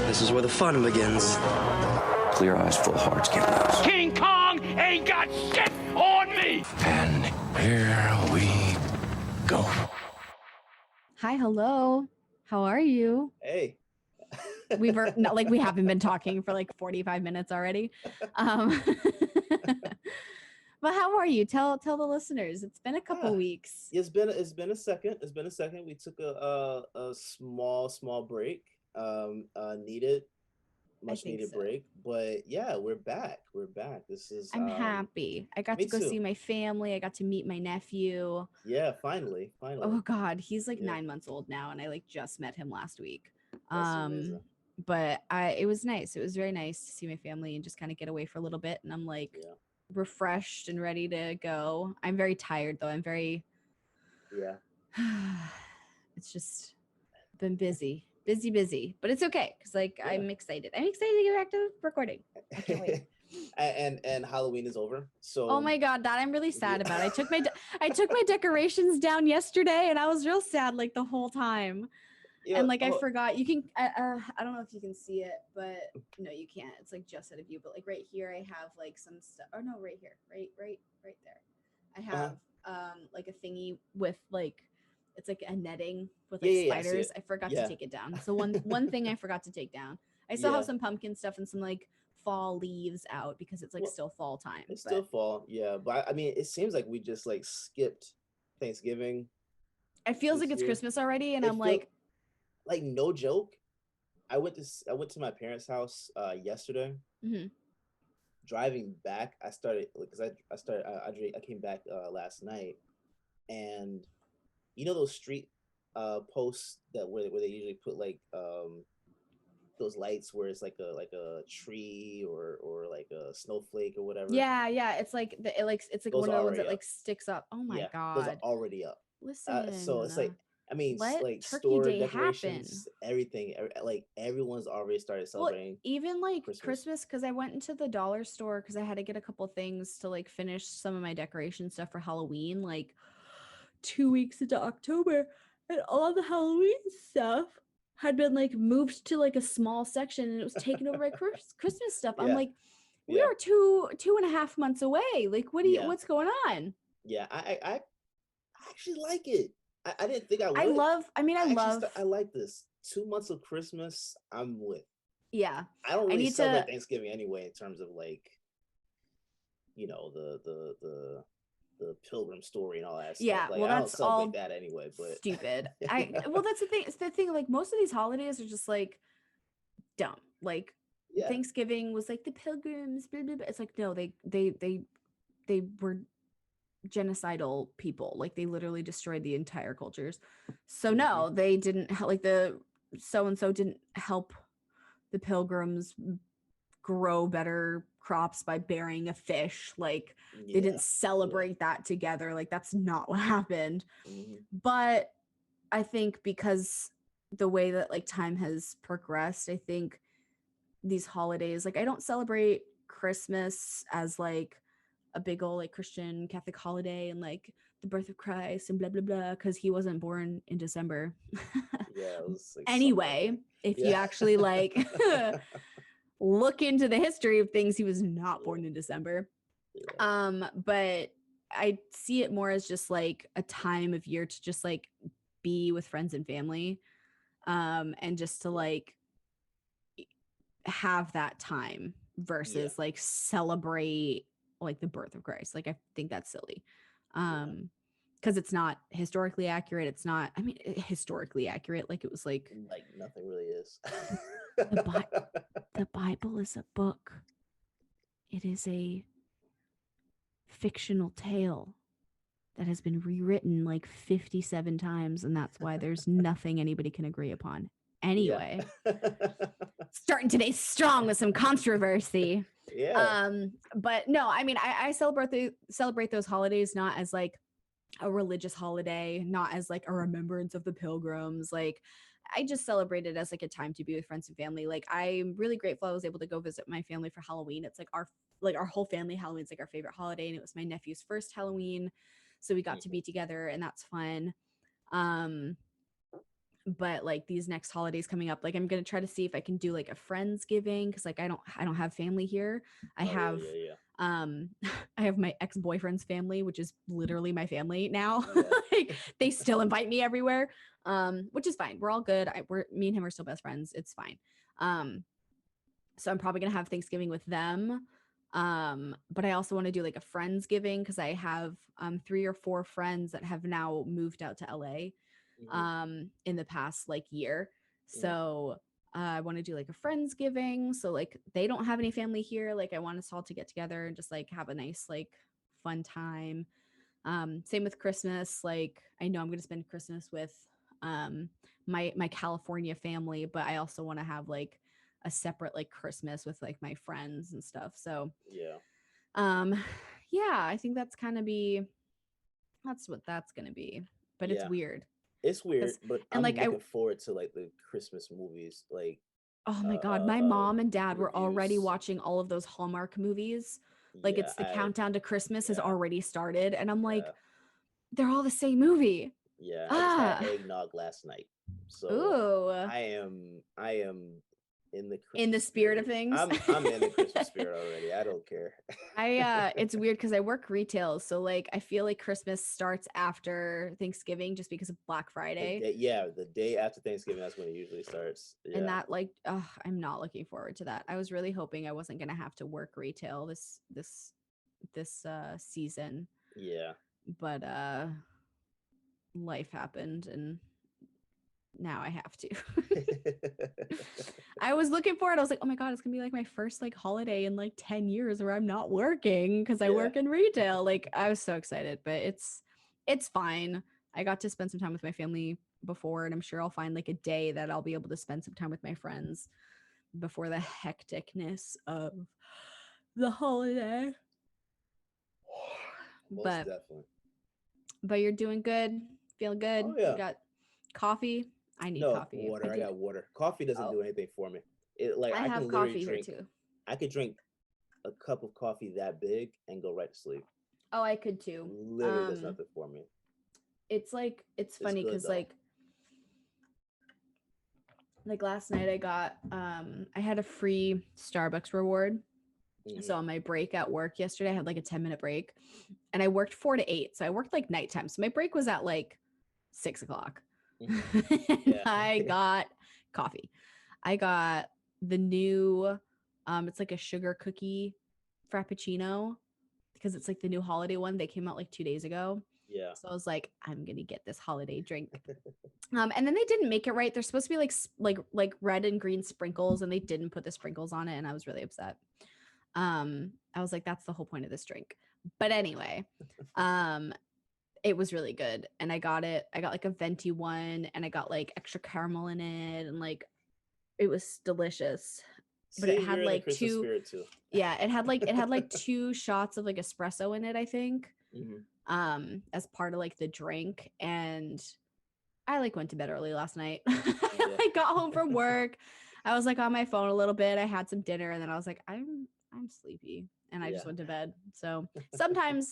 This is where the fun begins. Clear eyes, full hearts, get loose. King Kong ain't got shit on me! And here we go. Hi, hello. How are you? Hey. We haven't been talking for like 45 minutes already. But how are you? Tell the listeners. It's been a couple weeks. It's been a second. We took a small break. Much needed break. But yeah, we're back. I'm happy. I got to go see my family. I got to meet my nephew. Yeah, finally. Oh God, he's like 9 months old now, and I like just met him last week. That's amazing. But it was nice. It was very nice to see my family and just kind of get away for a little bit. And I'm like refreshed and ready to go. I'm very tired though. I'm very it's just been busy, but it's okay because I'm excited. I'm excited to get back to recording. I can't wait. and Halloween is over. So oh my God, that I'm really sad about. I took my decorations down yesterday, and I was real sad like the whole time. Yeah, and I forgot. You can I don't know if you can see it, but no, you can't. It's like just out of view. But like right here, I have like some stuff. Oh no, right here, right there. I have like a thingy with like it's like a netting with like spiders. I forgot to take it down. So one thing I forgot to take down. I still have some pumpkin stuff and some like fall leaves out because it's like still fall time. It's still fall, yeah. But I mean, it seems like we just like skipped Thanksgiving. It feels like it's Christmas already, and I'm like no joke. I went to my parents' house yesterday. Mm-hmm. Driving back, I started because I came back last night, and you know those street posts where they usually put like those lights where it's like a tree or like a snowflake or whatever. Yeah, it's like it's like one of the ones that like sticks up. Oh my God, those are already up. Listen, so it's like. I mean, let like Turkey store Day decorations, happen. everything. Like everyone's already started celebrating. Well, even like Christmas, because I went into the dollar store because I had to get a couple things to like finish some of my decoration stuff for Halloween. Like 2 weeks into October, and all the Halloween stuff had been like moved to like a small section, and it was taken over by Christmas stuff. I'm like, we are 2.5 months away. Like, what's going on? Yeah, I actually like it. I didn't think I would. I like this. 2 months of Christmas, I'm with. Yeah. I don't really celebrate Thanksgiving anyway in terms of like, you know, the Pilgrim story and all that stuff. Yeah, like, well, that's I don't celebrate that anyway, but stupid. Well, that's the thing. It's the thing. Like most of these holidays are just like dumb. Like Thanksgiving was like the Pilgrims. Blah, blah, blah. It's like no, they were genocidal people. Like they literally destroyed the entire cultures. So no, they didn't like the so-and-so didn't help the Pilgrims grow better crops by burying a fish. Like they didn't celebrate that together. Like that's not what happened. But I think because the way that like time has progressed, I think these holidays, like I don't celebrate Christmas as like a big old like Christian Catholic holiday and like the birth of Christ and blah blah blah because he wasn't born in December. it was, like, anyway, if you actually like look into the history of things, he was not born in December. But I see it more as just like a time of year to just like be with friends and family, and just to like have that time versus like celebrate like the birth of Christ. Like I think that's silly. Because it's not historically accurate. It's not, I mean, historically accurate. Like it was like nothing really is. The Bible is a book. It is a fictional tale that has been rewritten like 57 times, and that's why there's nothing anybody can agree upon. Anyway, starting today strong with some controversy. But no, I mean, I celebrate those holidays not as like a religious holiday, not as like a remembrance of the Pilgrims. Like I just celebrate it as like a time to be with friends and family. Like I'm really grateful I was able to go visit my family for Halloween. It's like our whole family Halloween's like our favorite holiday, and it was my nephew's first Halloween, so we got to be together, and that's fun. but like these next holidays coming up, like I'm gonna try to see if I can do like a Friendsgiving, because like I don't have family here. I have I have my ex-boyfriend's family, which is literally my family now. Yeah. Like they still invite me everywhere, which is fine. We're all good. Me and him are still best friends. It's fine. So I'm probably gonna have Thanksgiving with them. But I also want to do like a Friendsgiving, because I have 3 or 4 friends that have now moved out to LA in the past like year. So I want to do like a Friendsgiving. So like they don't have any family here. Like I want us all to get together and just like have a nice like fun time. Same with Christmas. Like I know I'm going to spend Christmas with my California family, but I also want to have like a separate like Christmas with like my friends and stuff. So yeah, I think that's what that's gonna be. But it's weird. It's weird, but I'm like looking forward to like the Christmas movies. Like, oh my god, my mom and dad were already reviews. watching all of those Hallmark movies. Like Yeah, it's the countdown to Christmas has yeah. already started, and I'm like, Yeah. they're all the same movie. Yeah, I just had eggnog last night, so Ooh. I am in the In the spirit of things. I'm in the Christmas spirit already. I don't care. It's weird because I work retail, so like I feel like Christmas starts after Thanksgiving just because of Black Friday. The day after Thanksgiving, that's when it usually starts. Yeah. And that like I'm not looking forward to that. I was really hoping I wasn't gonna have to work retail this season. Yeah. But life happened and now I have to. I was looking forward. I was like, oh my god, it's gonna be like my first like holiday in like 10 years where I'm not working because I work in retail. Like I was so excited, but it's fine. I got to spend some time with my family before, and I'm sure I'll find like a day that I'll be able to spend some time with my friends before the hecticness of the holiday. Most but definitely. But you're doing good, feeling good. Oh, yeah. You got coffee. I need coffee. Water. I got water. Coffee doesn't do anything for me. I have can coffee drink, here too. I could drink a cup of coffee that big and go right to sleep. Oh, I could too. Literally does nothing for me. It's like it's funny because like last night I got I had a free Starbucks reward. So on my break at work yesterday, I had like a 10-minute break, and I worked 4 to 8. So I worked like nighttime. So my break was at like 6 o'clock. I got coffee. I got the new it's like a sugar cookie frappuccino, because it's like the new holiday one. They came out like 2 days ago. Yeah. So I was like, I'm gonna get this holiday drink. And then they didn't make it right. They're supposed to be like red and green sprinkles, and they didn't put the sprinkles on it, and I was really upset. I was like, that's the whole point of this drink. But anyway, it was really good, and I got like a venti one, and I got like extra caramel in it, and like it was delicious. But it had like two it had like 2 shots of like espresso in it, I think. As part of like the drink, and I like went to bed early last night. I got home from work. I was like on my phone a little bit. I had some dinner, and then I was like, I'm sleepy, and I just went to bed. So sometimes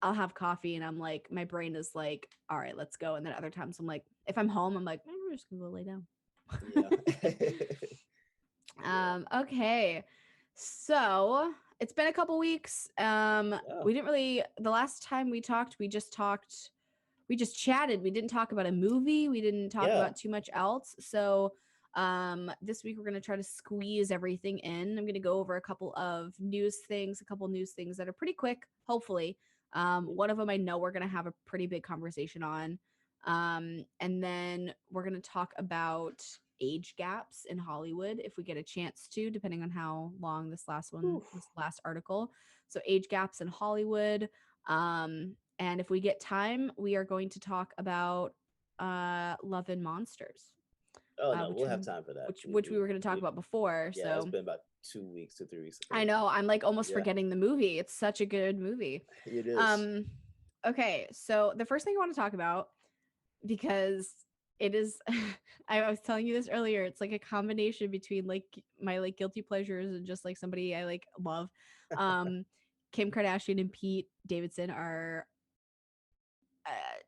I'll have coffee, and I'm like, my brain is like, all right, let's go. And then other times I'm like, if I'm home, I'm like, I'm just gonna go lay down. Okay. So it's been a couple weeks. We didn't really, the last time we talked, we just chatted. We didn't talk about a movie. We didn't talk about too much else. So this week we're going to try to squeeze everything in. I'm going to go over a couple news things that are pretty quick, hopefully. One of them I know we're going to have a pretty big conversation on. And then we're going to talk about age gaps in Hollywood if we get a chance to, depending on how long this last article. So age gaps in Hollywood. And if we get time, we are going to talk about Love and Monsters. Oh no, we'll have time for that. Which we were going to talk about before. Yeah, so it's been about 2 weeks to 3 weeks. I know. I'm like almost forgetting the movie. It's such a good movie. It is. Okay, so the first thing I want to talk about, because it is I was telling you this earlier, it's like a combination between like my like guilty pleasures and just like somebody I like love. Kim Kardashian and Pete Davidson are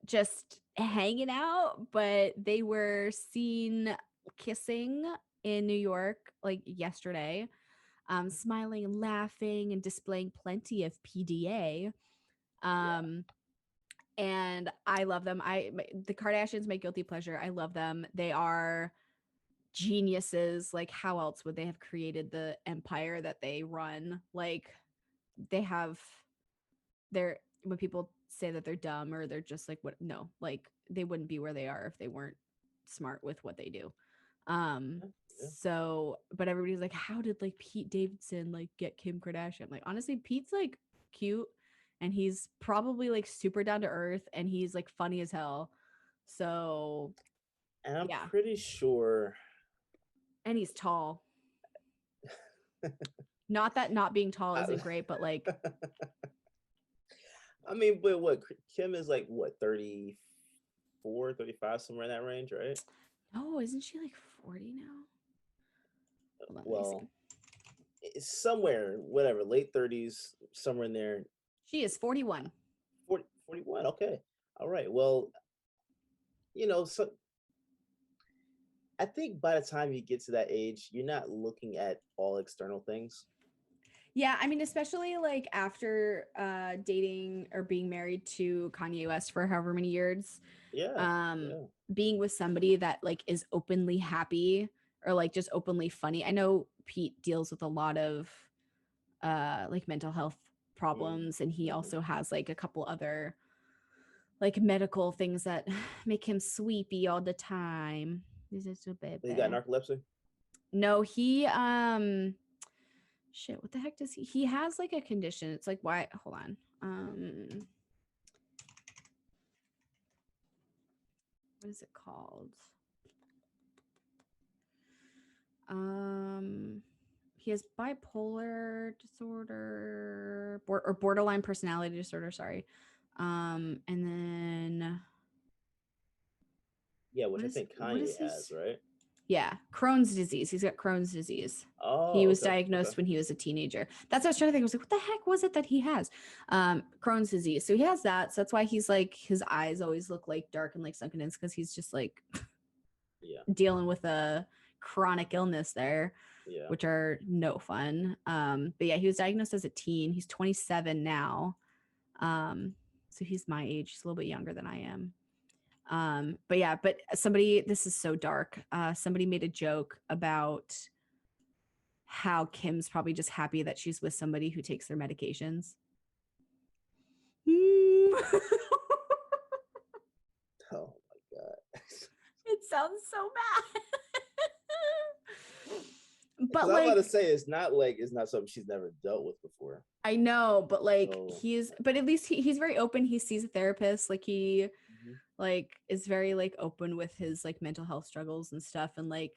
just hanging out, but they were seen kissing in New York like yesterday, smiling and laughing and displaying plenty of PDA. Yeah. And I love them. The Kardashians, my guilty pleasure. I love them. They are geniuses. Like, how else would they have created the empire that they run? Like, they have they're when people say that they're dumb or they're just like, what, no, like they wouldn't be where they are if they weren't smart with what they do. Yeah. So but everybody's like, how did like Pete Davidson like get Kim Kardashian? Like, honestly, Pete's like cute and he's probably like super down to earth and he's like funny as hell. So And I'm yeah, pretty sure. and he's tall. Not that not being tall isn't great, but like I mean, but what, Kim is like what, 34, 35, somewhere in that range, right? no, isn't she like 40 now? Hold on, let me Well, see. it's somewhere, whatever, late 30s, somewhere in there. She is 41. 41. Okay. All right. Well, so I think by the time you get to that age, you're not looking at all external things. Yeah, I mean, especially like after dating or being married to Kanye West for however many years, Yeah. um, Yeah. being with somebody that like is openly happy or like just openly funny. I know Pete deals with a lot of like mental health problems, and he also has like a couple other like medical things that make him sweepy all the time. This is so bad. You got narcolepsy? No, he shit, what the heck does he has like a condition. It's like, why, hold on. What is it called? He has bipolar disorder or borderline personality disorder, sorry. And then Yeah, which I think Kanye has, right? Yeah, Crohn's disease. He's got Crohn's disease. Oh, He was okay. diagnosed when he was a teenager. That's what I was trying to think. I was like, what the heck was it that he has? Crohn's disease. So he has that. So that's why he's like, his eyes always look like dark and like sunken in, because he's just like dealing with a chronic illness there, which are no fun. But yeah, he was diagnosed as a teen. He's 27 now. So he's my age. He's a little bit younger than I am. But yeah, but somebody, this is so dark. Somebody made a joke about how Kim's probably just happy that she's with somebody who takes their medications. Oh my God. It sounds so bad. But like, I'm about to like, say it's not something she's never dealt with before. I know, but like but at least he's very open. He sees a therapist. Like he like is very like open with his like mental health struggles and stuff, and like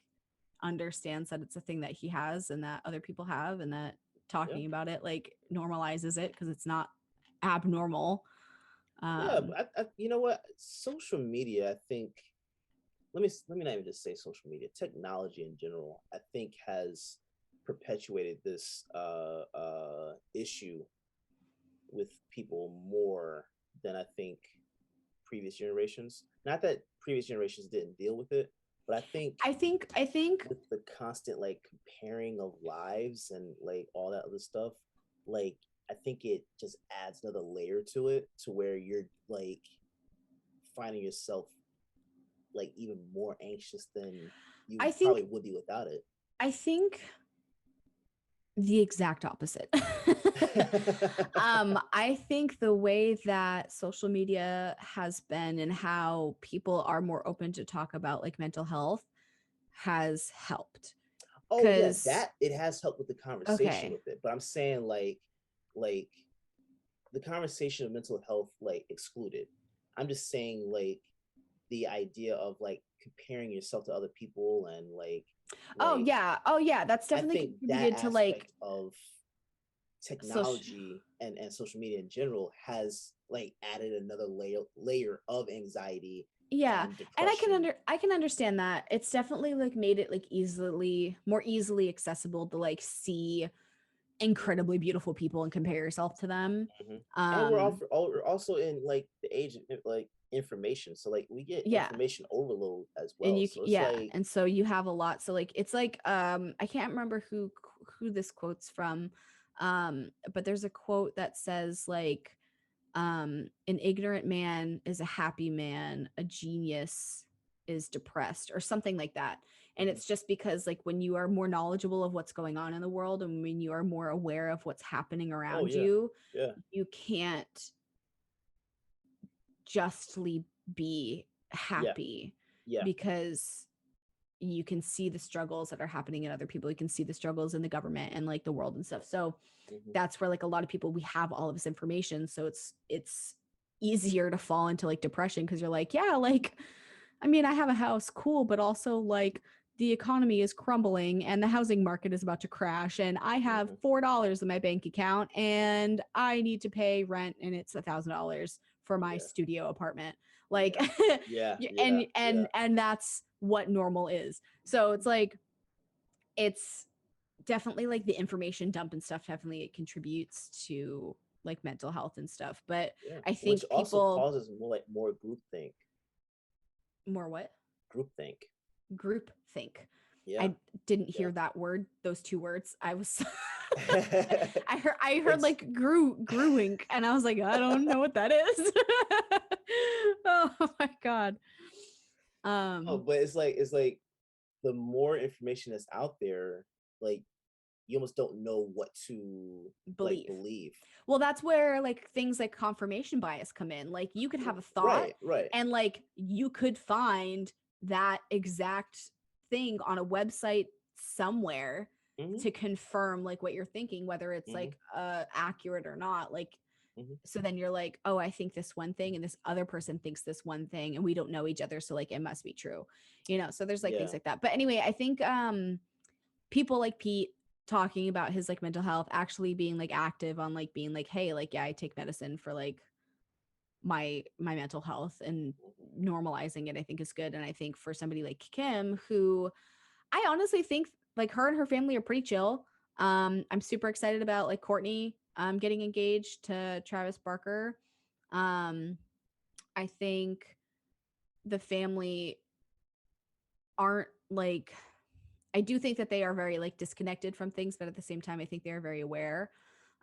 understands that it's a thing that he has and that other people have, and that talking about it like normalizes it because it's not abnormal. But I, you know what? Social media, I think. Let me not even just say social media. Technology in general, I think, has perpetuated this issue with people more than I think previous generations. Not that previous generations didn't deal with it, but I think with the constant like comparing of lives and like all that other stuff, like I think it just adds another layer to it, to where you're like finding yourself like even more anxious than you probably would be without it. I think the exact opposite. I think the way that social media has been and how people are more open to talk about like mental health has helped. Oh yeah, that it has helped with the conversation with it. But I'm saying like the conversation of mental health like excluded. I'm just saying like the idea of like comparing yourself to other people and like oh yeah, that's definitely contributed to like of technology and social media in general has like added another layer of anxiety. Yeah, and I can understand that. It's definitely like made it like more easily accessible to like see incredibly beautiful people and compare yourself to them. And we're also in like the age of like information. So like we get Yeah. information overload as And well. you So it's yeah, like, and so you have a lot. So like it's like I can't remember who this quote's from, but there's a quote that says like an ignorant man is a happy man, a genius is depressed, or something like that. And Mhm. it's just because like when you are more knowledgeable of what's going on in the world, and when you are more aware of what's happening Oh around yeah, you, yeah, you can't justly be yeah, happy, yeah. because you can see the struggles that are happening in other people. You can see the struggles in the government and like the world and stuff. So Mhm. that's where like a lot of people, we have all of this information, so it's easier to fall into like depression, because you're like, yeah, like I mean, I have a house, cool, but also like the economy is crumbling and the housing market is about to crash, and I have Mhm. $4 in my bank account and I need to pay rent, and it's $1,000 for my Yeah, studio apartment. Like yeah, and yeah, yeah. that's what normal is. So it's like it's definitely like the information dump and stuff definitely it contributes to like mental health and stuff. But Yeah, I which think also people causes more groupthink. more what? Groupthink. Group think. Yeah, I didn't yeah. hear that word, those two words. I was I heard It's like grewink, and I was like, I don't know what that is. Oh my god. oh, but it's like the more information that's out there, like you almost don't know what to like Believe. believe. Well, that's where like things like confirmation bias come in. Like you could have a thought, Right, right. and like you could find that exact thing on a website somewhere Hmm. to confirm like what you're thinking, whether it's Hmm. like accurate or not. Like Hmm. so then you're like, oh, I think this one thing and this other person thinks this one thing, and we don't know each other, so like it must be true. So there's like things Yeah. like that. But anyway, I think people like Pete talking about his like mental health, actually being like active on like being like, hey, like yeah, I take medicine for like my mental health, and normalizing it I think is good. And I think for somebody like Kim, who I honestly think like her and her family are pretty chill. I'm super excited about like Courtney getting engaged to Travis Barker. um I think the family aren't like, I do think that they are very like disconnected from things, but at the same time, I think they are very aware.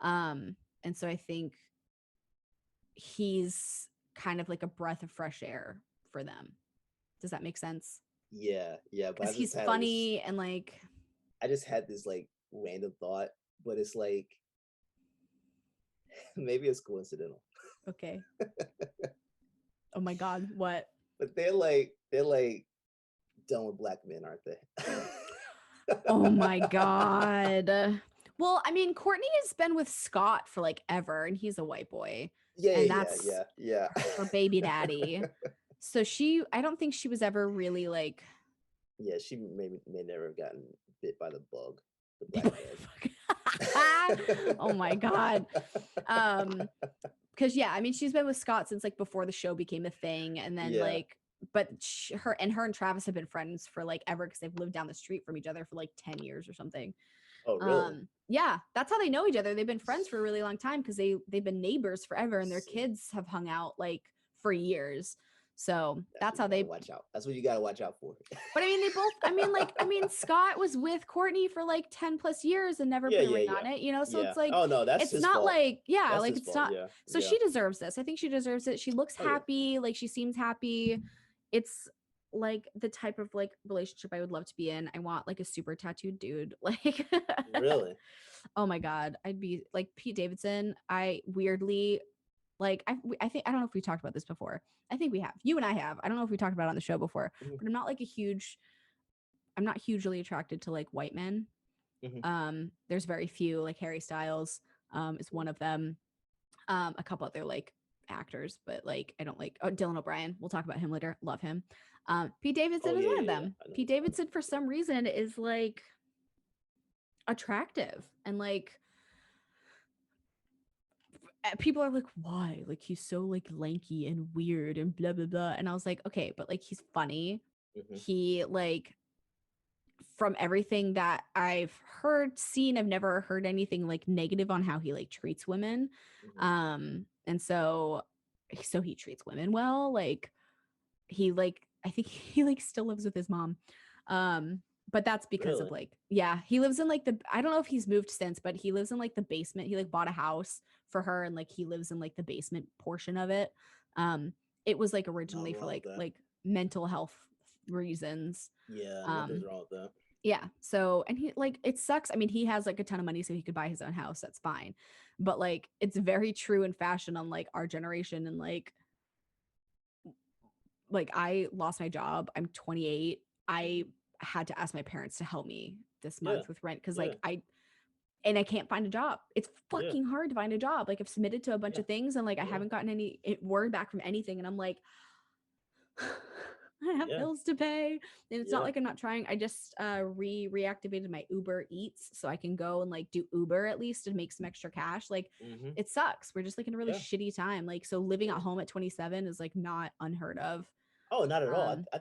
And so I think he's kind of like a breath of fresh air for them. Does that make sense? Yeah, yeah. But Because he's funny and like, I just had this like random thought, but it's like maybe it's coincidental. okay. Oh my God, what? But they're like done with black men, aren't they? Oh my God. Well, I mean, Courtney has been with Scott for like ever, and he's a white boy, Yeah, and yeah, that's yeah, yeah, her baby daddy. So I don't think she was ever really like, yeah. She may never have gotten bit by the bug, the black oh my God. bug. Because yeah, I mean, she's been with Scott since like before the show became a thing, and then Yeah. like, but her and Travis have been friends for like ever, because they've lived down the street from each other for like 10 years or something. Oh, really? Yeah, that's how they know each other. They've been friends for a really long time, because they've been neighbors forever, and their See, kids have hung out like for years. So that's what how you gotta they. watch out. That's what you gotta watch out for. But I mean, they both. I mean, Scott was with Courtney for like 10 plus years and never Yeah, put a yeah, ring yeah, on it. So yeah. it's like, Oh no, that's it's his not fault. like, yeah, That's like his it's fault. not. Yeah, So yeah. she deserves this. I think she deserves it. She looks Oh yeah. happy. Like she seems happy. It's like the type of like relationship I would love to be in. I want like a super tattooed dude. Like, Really? oh my God, I'd be like Pete Davidson. I weirdly like, I think, I don't know if we talked about this before. I think we have. You and I have. I don't know if we talked about it on the show before, Mhm, but I'm not hugely attracted to like white men. mhm, There's very few, like Harry Styles is one of them. A couple other like actors, but like I don't like, oh, Dylan O'Brien. We'll talk about him later. Love him. Pete Oh Davidson is yeah, one of yeah, yeah. them. I know Pete what you're talking Davidson for some reason is like attractive, and like people are like, why? Like he's so like lanky and weird and blah blah blah. And I was like, okay, but like he's funny. about. Mhm, He like, from everything that I've heard, seen, I've never heard anything like negative on how he like treats women. mhm. And so so he treats women well. Like he like I think he like still lives with his mom. But that's because of Really? like, yeah, he lives in like I don't know if he's moved since, but he lives in like the basement. He like bought a house for her and like he lives in like the basement portion of it. It was like originally Not for wrong with that. like mental health reasons. Yeah, nothing's Um wrong with that. yeah. So, and he like it sucks. I mean, he has like a ton of money so he could buy his own house. That's fine. But like it's very true in fashion on like our generation and like I lost my job. I'm 28. I had to ask my parents to help me this Yeah, month with rent because yeah, like I can't find a job. It's yeah, fucking hard to find a job. Like I've submitted to a bunch yeah, of things and like I yeah, haven't gotten any word back from anything. And I'm like, I have yeah, bills to pay. And it's not yeah. like I'm not trying. I just reactivated my Uber Eats so I can go and like do Uber at least to make some extra cash. Like Mm-hmm. it sucks. We're just like in a really Yeah, shitty time. Like so living at yeah. home at 27 is like not unheard of. Oh, not at all. Um I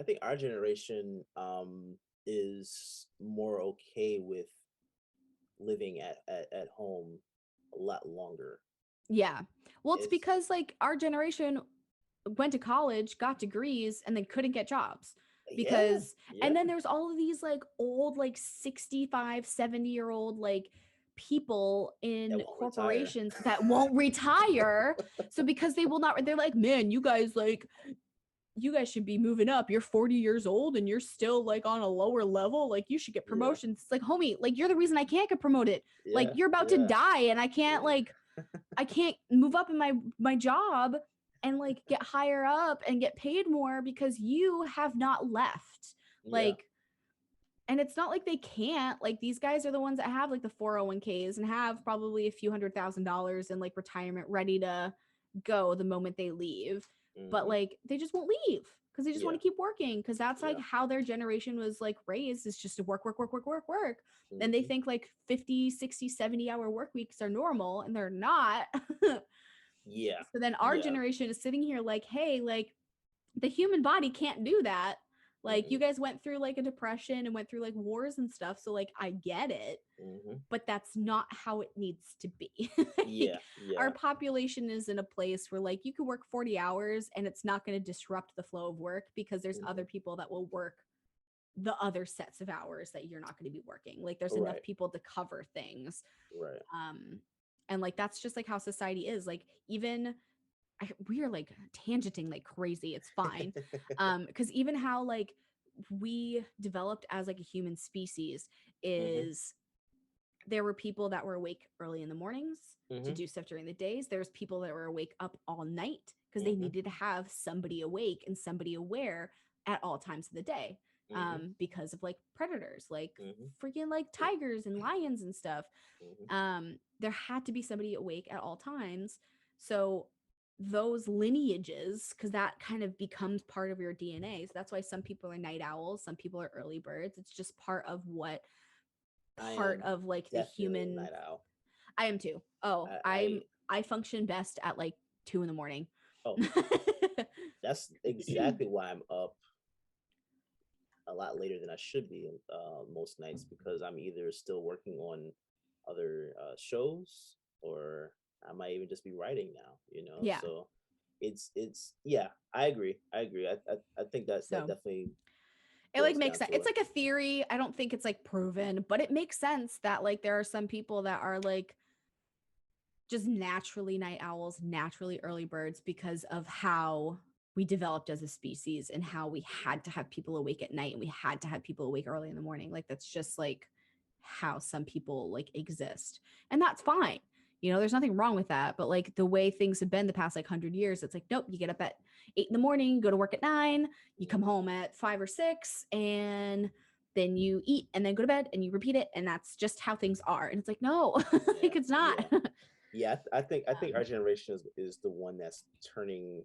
think our generation is more okay with living at home a lot longer. Yeah. Well, it's It's because like our generation went to college, got degrees, and then couldn't get jobs. yeah, Because, yeah. and then there's all of these like old, like 65, 70-year-old like people That in won't retire. corporations that won't retire. So because they will not, they're like, man, you guys should be moving up. You're 40 years old and you're still like on a lower level. Like you should get Yeah, promotions. It's like, homie, like you're the reason I can't get promoted. Like yeah, you're about to yeah, die and yeah, I can't move up in my job and like get higher up and get paid more because you have not left. yeah. Like and it's not like they can't. Like these guys are the ones that have like the 401ks and have probably a few $100,000 in like retirement ready to go the moment they leave. But Mm-hmm. like they just won't leave because they just want Yeah, to keep working because that's like yeah. how their generation was like raised is just to work work work work work work. And they Mm-hmm. think like 50, 60, 70-hour work weeks are normal and they're not. Yeah, So then our yeah. generation is sitting here like, hey, like the human body can't do that. Like you Mm-hmm. guys went through like a depression and went through like wars and stuff. So like I get it, Mm-hmm. but that's not how it needs to be. Yeah, Like, our yeah. population is in a place where like you can work 40 hours and it's not going to disrupt the flow of work because there's Mm-hmm. other people that will work the other sets of hours that you're not going to be working. Like there's enough Right, people to cover things. right. And like that's just like how society is. Like even we are like tangenting like crazy. It's fine. Because even how like we developed as like a human species Mm-hmm. is there were people that were awake early in the mornings to Mm-hmm. do stuff during the days. There's people that were awake up all night because they Mm-hmm. needed to have somebody awake and somebody aware at all times of the day. Mm-hmm. Because of like predators, like Mm-hmm. freaking like tigers and lions and stuff. Mm-hmm. There had to be somebody awake at all times. So those lineages, because that kind of becomes part of your DNA. So that's why some people are night owls, some people are early birds. It's just part of what I part am of like the definitely a human. night owl. I am too. Oh, I I function best at like 2 in the morning. oh, that's exactly why I'm up a lot later than I should be most nights because I'm either still working on other shows or I might even just be writing now, you know. Yeah. So it's yeah, I agree. I think that that So definitely it like boils makes down sense. to It's it. like a theory. I don't think it's like proven, but it makes sense that like there are some people that are like just naturally night owls, naturally early birds because of how we developed as a species and how we had to have people awake at night and we had to have people awake early in the morning. Like that's just like how some people like exist. And that's fine. You know, there's nothing wrong with that. But like the way things have been the past like 100 years, it's like, nope, you get up at 8 in the morning, go to work at 9, you come Mhm. home at 5 or 6, and then you eat and then go to bed and you repeat it. And that's just how things are. And it's like, no, Yeah, like it's not. yeah, yeah. I think our generation is the one that's turning.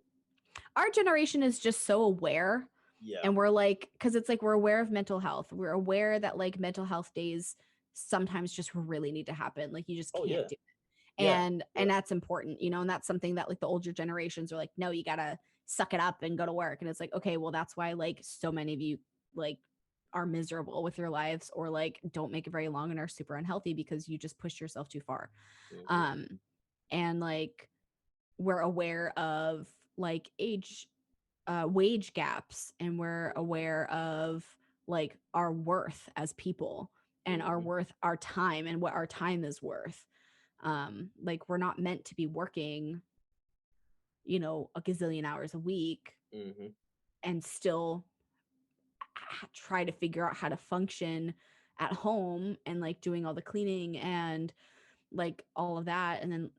Our generation is just so aware Yeah. and we're like because it's like we're aware of mental health, we're aware that like mental health days sometimes just really need to happen, like you just Oh can't yeah, do it. yeah, And yeah. that's important, you know, and that's something that like the older generations are like, no, you gotta suck it up and go to work. And it's like, okay, well that's why like so many of you like are miserable with your lives or like don't make it very long and are super unhealthy because you just push yourself too far. Hmm. um and like we're aware of like wage gaps, and we're aware of like our worth as people, and our worth, our time, and what our time is worth. Like, we're not meant to be working, you know, a gazillion hours a week and still try to figure out how to function at home, and like doing all the cleaning and like all of that, and then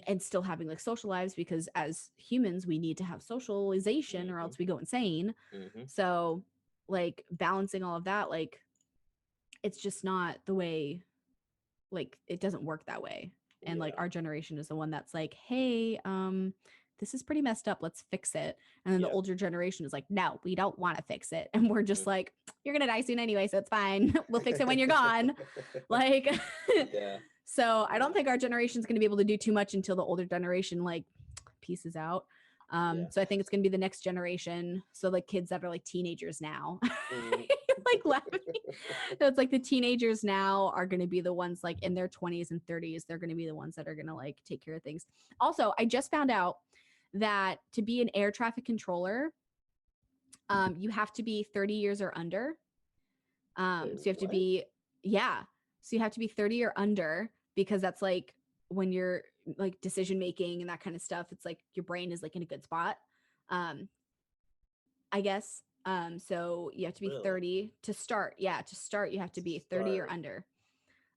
and still having like social lives, because as humans we need to have socialization or else we go insane. So like balancing all of that, like it's just not the way, like it doesn't work that way. And like our generation is the one that's like, hey, this is pretty messed up, let's fix it. And then the older generation is like, no, we don't want to fix it. And we're just like, you're gonna die soon anyway, so it's fine. We'll fix it when you're gone. Like so I don't think our generation is going to be able to do too much until the older generation like pieces out. So I think it's going to be the next generation. So like kids that are like teenagers now, like laughing. So it's like the teenagers now are going to be the ones like in their 20s and 30s. They're going to be the ones that are going to like take care of things. Also, I just found out that to be an air traffic controller, you have to be 30 years or under. So you have to be, so you have to be 30 or under, because that's like when you're like decision making and that kind of stuff, it's like your brain is like in a good spot, I guess. So you have to be 30 to start. Yeah, to start you have to be 30 or under.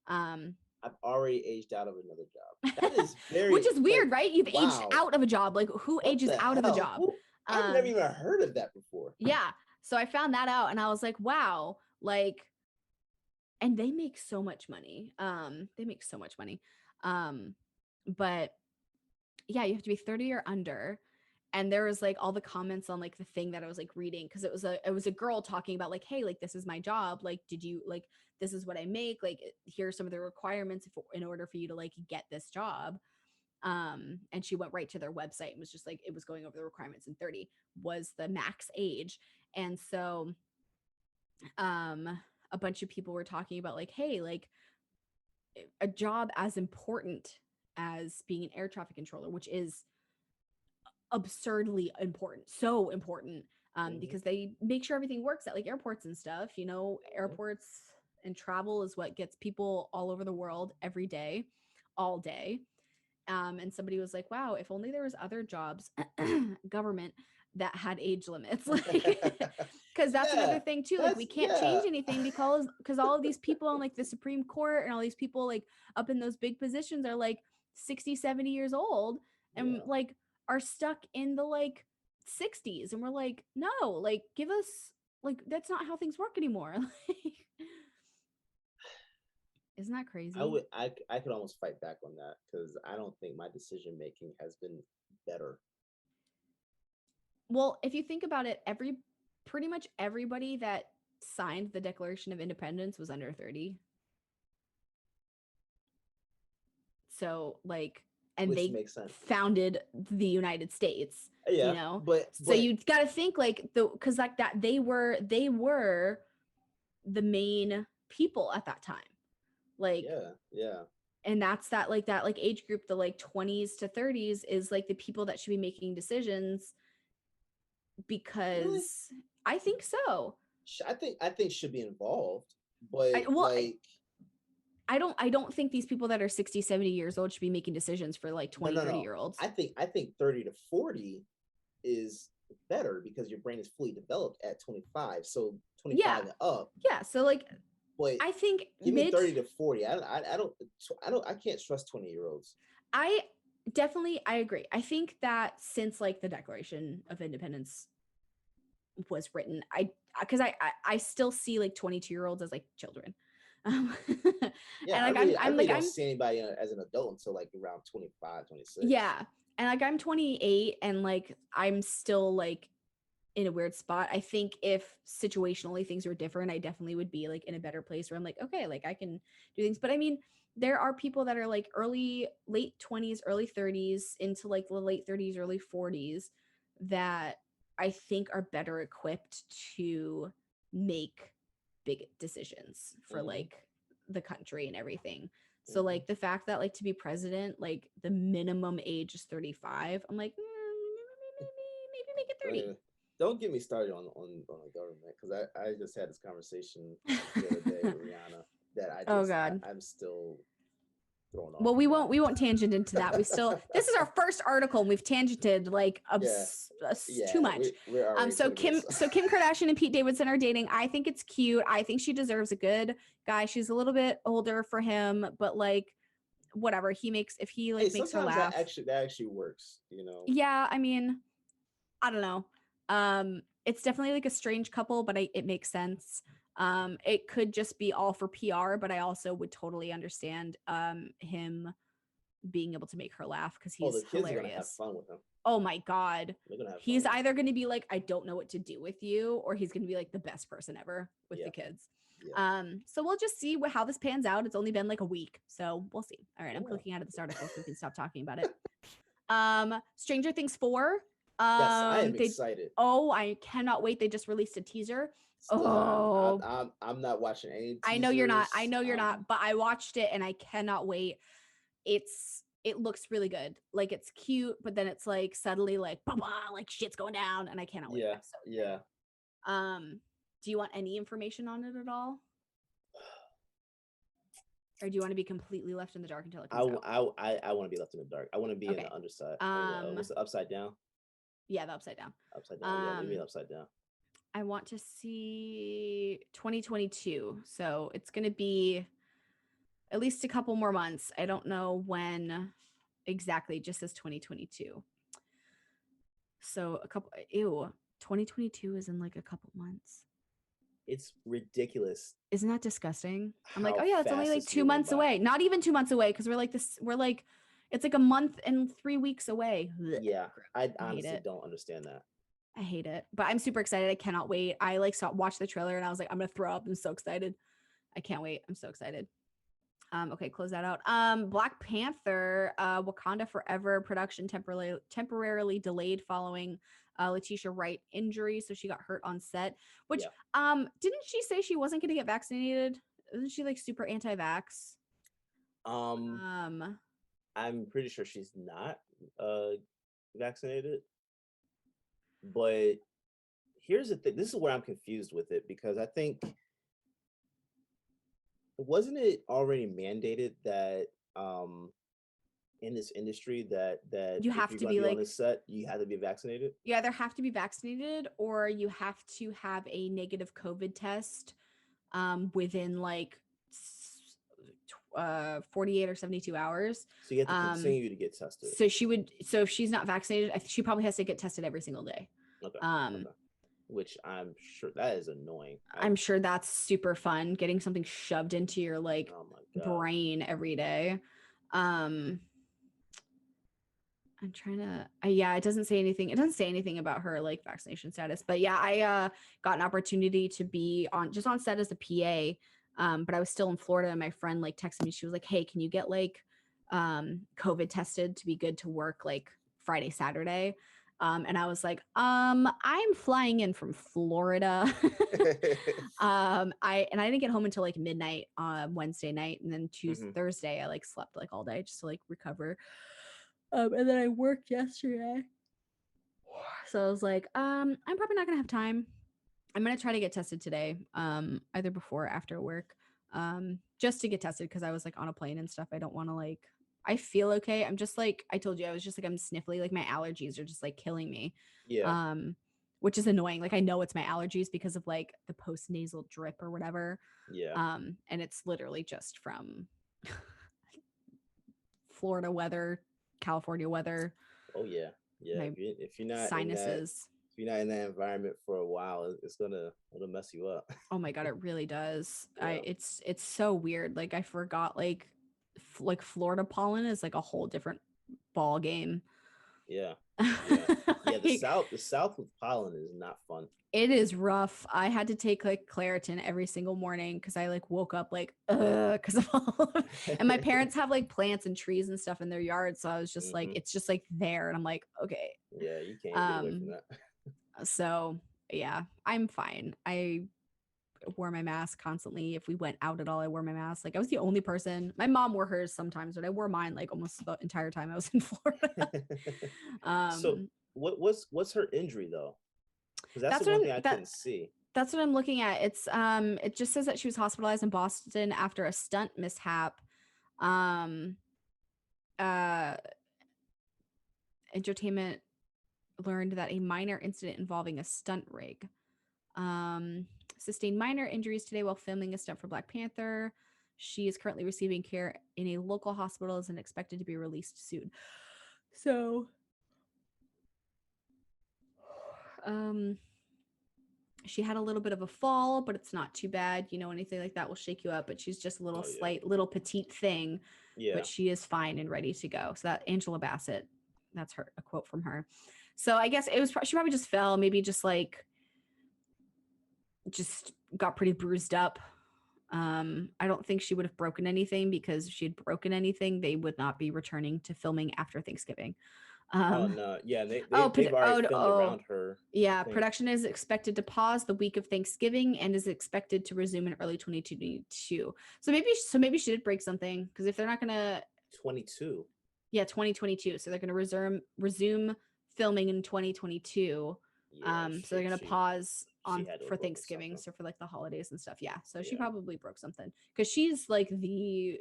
I've already aged out of another job. That is very which is weird, right? You've aged out of a job. Like, who what ages out of a job? I've never even heard of that before. Yeah. So I found that out and I was like, wow, like, and they make so much money. They make so much money. But yeah, you have to be 30 or under. And there was like all the comments on like the thing that I was like reading, because it was a girl talking about like, hey, like this is my job, like did you like, this is what I make, like here are some of the requirements in order for you to like get this job. And she went right to their website and was just like, it was going over the requirements, and 30 was the max age. And so a bunch of people were talking about like, hey, like a job as important as being an air traffic controller, which is absurdly important, so important, because they make sure everything works at like airports and stuff, you know. Airports and travel is what gets people all over the world every day, all day. And somebody was like, wow, if only there was other jobs, government, that had age limits, like, because that's another thing too, like we can't change anything because all of these people on like the Supreme Court and all these people like up in those big positions are like 60, 70 years old, and like are stuck in the like 60s, and we're like, no, like give us, like that's not how things work anymore. Isn't that crazy? I could almost fight back on that, because I don't think my decision making has been better. Well, if you think about it, pretty much everybody that signed the Declaration of Independence was under 30. So like, and which they makes sense. Founded the United States, you know? But so you got to think like because like that they were the main people at that time. Like, and that's that like age group, the like 20s to 30s is like the people that should be making decisions, because really? I think so. I think should be involved, but I don't think these people that are 60, 70 years old should be making decisions for like 20, 30-year-olds. I think 30 to 40 is better, because your brain is fully developed at 25. So 25 and up. Yeah. So like, but I think give me 30 to 40. I can't trust 20-year-olds. I agree. I think that since like the Declaration of Independence was written, because I still see like 22-year-olds as like children. And like I don't see anybody as an adult until like around 25, 26. Yeah. And like I'm 28 and like I'm still like in a weird spot. I think if situationally things were different, I definitely would be like in a better place where I'm like, okay, like I can do things. But I mean, there are people that are like late 20s, early 30s into like the late 30s, early 40s that I think are better equipped to make big decisions for like the country and everything. So like the fact that like to be president, like the minimum age is 35. I'm like, maybe make it 30. Don't get me started on the government, because I just had this conversation the other day with Rihanna that Oh God. I'm still thrown off. Well, we won't tangent into that. We still this is our first article and we've tangented like too much. We're so Kim Kardashian and Pete Davidson are dating. I think it's cute. I think she deserves a good guy. She's a little bit older for him, but like whatever he makes, if he like makes her laugh. That actually works, you know. Yeah, I mean, I don't know. It's definitely like a strange couple, but it makes sense. It could just be all for PR, but I also would totally understand him being able to make her laugh because he's the kids hilarious. are gonna have fun with him. Oh my God. He's fun either going to be like, I don't know what to do with you, or he's going to be like the best person ever with the kids. Yeah. So we'll just see how this pans out. It's only been like a week, so we'll see. All right, I'm clicking out of this article so we can stop talking about it. Stranger Things 4. Yes, I am excited. Oh, I cannot wait. They just released a teaser. I'm not watching any teasers. I know you're not, but I watched it and I cannot wait. It looks really good. Like it's cute, but then it's like suddenly like like shit's going down and I cannot wait. Yeah. Do you want any information on it at all? Or do you want to be completely left in the dark until it comes out? I want to be left in the dark. I want to be in the underside. What's the upside down? Yeah, the upside down. Upside down. Yeah, leave me upside down. I want to see 2022. So it's going to be at least a couple more months. I don't know when exactly. It just says 2022. So 2022 is in like a couple months. It's ridiculous. Isn't that disgusting? I'm like, oh yeah, it's only like 2 months away. Not even 2 months away, because we're like it's like a month and 3 weeks away. Yeah, I honestly don't understand that. I hate it, but I'm super excited. I cannot wait. I like watched the trailer and I was like, I'm gonna throw up. I'm so excited. I can't wait. I'm so excited. Okay, close that out. Black Panther, Wakanda Forever production temporarily delayed following Letitia Wright injury, so she got hurt on set. Which didn't she say she wasn't going to get vaccinated? Isn't she like super anti-vax? I'm pretty sure she's not vaccinated. But here's the thing. This is where I'm confused with it, because I think wasn't it already mandated that in this industry that you have to be like on the set, you have to be vaccinated? You either have to be vaccinated or you have to have a negative COVID test within like 48 or 72 hours. So you have to continue to get tested. So if she's not vaccinated, she probably has to get tested every single day. Okay. Which I'm sure that is annoying. I'm sure that's super fun, getting something shoved into your like brain every day. I'm trying to it doesn't say anything. It doesn't say anything about her like vaccination status. But yeah, I got an opportunity to be on set as a PA. But I was still in Florida and my friend like texted me. She was like, hey, can you get like COVID tested to be good to work like Friday, Saturday? And I was like, I'm flying in from Florida. I didn't get home until like midnight on Wednesday night, and then Thursday I like slept like all day just to like recover. And then I worked yesterday. So I was like, I'm probably not gonna have time. I'm gonna try to get tested today, either before or after work, just to get tested, because I was like on a plane and stuff. I don't want to like. I feel okay. I'm just like I told you, I was just like I'm sniffly. Like my allergies are just like killing me. Yeah. Which is annoying. Like I know it's my allergies because of like the post-nasal drip or whatever. Yeah. And it's literally just from Florida weather, California weather. Oh yeah. Yeah. If you're not sinuses. If you're not in that environment for a while, it'll mess you up. Oh my God, it really does. Yeah. It's so weird. Like I forgot like Florida pollen is like a whole different ball game. Yeah. The South with pollen is not fun. It is rough. I had to take like Claritin every single morning because I like woke up like because of all of and my parents have like plants and trees and stuff in their yard, so I was just like it's just like there, and I'm like okay. Yeah, you can't get away from that. So yeah, I'm fine. I wore my mask constantly. If we went out at all, I wore my mask. Like I was the only person. My mom wore hers sometimes, but I wore mine like almost the entire time I was in Florida. So what's her injury though? Because that's That's the what one thing I couldn't see. that's what I'm looking at. It just says that she was hospitalized in Boston after a stunt mishap. Uh Entertainment learned that a minor incident involving a stunt rig sustained minor injuries today while filming a stunt for Black Panther. She is currently receiving care in a local hospital and expected to be released soon. So, she had a little bit of a fall, but it's not too bad. You know, anything like that will shake you up, but she's just a little slight, little petite thing. Yeah. But she is fine and ready to go. So that Angela Bassett, that's her, a quote from her. So I guess it was, she probably just fell, maybe just got pretty bruised up. I don't think she would have broken anything, because if she had broken anything, they would not be returning to filming after Thanksgiving. Oh no, yeah, they've already filmed around her. Yeah, production is expected to pause the week of Thanksgiving and is expected to resume in early 2022. So maybe she did break something, because if they're not gonna 22. Yeah, 2022. So they're gonna resume filming in 2022. So they're gonna pause for Thanksgiving, so for like the holidays and stuff. Yeah, so she probably broke something, because she's like the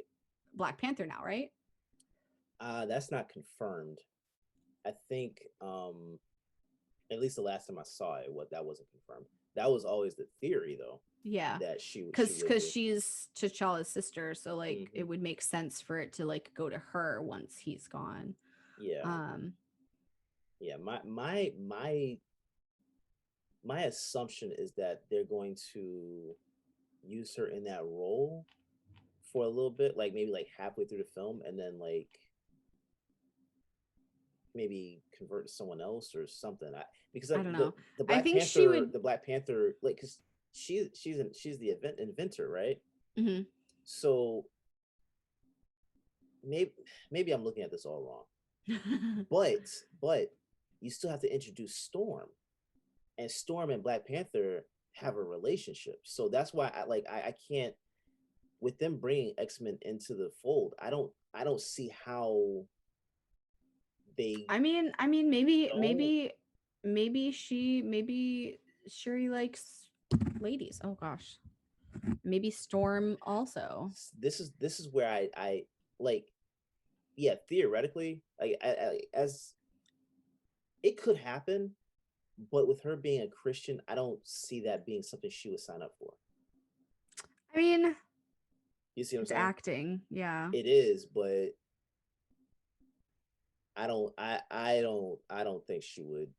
Black Panther now, right? That's not confirmed. I think at least the last time I saw it, that wasn't confirmed. That was always the theory, though. Yeah, that she because she's T'Challa's sister, so like it would make sense for it to like go to her once he's gone. Yeah. Yeah. My assumption is that they're going to use her in that role for a little bit, like maybe like halfway through the film, and then like maybe convert to someone else or something. Because I don't know. The Black Panther, she would... the Black Panther, like, because she's the inventor, right? Mm-hmm. So maybe I'm looking at this all wrong. but you still have to introduce Storm, and Storm and Black Panther have a relationship. So that's why I can't, with them bringing X-Men into the fold, I don't see how they... I mean, maybe Shuri likes ladies. Oh gosh. Maybe Storm also. This is where I like, yeah, theoretically, like, as it could happen, but with her being a Christian, I don't see that being something she would sign up for. I mean, you see what I'm saying? Acting, yeah. It is, but I don't think she would.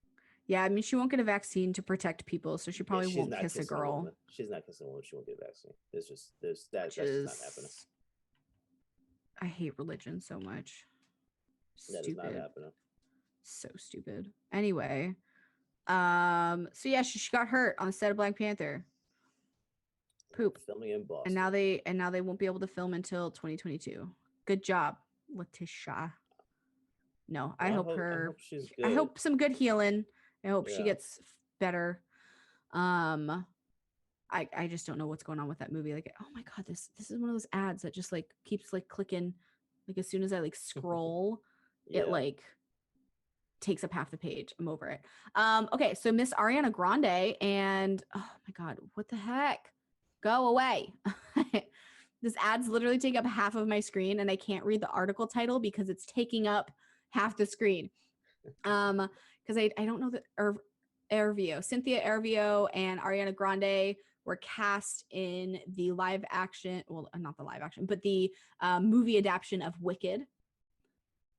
Yeah, I mean, she won't get a vaccine to protect people, so she probably won't kiss a girl. She's not kissing a woman. She won't get a vaccine. That's just not happening. I hate religion so much. That is not happening. So stupid. Anyway, so yeah, she got hurt on the set of Black Panther. Poop. Filming in Boston. And now they won't be able to film until 2022. Good job, Letitia. No, I hope she's good. I hope some good healing. I hope she gets better. I just don't know what's going on with that movie. Like, oh my god, this is one of those ads that just like keeps like clicking. Like as soon as I like scroll, it like takes up half the page. I'm over it. Okay, so Miss Ariana Grande, and oh my god, what the heck? Go away. This ad's literally take up half of my screen, and I can't read the article title because it's taking up half the screen. Because I don't know that Cynthia Erivo and Ariana Grande were cast in the live action, well, not the live action, but the movie adaptation of Wicked.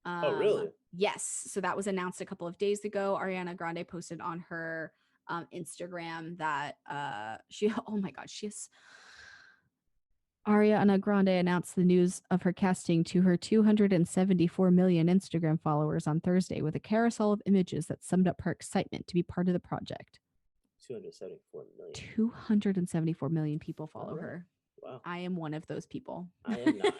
Oh, really? Yes. So that was announced a couple of days ago. Ariana Grande posted on her Instagram that oh my god, Ariana Grande announced the news of her casting to her 274 million Instagram followers on Thursday with a carousel of images that summed up her excitement to be part of the project. 274 million. 274 million people follow her. Wow. I am one of those people. I am not.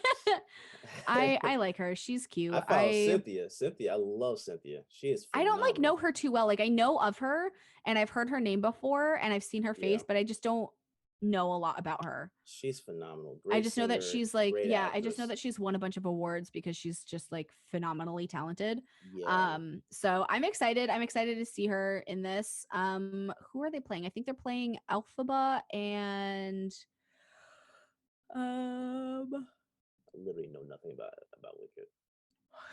I like her. She's cute. I follow Cynthia. I love Cynthia. She is phenomenal. I don't like know her too well. Like I know of her and I've heard her name before and I've seen her face, but I just don't know a lot about her. She's phenomenal. I just know that singer, she's like, great yeah, I just know actress. that she's won a bunch of awards because she's just like phenomenally talented. Yeah. So I'm excited. I'm excited to see her in this. Who are they playing? I think they're playing Elphaba and I literally know nothing about Wicked.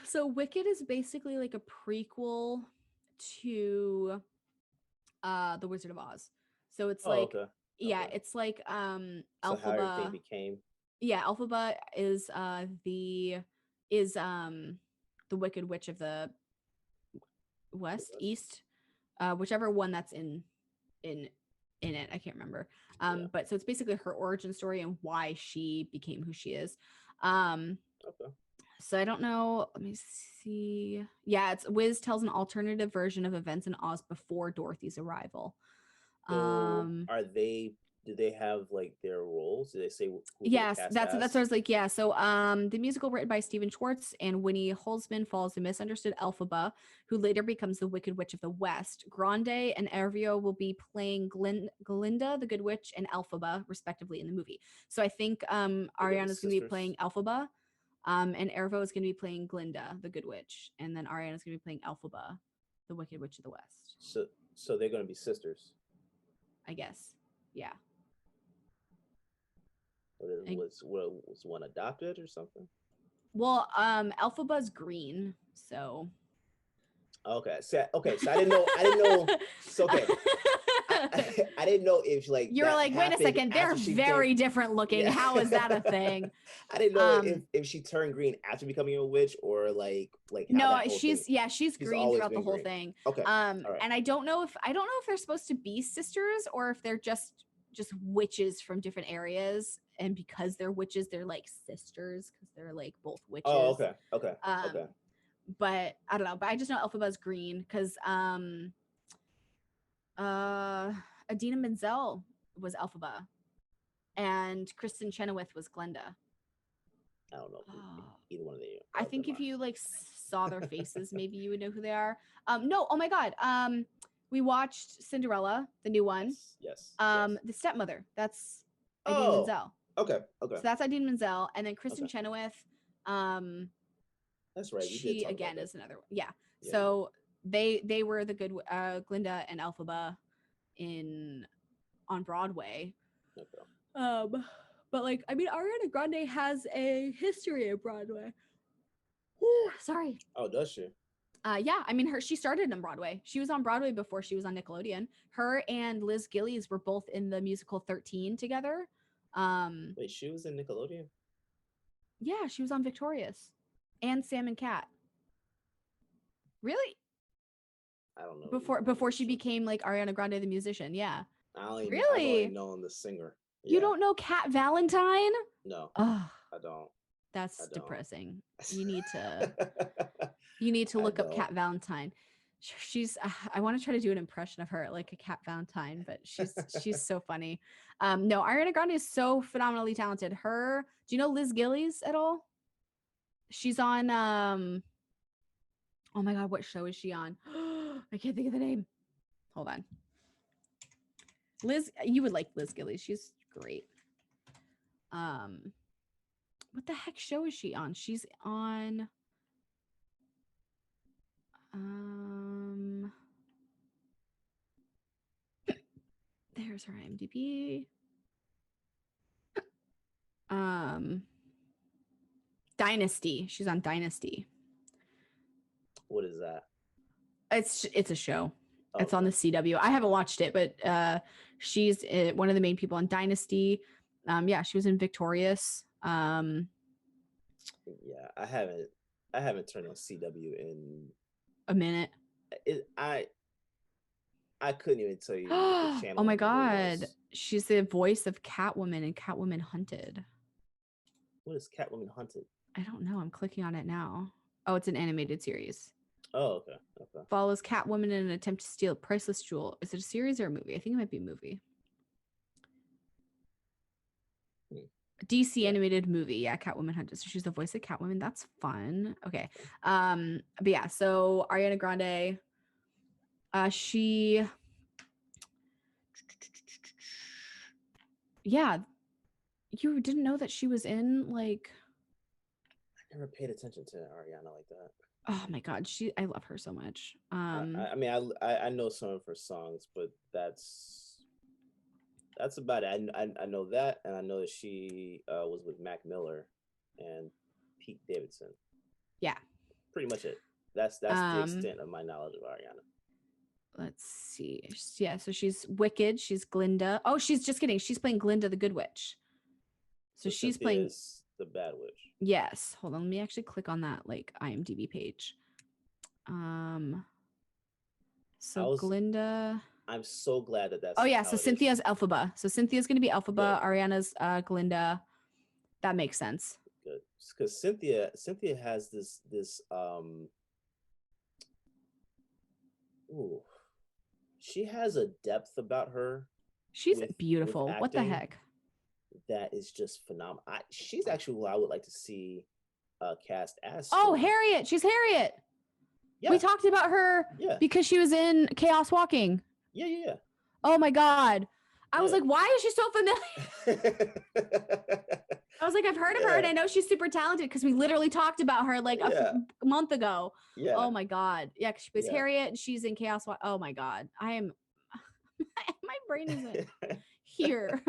so Wicked is basically like a prequel to The Wizard of Oz. So it's Oh, like okay. yeah, Okay. it's like So how everything Elphaba. became. Yeah, Elphaba is is the Wicked Witch of the West, East, whichever one that's in it. I can't remember. Yeah. But so it's basically her origin story and why she became who she is. Okay. So I don't know. Let me see. Yeah, it's Wiz tells an alternative version of events in Oz before Dorothy's arrival. So are they? Do they have like their roles? Do they say who they Yes, cast that's as? what I was like. Yeah, so the musical written by Stephen Schwartz and Winnie Holzman follows the misunderstood Elphaba, who later becomes the Wicked Witch of the West. Grande and Ervio will be playing Glinda, the Good Witch, and Elphaba, respectively, in the movie. So I think Ariana's going to be playing Elphaba, and Ervo is going to be playing Glinda, the Good Witch, and then Ariana's going to be playing Elphaba, the Wicked Witch of the West. So they're going to be sisters. I guess. Yeah. Was one adopted or something? Well, Elphaba's green, so okay. So I didn't know. So okay, I didn't know if like you're like, wait a second, they're very different looking. Yeah. How is that a thing? I didn't know if she turned green after becoming a witch or like no, she's green throughout the whole thing. Okay. All right. And I don't know if they're supposed to be sisters or if they're just witches from different areas, and because they're witches they're like sisters because they're like both witches. Oh, okay. But I don't know, but I just know Elphaba's green because Adina Menzel was Elphaba and Kristen Chenoweth was Glenda. I don't know either one of them. I think if you like saw their faces maybe you would know who they are. No, oh my god, we watched Cinderella, the new one. Yes. The stepmother. That's Idina Menzel. Okay. So that's Idina Menzel, and then Kristen Chenoweth. That's right. She again is another one. Yeah. So they were the good Glinda and Elphaba on Broadway. Okay. But like I mean, Ariana Grande has a history of Broadway. Ooh, sorry. Oh, does she? Yeah, I mean, she started in Broadway. She was on Broadway before she was on Nickelodeon. Her and Liz Gillies were both in the musical 13 together. Wait, she was in Nickelodeon? Yeah, she was on Victorious and Sam and Cat. Really? I don't know. Before she became like Ariana Grande the musician. Yeah. Really? I've only known the singer. Yeah. You don't know Cat Valentine? No. Oh, I don't. That's depressing. You need to look up Cat Valentine. She's I want to try to do an impression of her like a Cat Valentine, but she's so funny. No, Ariana Grande is so phenomenally talented. Do you know Liz Gillies at all? She's on oh my god, what show is she on? I can't think of the name. Hold on. Liz, you would like Liz Gillies. She's great. What the heck show is she on? She's on there's her IMDb. Dynasty. She's on Dynasty. What is that? It's a show. Oh, it's on the CW. I haven't watched it, but she's one of the main people on Dynasty. Yeah, she was in Victorious. Yeah, I haven't turned on CW in a minute. I couldn't even tell you the channel. Oh my god, she's the voice of Catwoman in Catwoman Hunted. What is Catwoman Hunted? I don't know. I'm clicking on it now. Oh, it's an animated series. Oh, okay. Follows Catwoman in an attempt to steal a priceless jewel. Is it a series or a movie? I think it might be a movie. DC animated movie. Yeah, Catwoman Hunted. So she's the voice of Catwoman. That's fun. Okay. But yeah, so Ariana Grande, Yeah. You didn't know that she was in like I never paid attention to Ariana like that. oh my god, I love her so much. I mean, I know some of her songs, but that's about it. I know that, and I know that she was with Mac Miller and Pete Davidson. Yeah. Pretty much it. That's the extent of my knowledge of Ariana. Let's see. Yeah, so she's Wicked. She's Glinda. Oh, she's just kidding. She's playing Glinda the Good Witch. So she's Cynthia playing is the Bad Witch. Yes. Hold on. Let me actually click on that like IMDb page. So Glinda. I'm so glad that that's. Oh yeah. So Cynthia's Elphaba. So Cynthia's gonna be Elphaba. Ariana's Glinda. That makes sense. Good, because Cynthia has this ooh, she has a depth about her. She's beautiful. What the heck? That is just phenomenal. She's actually who I would like to see cast as. Oh, Harriet. She's Harriet. Yeah. We talked about her because she was in Chaos Walking. Yeah. Oh my God. I was like, why is she so familiar? I was like, I've heard of her and I know she's super talented because we literally talked about her like a month ago. Yeah. Oh my God. Yeah, because she plays Harriet and she's in Chaos Walking. Oh my God. my brain isn't here.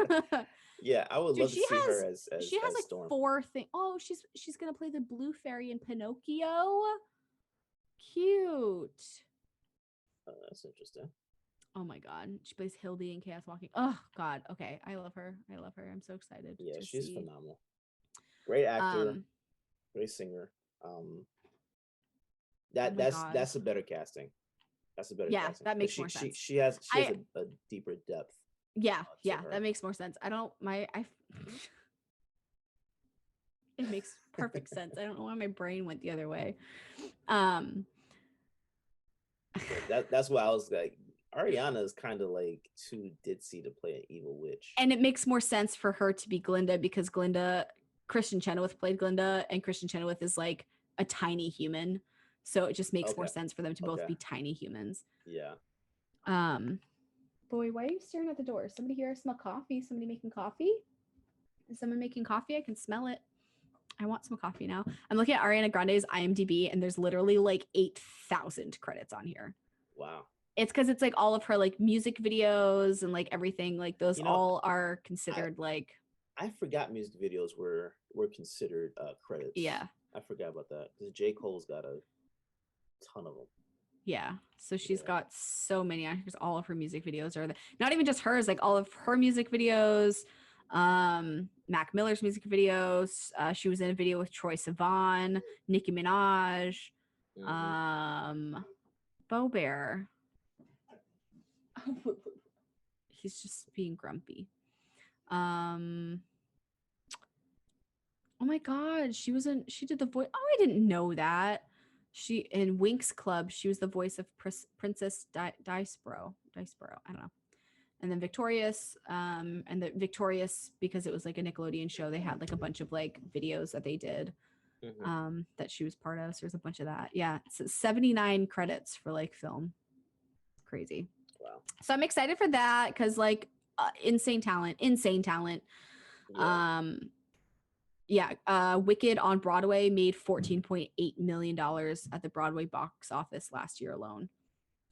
Yeah, I would love to see her as she has like Storm. 4 things. Oh, she's gonna play the Blue Fairy in Pinocchio. Cute. Oh, that's interesting. Oh my God, she plays Hildy in Chaos Walking. Oh God, okay, I love her. I'm so excited. Yeah, she's phenomenal. Great actor, great singer. That's a better casting. That's a better casting. Yeah, that makes more sense. She has a deeper depth. Yeah, that makes more sense. It makes perfect sense. I don't know why my brain went the other way. That's why I was like, Ariana is kind of like too ditzy to play an evil witch. And it makes more sense for her to be Glinda because Kristen Chenoweth played Glinda, and Kristen Chenoweth is like a tiny human. So it just makes more sense for them to both be tiny humans. Yeah. Boy, why are you staring at the door? Somebody here? I smell coffee. Somebody making coffee? Is someone making coffee? I can smell it. I want some coffee now. I'm looking at Ariana Grande's IMDb and there's literally like 8,000 credits on here. Wow. It's because it's like all of her like music videos and like everything. Like those all are considered like. I forgot music videos were considered credits. Yeah. I forgot about that because J. Cole's got a ton of them. Yeah, so she's got so many actors. All of her music videos are not even just hers, like all of her music videos, Mac Miller's music videos. She was in a video with Troye Sivan, Nicki Minaj, Bo Bear. He's just being grumpy. Oh my God, she did the voice. Oh, I didn't know that. She in Winx Club, she was the voice of Princess Diceboro. I don't know. And then Victorious, because it was like a Nickelodeon show, they had like a bunch of like videos that they did that she was part of. So there's a bunch of that. Yeah, it's 79 credits for like film. Crazy. Wow. So I'm excited for that because like insane talent. Yeah. Wicked on Broadway made $14.8 million at the Broadway box office last year alone.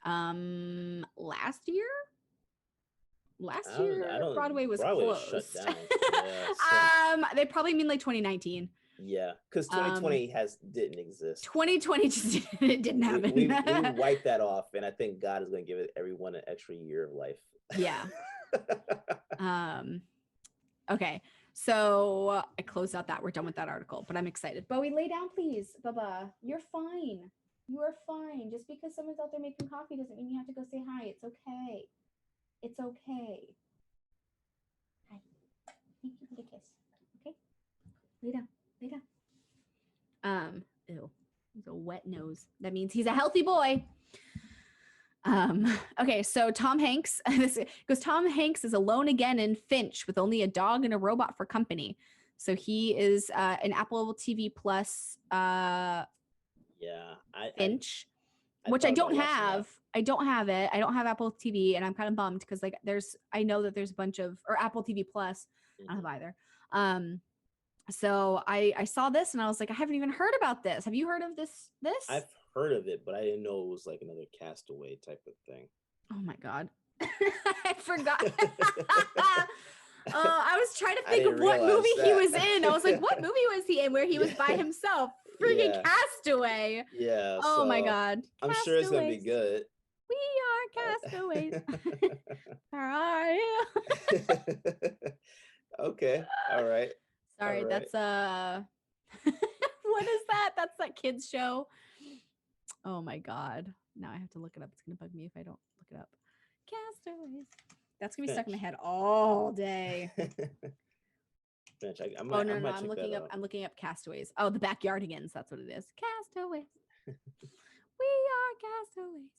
Last year, Broadway was closed. Shut down. Yeah, so. They probably mean like 2019. Yeah, because 2020 didn't exist. 2020 just didn't happen. We wiped that off, and I think God is going to give everyone an extra year of life. Yeah. Okay. So I closed out that. We're done with that article, but I'm excited. Bowie, lay down, please. Baba, you're fine. You are fine. Just because someone's out there making coffee doesn't mean you have to go say hi. It's okay. It's okay. Hi. Thank you for the kiss. Okay. Lay down. Lay down. Ew. He's a wet nose. That means he's a healthy boy. Okay, so Tom Hanks, Tom Hanks is alone again in Finch with only a dog and a robot for company. So he is an Apple TV Plus Finch. which I thought don't about watching have. that. I don't have it. I don't have Apple TV, and I'm kind of bummed because like I know that there's a bunch of or Apple TV Plus. I don't have either. So I saw this and I was like, I haven't even heard about this. Have you heard of this? I've heard of it, but I didn't know it was like another Castaway type of thing. Oh my god, I forgot. I was trying to think of what realize movie he that. was in. I was like, what movie was he in where he was by himself? Freaking Yeah. Castaway. Yeah. Oh my so god. I'm sure it's gonna be Castaways. good. We are castaways. Where are you? Okay. All right. Sorry, All right. that's what is that? That's that kids show. Oh my god. Now I have to look it up. It's gonna bug me if I don't look it up. Castaways. That's gonna be stuck in my head all day. Finch, I Oh might no, check I'm looking that up. out. I'm looking up Castaways. Oh, the Backyardigans. That's what it is. Castaways. We are castaways.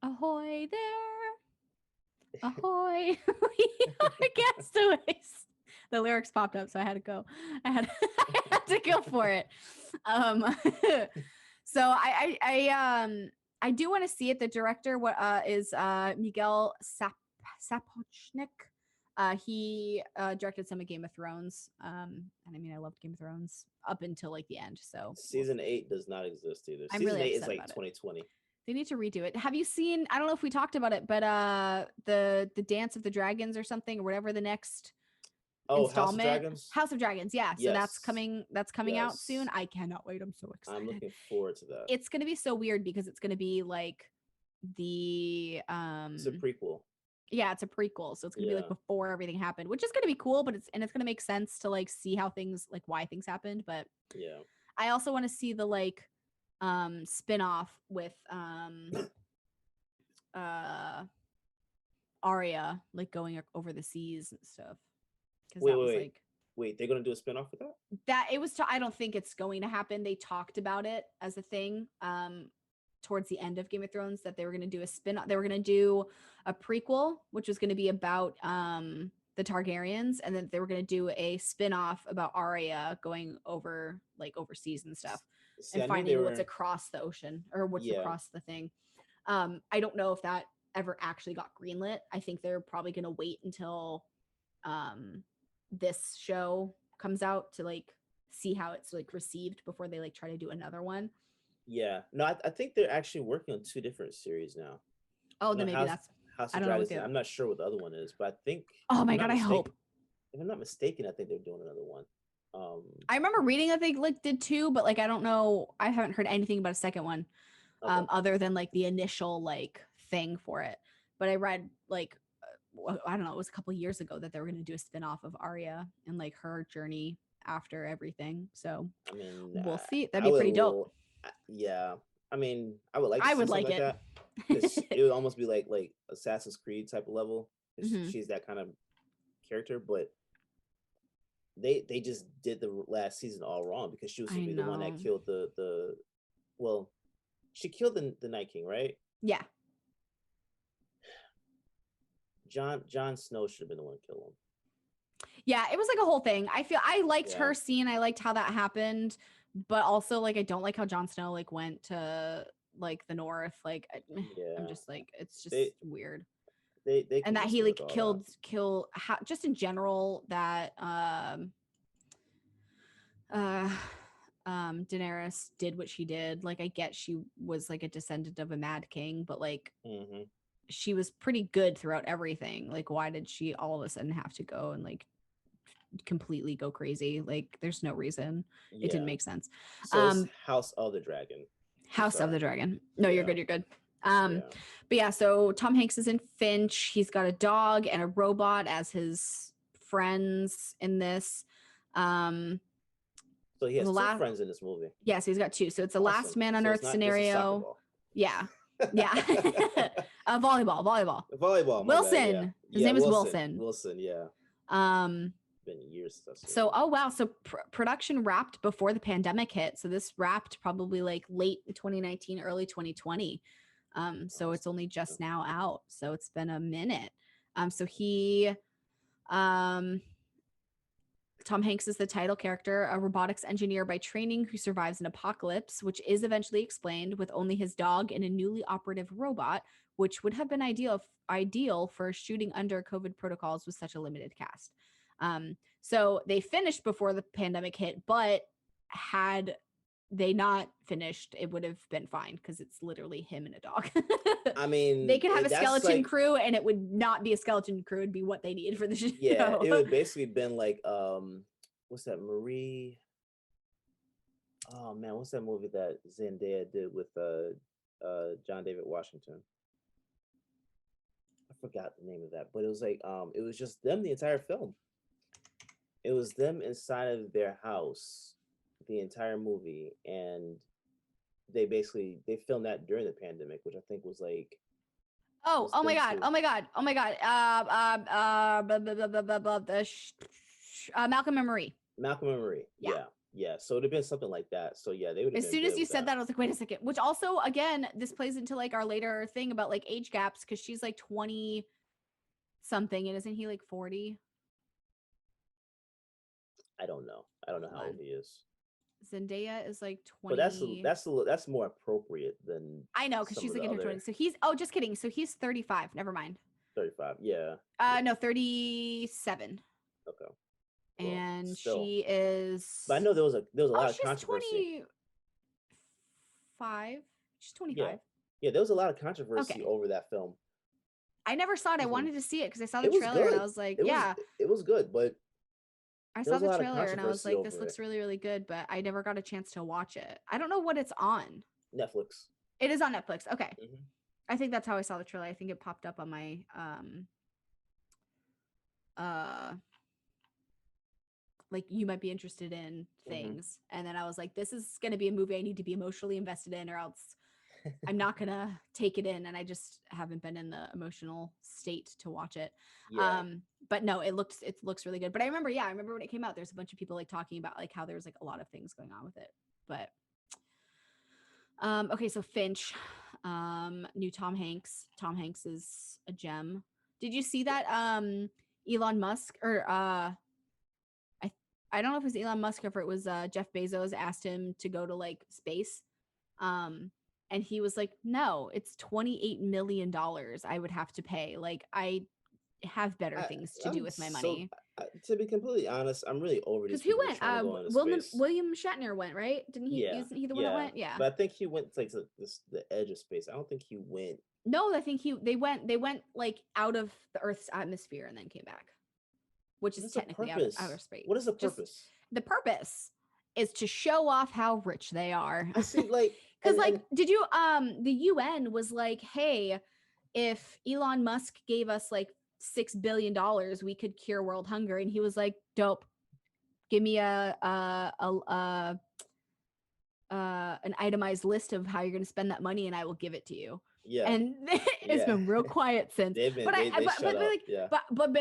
Ahoy there. Ahoy. We are castaways. The lyrics popped up, so I had to go. I had to go for it. So I do want to see it. The director is Miguel Sapochnik. He directed some of Game of Thrones. And I mean, I loved Game of Thrones up until like the end. So Season 8 does not exist either. I'm Season really 8 is upset like about it. 2020. They need to redo it. Have you seen? I don't know if we talked about it, but the Dance of the Dragons or something or whatever the next installment. House of Dragons. Yeah. So that's coming. That's coming out soon. I cannot wait. I'm so excited. I'm looking forward to that. It's gonna be so weird because it's gonna be like the It's a prequel. Yeah, it's a prequel, so it's gonna be like before everything happened, which is gonna be cool. But it's gonna make sense to like see how things like why things happened. But yeah, I also want to see the like spin-off with Arya like going over the seas and stuff. Wait, they're gonna do a spin-off with that? That it was. I don't think it's going to happen. They talked about it as a thing towards the end of Game of Thrones that they were going to do a spin-off. They were going to do a prequel, which was going to be about the Targaryens, and then they were going to do a spin-off about Arya going over like overseas and stuff. And finding what's across the ocean or what's across the thing. I don't know if that ever actually got greenlit. I think they're probably going to wait until this show comes out to like see how it's like received before they like try to do another one. Yeah. No, I think they're actually working on 2 different series now. Oh, then maybe that's House of Dragons. I'm not sure what the other one is, but I think. Oh my god, I hope. If I'm not mistaken, I think they're doing another one. I remember reading that they like did 2, but like I don't know. I haven't heard anything about a second one, other than like the initial like thing for it. But I read like I don't know. It was a couple years ago that they were going to do a spin-off of Arya and like her journey after everything. So I mean, we'll see. That'd be pretty dope. Yeah, I mean, I would like. I would like it. That. It would almost be like Assassin's Creed type of level. She's that kind of character, but they just did the last season all wrong because she was supposed to be the one that killed the well, she killed the Night King, right? Yeah. Jon Snow should have been the one to kill him. Yeah, it was like a whole thing. I liked her scene. I liked how that happened, but also like I don't like how Jon Snow like went to like the north. Like I'm just like it's just weird. They and that he like kill just in general that Daenerys did what she did. Like I get she was like a descendant of a mad king, but like she was pretty good throughout everything. Like why did she all of a sudden have to go and like completely go crazy? Like there's no reason. It didn't make sense. So it's House of the Dragon. Of the Dragon. No, you're good. But yeah, so Tom Hanks is in Finch. He's got a dog and a robot as his friends in this. So he has 2 friends in this movie. Yes, he's got 2. So it's a last man on Earth scenario. Yeah. Volleyball. Wilson. His name is Wilson. Wilson, yeah. Been years. So So production wrapped before the pandemic hit. So this wrapped probably like late 2019, early 2020. So it's only just now out. So it's been a minute. So Tom Tom Hanks is the title character, a robotics engineer by training who survives an apocalypse, which is eventually explained with only his dog and a newly operative robot, which would have been ideal for shooting under COVID protocols with such a limited cast. So they finished before the pandemic hit, but had they not finished, it would have been fine because it's literally him and a dog. I mean, they could have a that's skeleton like, crew, and it would not be a skeleton crew; it'd be what they needed for the show. yeah, it would basically been like what's that Marie? Oh man, what's that movie that Zendaya did with John David Washington? I forgot the name of that, but it was like it was just them the entire film. It was them inside of their house the entire movie, and they filmed that during the pandemic, which I think was like Oh my god! Malcolm and Marie. Malcolm and Marie. Yeah. So it'd have been something like that. So yeah, they would have. As soon as you said that, I was like, wait a second. Which also, again, this plays into like our later thing about like age gaps, because she's like 20 something, and isn't he like 40? I don't know how old he is. Zendaya is like 20. But that's more appropriate than I know, because she's like in her 20s. So he's just kidding. So he's 35. Never mind. 35. Yeah. No, 37. Okay. Well, and still. She is. But I know there was a lot of controversy. 25. She's 25. Yeah, there was a lot of controversy over that film. I never saw it. I wanted to see it because I saw the trailer and I was like, it was good, but I saw the trailer and I was like, this looks really, really good, but I never got a chance to watch it. I don't know what it's on. Netflix. It is on Netflix. Okay. I think that's how I saw the trailer. I think it popped up on my like, you might be interested in things. And then I was like, this is going to be a movie I need to be emotionally invested in, or else I'm not going to take it in. And I just haven't been in the emotional state to watch it. Yeah. But no, it looks really good. But I remember when it came out, there's a bunch of people like talking about like how there's like a lot of things going on with it. But okay, so Finch, new Tom Hanks. Tom Hanks is a gem. Did you see that Elon Musk, or I don't know if it was Elon Musk or if it was Jeff Bezos asked him to go to like space. And he was like, no, it's $28 million I would have to pay. Like, I have better things to do with my money. To be completely honest, I'm really over these. Because who went? William Shatner went, right? Didn't he? Yeah. Isn't he the one that went? Yeah. But I think he went like to the edge of space. I don't think he went. No, I think they went like out of the Earth's atmosphere and then came back, which is technically outer space. What is the purpose? The purpose is to show off how rich they are. I see, like, because did you the UN was like, hey, if Elon Musk gave us like $6 billion, we could cure world hunger, and he was like, dope, give me an itemized list of how you're going to spend that money and I will give it to you. Yeah. And it's been real quiet since. But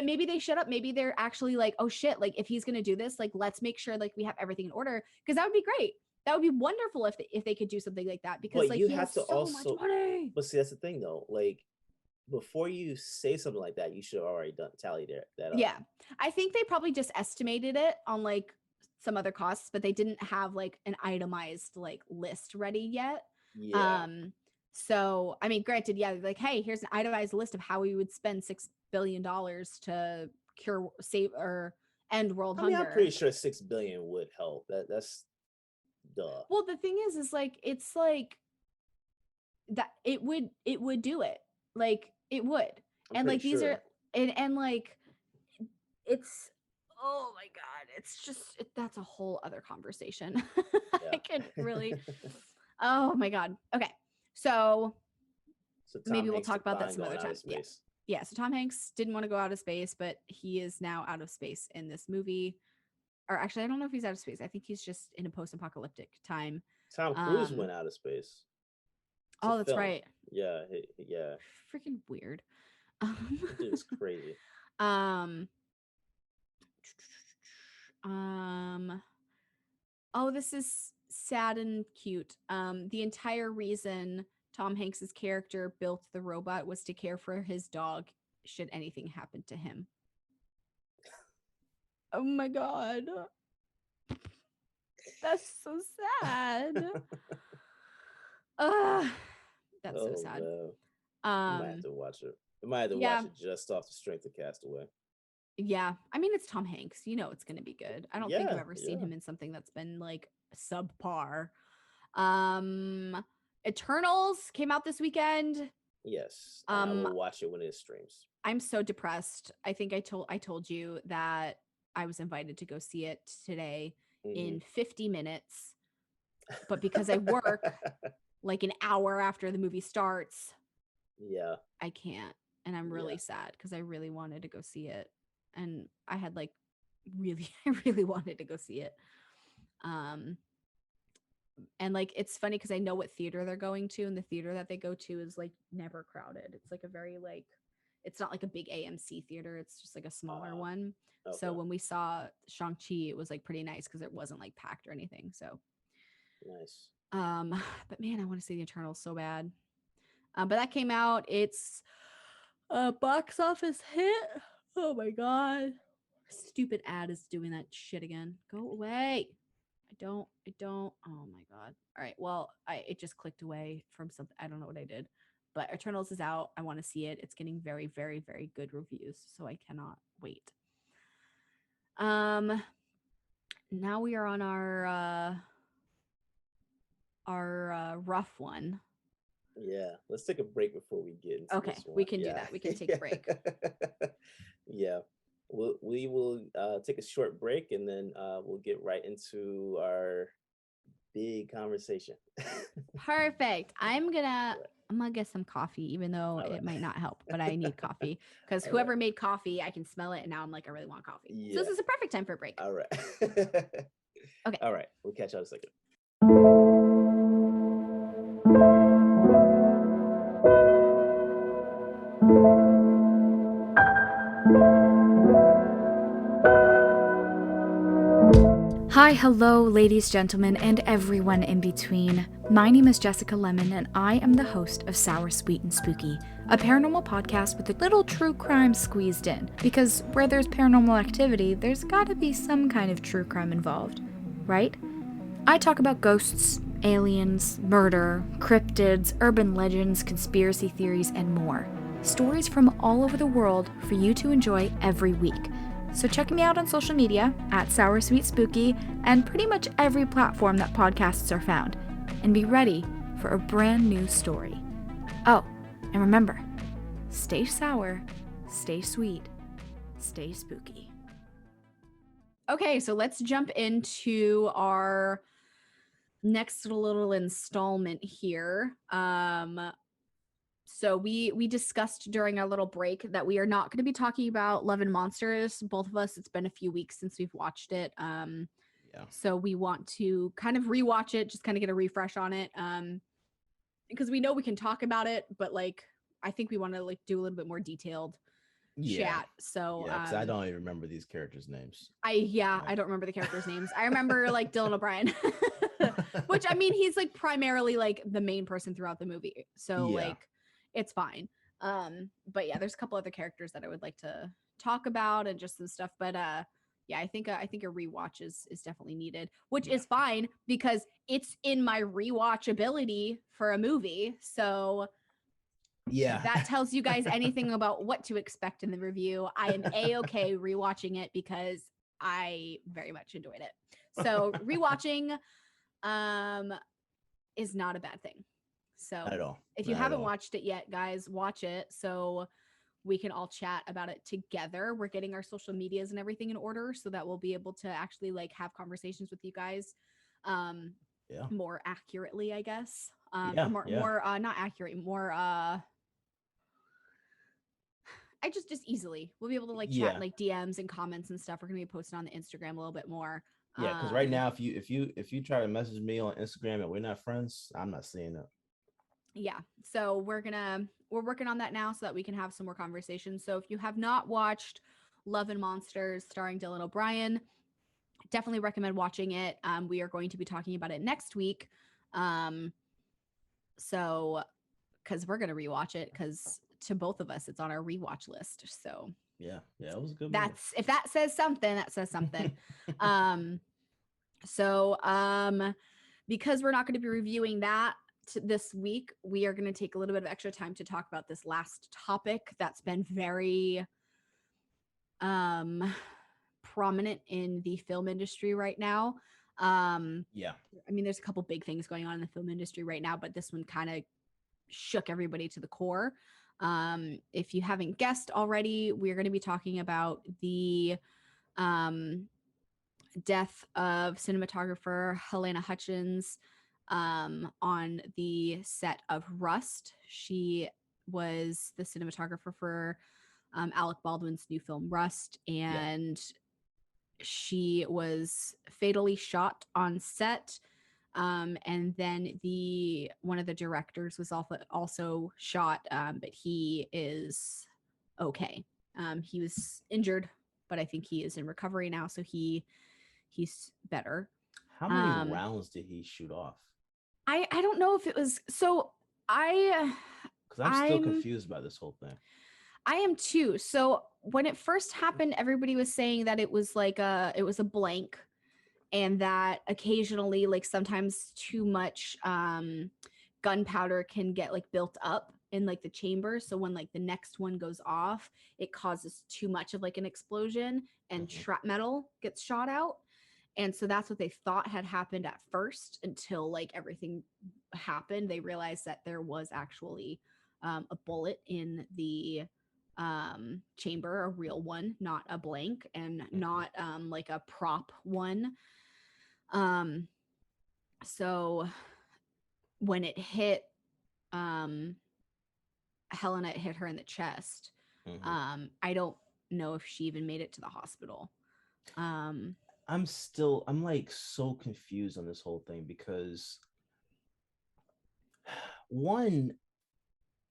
maybe they shut up. Maybe they're actually like, oh shit, like if he's gonna do this, like let's make sure like we have everything in order, because that would be great. That would be wonderful if they could do something like that, because like you have to so much money. But see, that's the thing though, like before you say something like that, you should have already tallied that up. Yeah, I think they probably just estimated it on like some other costs, but they didn't have like an itemized like list ready yet. Yeah. So, I mean, granted, yeah, like, hey, here's an itemized list of how we would spend $6 billion to cure, save, or end world hunger. I'm pretty sure $6 billion would help. That's duh. Well, the thing is like, it's like that it would do it. Like, it would. And like, these are, and like, it's, oh my God, it's just, that's a whole other conversation. I can really, oh my God. Okay. So maybe we'll talk about that some other time. Yeah. So Tom Hanks didn't want to go out of space, but he is now out of space in this movie. Or actually, I don't know if he's out of space. I think he's just in a post-apocalyptic time. Tom Cruise went out of space. Oh, that's right. Yeah. Freaking weird. It's crazy. Oh, this is sad and cute. The entire reason Tom Hanks's character built the robot was to care for his dog should anything happen to him. Oh my god. That's so sad. Ugh. That's so sad. Man. I might have to watch it. I might have to watch it just off the strength of Castaway. Yeah. I mean, it's Tom Hanks. You know it's going to be good. I don't think I've ever seen him in something that's been like subpar. Eternals came out this weekend. Yes. I will watch it when it streams. I'm so depressed. I think I told you that I was invited to go see it today in 50 minutes. But because I work like an hour after the movie starts, I can't. And I'm really sad because I really wanted to go see it. And I had like I really wanted to go see it. And like it's funny because I know what theater they're going to, and the theater that they go to is like never crowded. It's like a very like, it's not like a big AMC theater, it's just like a smaller one. Okay. So when we saw Shang-Chi, it was like pretty nice because it wasn't like packed or anything. So nice. But man, I want to see the Eternals so bad. But that came out. It's a box office hit. Oh my god. Stupid ad is doing that shit again. Go away. I don't. Oh my god. All right. Well, it just clicked away from something. I don't know what I did. But Eternals is out. I want to see it. It's getting very, very, very good reviews, so I cannot wait. Now we are on our rough one. Yeah, let's take a break before we get into this one. We can do that. We can take a break. Yeah. We will take a short break, and then we'll get right into our big conversation. Perfect. I'm gonna get some coffee, even though it might not help, but I need coffee because whoever made coffee, I can smell it, and now I'm like, I really want coffee. Yeah. So this is a perfect time for a break. All right. Okay. All right. We'll catch you in a second. Hi, hello, ladies, gentlemen, and everyone in between. My name is Jessica Lemon, and I am the host of Sour, Sweet, and Spooky, a paranormal podcast with a little true crime squeezed in. Because where there's paranormal activity, there's gotta be some kind of true crime involved, right? I talk about ghosts, aliens, murder, cryptids, urban legends, conspiracy theories, and more. Stories from all over the world for you to enjoy every week. So check me out on social media at Sour Sweet Spooky and pretty much every platform that podcasts are found. And be ready for a brand new story. Oh, and remember, stay sour, stay sweet, stay spooky. Okay, so let's jump into our next little installment here. So we discussed during our little break that we are not going to be talking about Love and Monsters. Both of us, it's been a few weeks since we've watched it. So we want to kind of rewatch it, just kind of get a refresh on it. Because we know we can talk about it, but like I think we want to like do a little bit more detailed chat. So because I don't even remember these characters' names. I don't remember the characters' names. I remember like Dylan O'Brien, which I mean he's like primarily like the main person throughout the movie. So like it's fine. But yeah, there's a couple other characters that I would like to talk about and just some stuff. But I think a rewatch is definitely needed, which is fine because it's in my rewatchability for a movie. So yeah, that tells you guys anything about what to expect in the review. I am a-okay rewatching it because I very much enjoyed it. So rewatching is not a bad thing. So not at all. If you haven't watched it yet, guys, watch it so we can all chat about it together. We're getting our social medias and everything in order so that we'll be able to actually like have conversations with you guys more accurately, I guess. More not accurate, more just easily. We'll be able to like chat like DMs and comments and stuff. We're gonna be posting on the Instagram a little bit more. Yeah, because right now, if you try to message me on Instagram and we're not friends, I'm not seeing it. Yeah, so we're working on that now so that we can have some more conversations. So if you have not watched Love and Monsters starring Dylan O'Brien, definitely recommend watching it. We are going to be talking about it next week. So because we're going to rewatch it because to both of us, it's on our rewatch list. So Yeah, it was a good movie. That's if that says something, that says something. So because we're not going to be reviewing that this week, we are going to take a little bit of extra time to talk about this last topic that's been very prominent in the film industry right now. Yeah. I mean, there's a couple big things going on in the film industry right now, but this one kind of shook everybody to the core. If you haven't guessed already, we're going to be talking about the death of cinematographer Helena Hutchins on the set of Rust. She was the cinematographer for Alec Baldwin's new film Rust, and she was fatally shot on set. And then one of the directors was also shot, but he is okay. He was injured, but I think he is in recovery now, so he's better. How many rounds did he shoot off? I don't know if it was so. Because I'm still confused by this whole thing. I am too. So when it first happened, everybody was saying that it was like it was a blank, and that occasionally, like sometimes too much gunpowder can get like built up in like the chamber. So when like the next one goes off, it causes too much of like an explosion and shrapnel gets shot out. And so that's what they thought had happened at first until like everything happened. They realized that there was actually a bullet in the chamber, a real one, not a blank, and not like a prop one. So when it hit Helena, it hit her in the chest. I don't know if she even made it to the hospital. I'm like so confused on this whole thing because one,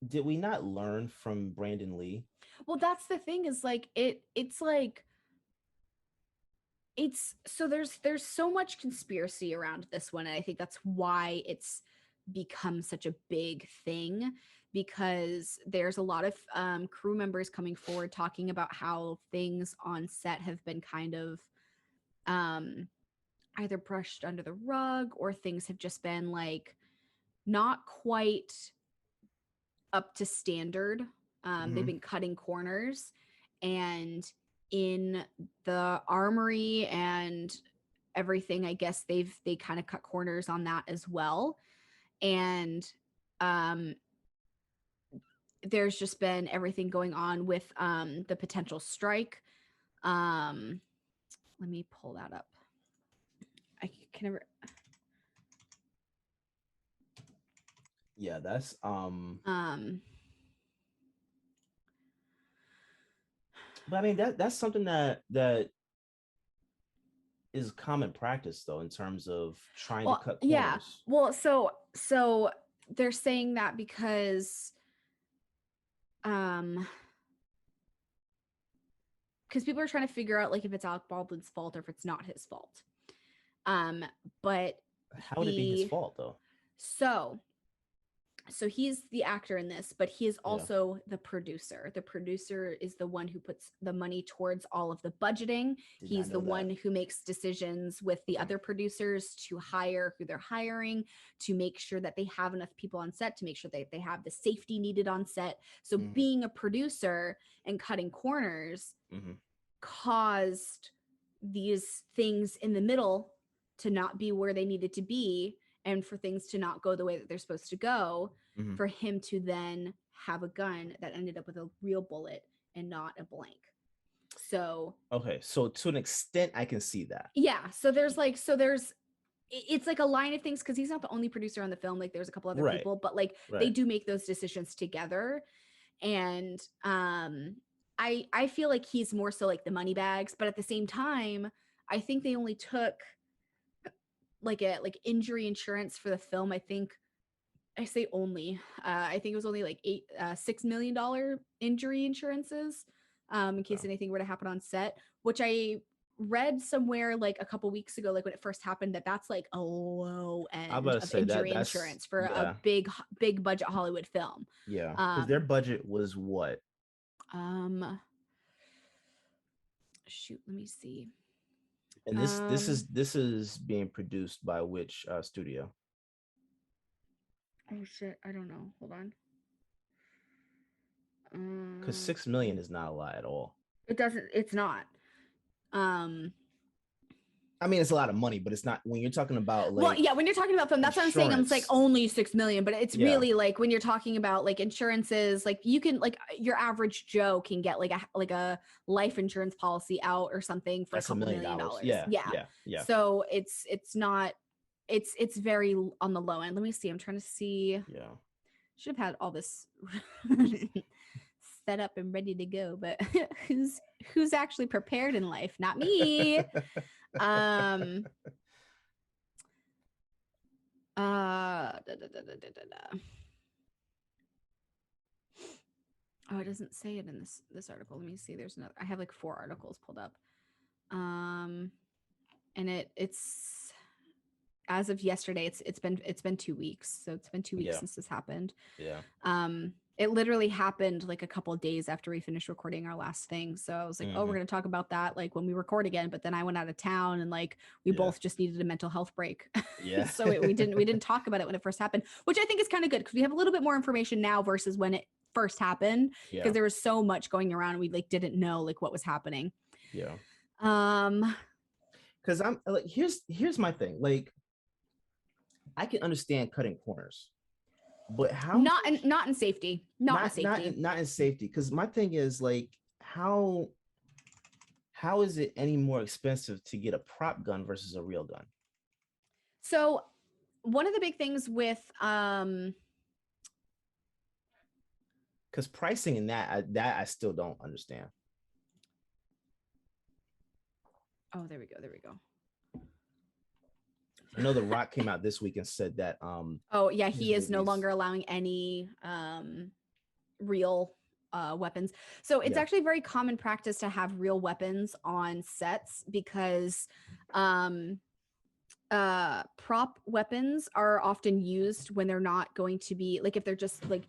did we not learn from Brandon Lee? Well, that's the thing is like it's like so there's so much conspiracy around this one, and I think that's why it's become such a big thing, because there's a lot of crew members coming forward talking about how things on set have been kind of either brushed under the rug, or things have just been like not quite up to standard. They've been cutting corners, and in the armory and everything, I guess they kind of cut corners on that as well. And there's just been everything going on with the potential strike. Let me pull that up. I can never. Yeah, that's But I mean that's something that is common practice though, in terms of trying to cut corners. Yeah. Well, so they're saying that because people are trying to figure out like if it's Alec Baldwin's fault or if it's not his fault. But how would it be his fault though? So he's the actor in this, but he is also the producer. The producer is the one who puts the money towards all of the budgeting. He's the one who makes decisions with the other producers to hire who they're hiring, to make sure that they have enough people on set, to make sure that they have the safety needed on set. So being a producer and cutting corners caused these things in the middle to not be where they needed to be, and for things to not go the way that they're supposed to go, for him to then have a gun that ended up with a real bullet and not a blank. So okay, so to an extent I can see that. Yeah, so there's it's like a line of things, because he's not the only producer on the film. Like there's a couple other people, but like they do make those decisions together. And I feel like he's more so like the money bags, but at the same time, I think they only took like injury insurance for the film. I think I say only. I think it was only like $6 million injury insurances, in case anything were to happen on set. Which I read somewhere like a couple weeks ago, like when it first happened, that's like a low end of injury insurance for a big budget Hollywood film. Yeah, because their budget was what? shoot, let me see. And this is being produced by which studio? Oh shit, I don't know. Hold on. Because 6 million is not a lot at all. It's not. I mean, it's a lot of money, but it's not when you're talking about like. Well, yeah, when you're talking about film, that's what I'm saying. I'm like only 6 million, but it's really like when you're talking about like insurances, like you can like your average Joe can get like a life insurance policy out or something for That's a couple $1 million. Yeah. So it's not, it's very on the low end. Let me see. I'm trying to see. Yeah. Should have had all this set up and ready to go, but who's actually prepared in life? Not me. Oh, it doesn't say it in this article. Let me see. There's another. I have like 4 articles pulled up. And it's as of yesterday. It's been 2 weeks. So it's been 2 weeks since this happened. Yeah. It literally happened like a couple of days after we finished recording our last thing. So I was like, oh, we're going to talk about that like when we record again. But then I went out of town and like we both just needed a mental health break. Yeah. So we didn't talk about it when it first happened, which I think is kind of good because we have a little bit more information now versus when it first happened because there was so much going around and we like didn't know like what was happening. Yeah. Because I'm like, here's my thing. Like, I can understand cutting corners. But how not in safety, not in safety. Because my thing is like, how is it any more expensive to get a prop gun versus a real gun? So one of the big things with because pricing in that I still don't understand. Oh, there we go. I know The Rock came out this week and said that oh yeah, he is no longer allowing any real weapons. So it's actually very common practice to have real weapons on sets because prop weapons are often used when they're not going to be like if they're just like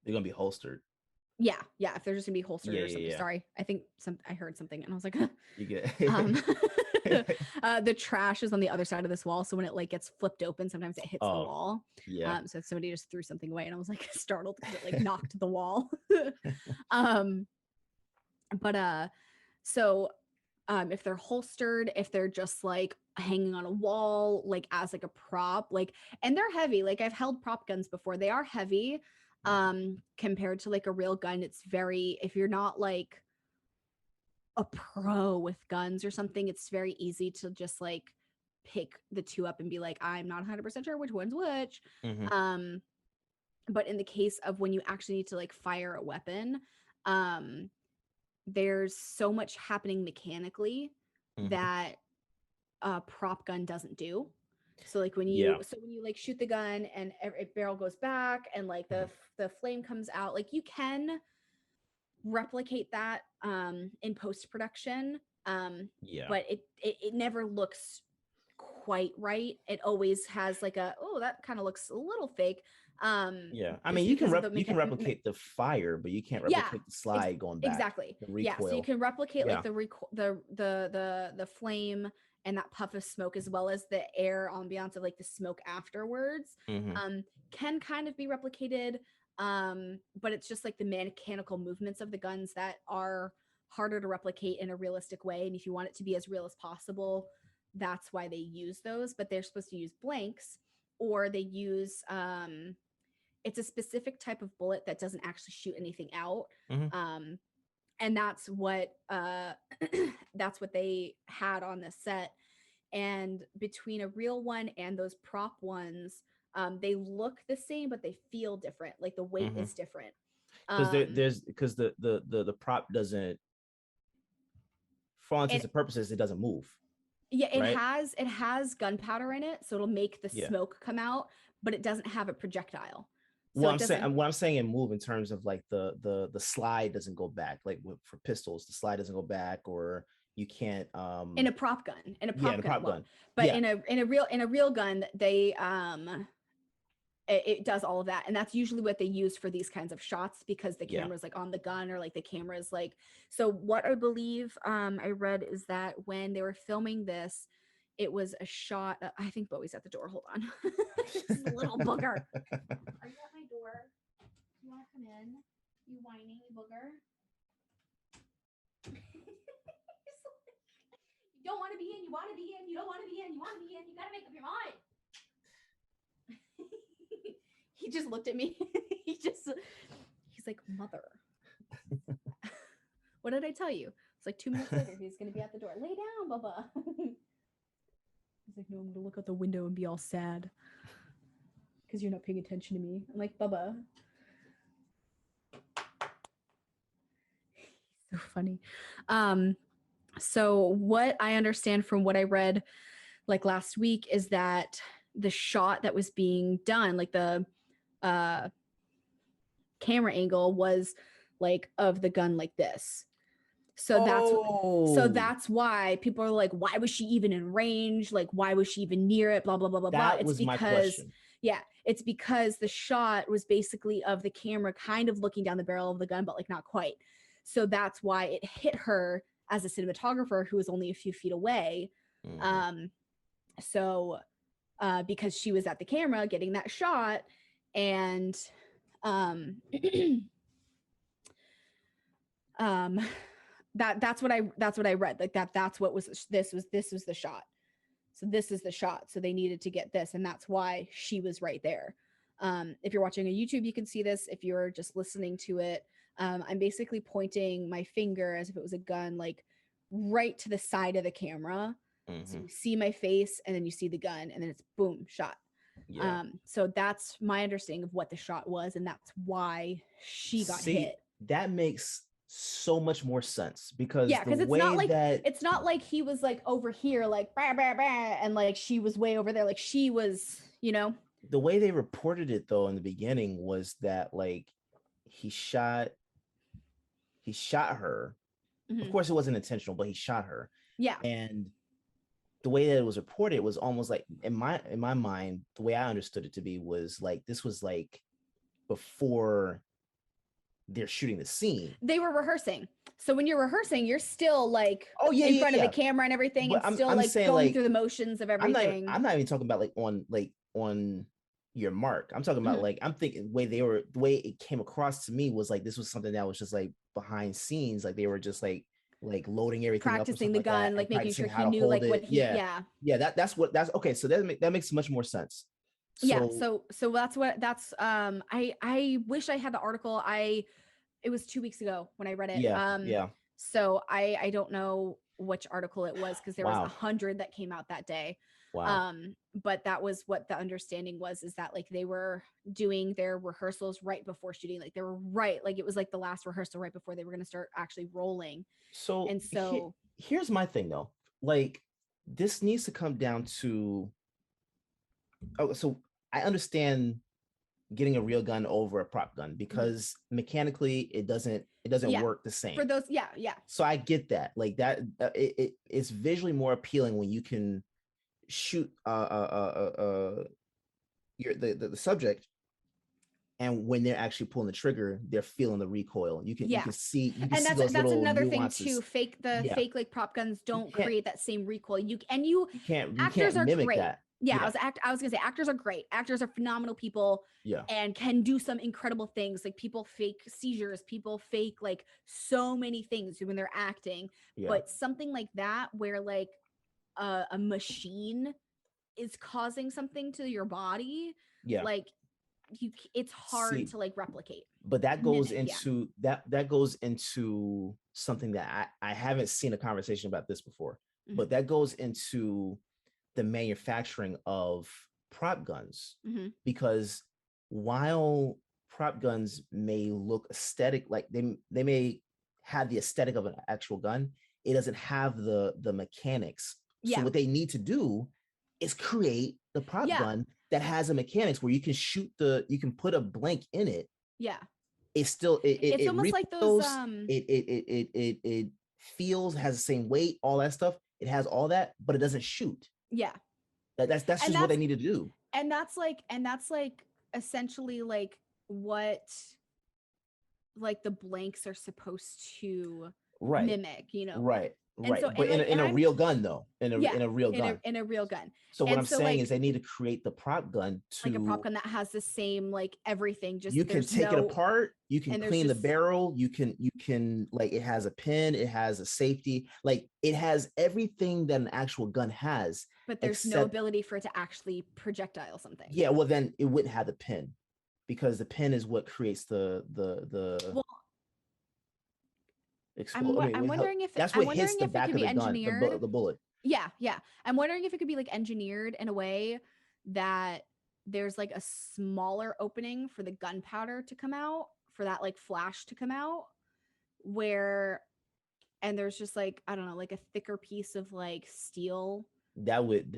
they're gonna be holstered. Yeah, if they're just gonna be holstered or something. Sorry, I heard something and I was like, you get the trash is on the other side of this wall, so when it like gets flipped open, sometimes it hits the wall. Yeah. So somebody just threw something away, and I was like startled because it like knocked the wall. So if they're holstered, if they're just like hanging on a wall, like as like a prop, like, and they're heavy. Like I've held prop guns before; they are heavy. Compared to like a real gun, it's very, if you're not like a pro with guns or something, it's very easy to just like pick the two up and be like, I'm not 100% sure which one's which. But in the case of when you actually need to like fire a weapon, there's so much happening mechanically that a prop gun doesn't do. So like when you like shoot the gun and it barrel goes back and like the flame comes out, like you can replicate that in post-production. But it never looks quite right. It always has like that kind of looks a little fake. I mean you can replicate the fire, but you can't replicate the slide going back. Exactly. The recoil. So you can replicate like the flame and that puff of smoke, as well as the air ambiance of like the smoke afterwards, can kind of be replicated. But it's just like the mechanical movements of the guns that are harder to replicate in a realistic way. And if you want it to be as real as possible, that's why they use those. But they're supposed to use blanks, or they use it's a specific type of bullet that doesn't actually shoot anything out. And that's what they had on the set. And between a real one and those prop ones, they look the same, but they feel different. Like the weight is different. Because the prop doesn't, for all intents and purposes, it doesn't move. Yeah, it has gunpowder in it, so it'll make the smoke come out, but it doesn't have a projectile. So what I'm saying in move in terms of like the slide doesn't go back. Like for pistols, the slide doesn't go back, or you can't in a prop gun. In a prop gun. But in a real gun, they it does all of that, and that's usually what they use for these kinds of shots, because the Yeah. camera's like on the gun, or like the camera's like. So what I believe I read is that when they were filming this, it was a shot. I think Bowie's at the door. Hold on. This little booger. Are you at my door? You want to come in? You whining booger? You don't want to be in. You want to be in. You don't want to be in. You want to be in. You got to make up your mind. He just looked at me. He's like, mother. What did I tell you? It's like 2 minutes later, he's going to be at the door. Lay down, Bubba. He's like, no, I'm going to look out the window and be all sad because you're not paying attention to me. I'm like, Bubba. So funny. So what I understand from what I read like last week is that the shot that was being done, like the camera angle, was like of the gun like this. So that's why people are like, why was she even in range? Like, why was she even near it? Blah, blah, blah, blah, blah. That was my question. Yeah, it's because the shot was basically of the camera kind of looking down the barrel of the gun, but like not quite. So that's why it hit her as a cinematographer who was only a few feet away. Because she was at the camera getting that shot, and that's what I read. Like that's what was this was the shot. So this is the shot. So they needed to get this, and that's why she was right there. If you're watching on YouTube, you can see this. If you're just listening to it, I'm basically pointing my finger as if it was a gun, like right to the side of the camera. So you see my face, and then you see the gun, and then it's boom, shot. Yeah. So that's my understanding of what the shot was, and that's why she got hit. That makes so much more sense, because because it's not like he was like over here like bah, bah, bah, and like she was way over there, like she was, the way they reported it though in the beginning was that like he shot her. Of course it wasn't intentional, but he shot her. Yeah. And the way that it was reported was almost like, in my mind, the way I understood it to be was like this was like before they're shooting the scene. They were rehearsing. So when you're rehearsing, you're still like in front of the camera and everything, but and still like going like, through the motions of everything. I'm not even talking about like on your mark. I'm talking about like, I'm thinking the way it came across to me was like this was something that was just like behind scenes, like they were just like loading everything practicing up the gun, like making sure he knew like what he that's okay. So that makes much more sense. So that's I wish I had the article. It was 2 weeks ago when I read it. So I don't know which article it was, because there was 100 that came out that day. But that was what the understanding was, is that like they were doing their rehearsals right before shooting. Like they were like it was like the last rehearsal right before they were going to start actually rolling. So here's my thing though. Like this needs to come down to, so I understand getting a real gun over a prop gun, because mechanically it doesn't work the same for those. So I get that, like that it's visually more appealing when you can shoot the subject, and when they're actually pulling the trigger, they're feeling the recoil. You can see and that's another nuances. Thing too. Fake like prop guns don't create that same recoil. You can't mimic great. That. I was gonna say actors are great. Actors are phenomenal people. And can do some incredible things. Like people fake seizures, people fake like so many things when they're acting. But something like that, where like a machine is causing something to your body, like it's hard to like replicate. But that goes into that goes into something that I haven't seen a conversation about this before. But that goes into the manufacturing of prop guns, because while prop guns may look aesthetic, like they may have the aesthetic of an actual gun, it doesn't have the mechanics. So what they need to do is create the prop gun that has a mechanics where you can you can put a blank in it. It's still it's almost like those it feels, has the same weight, all that stuff. It has all that, but it doesn't shoot. That's just what they need to do. And that's like essentially like what like the blanks are supposed to mimic, Right. And so, But in a real gun though, in a real gun. in a real gun. So what I'm saying is they need to create the prop gun to like a prop gun that has the same like everything. Just you can take it apart, you can clean the barrel, you can like it has a pin, it has a safety, like it has everything that an actual gun has. But there's no ability for it to actually projectile something. Yeah, well then it wouldn't have the pin because the pin is what creates the well, I'm wondering if that's what hits the back of the gun, the bullet. Yeah. I'm wondering if it could be like engineered in a way that there's like a smaller opening for the gunpowder to come out, for that like flash to come out, and there's just like, I don't know, like a thicker piece of like steel. That would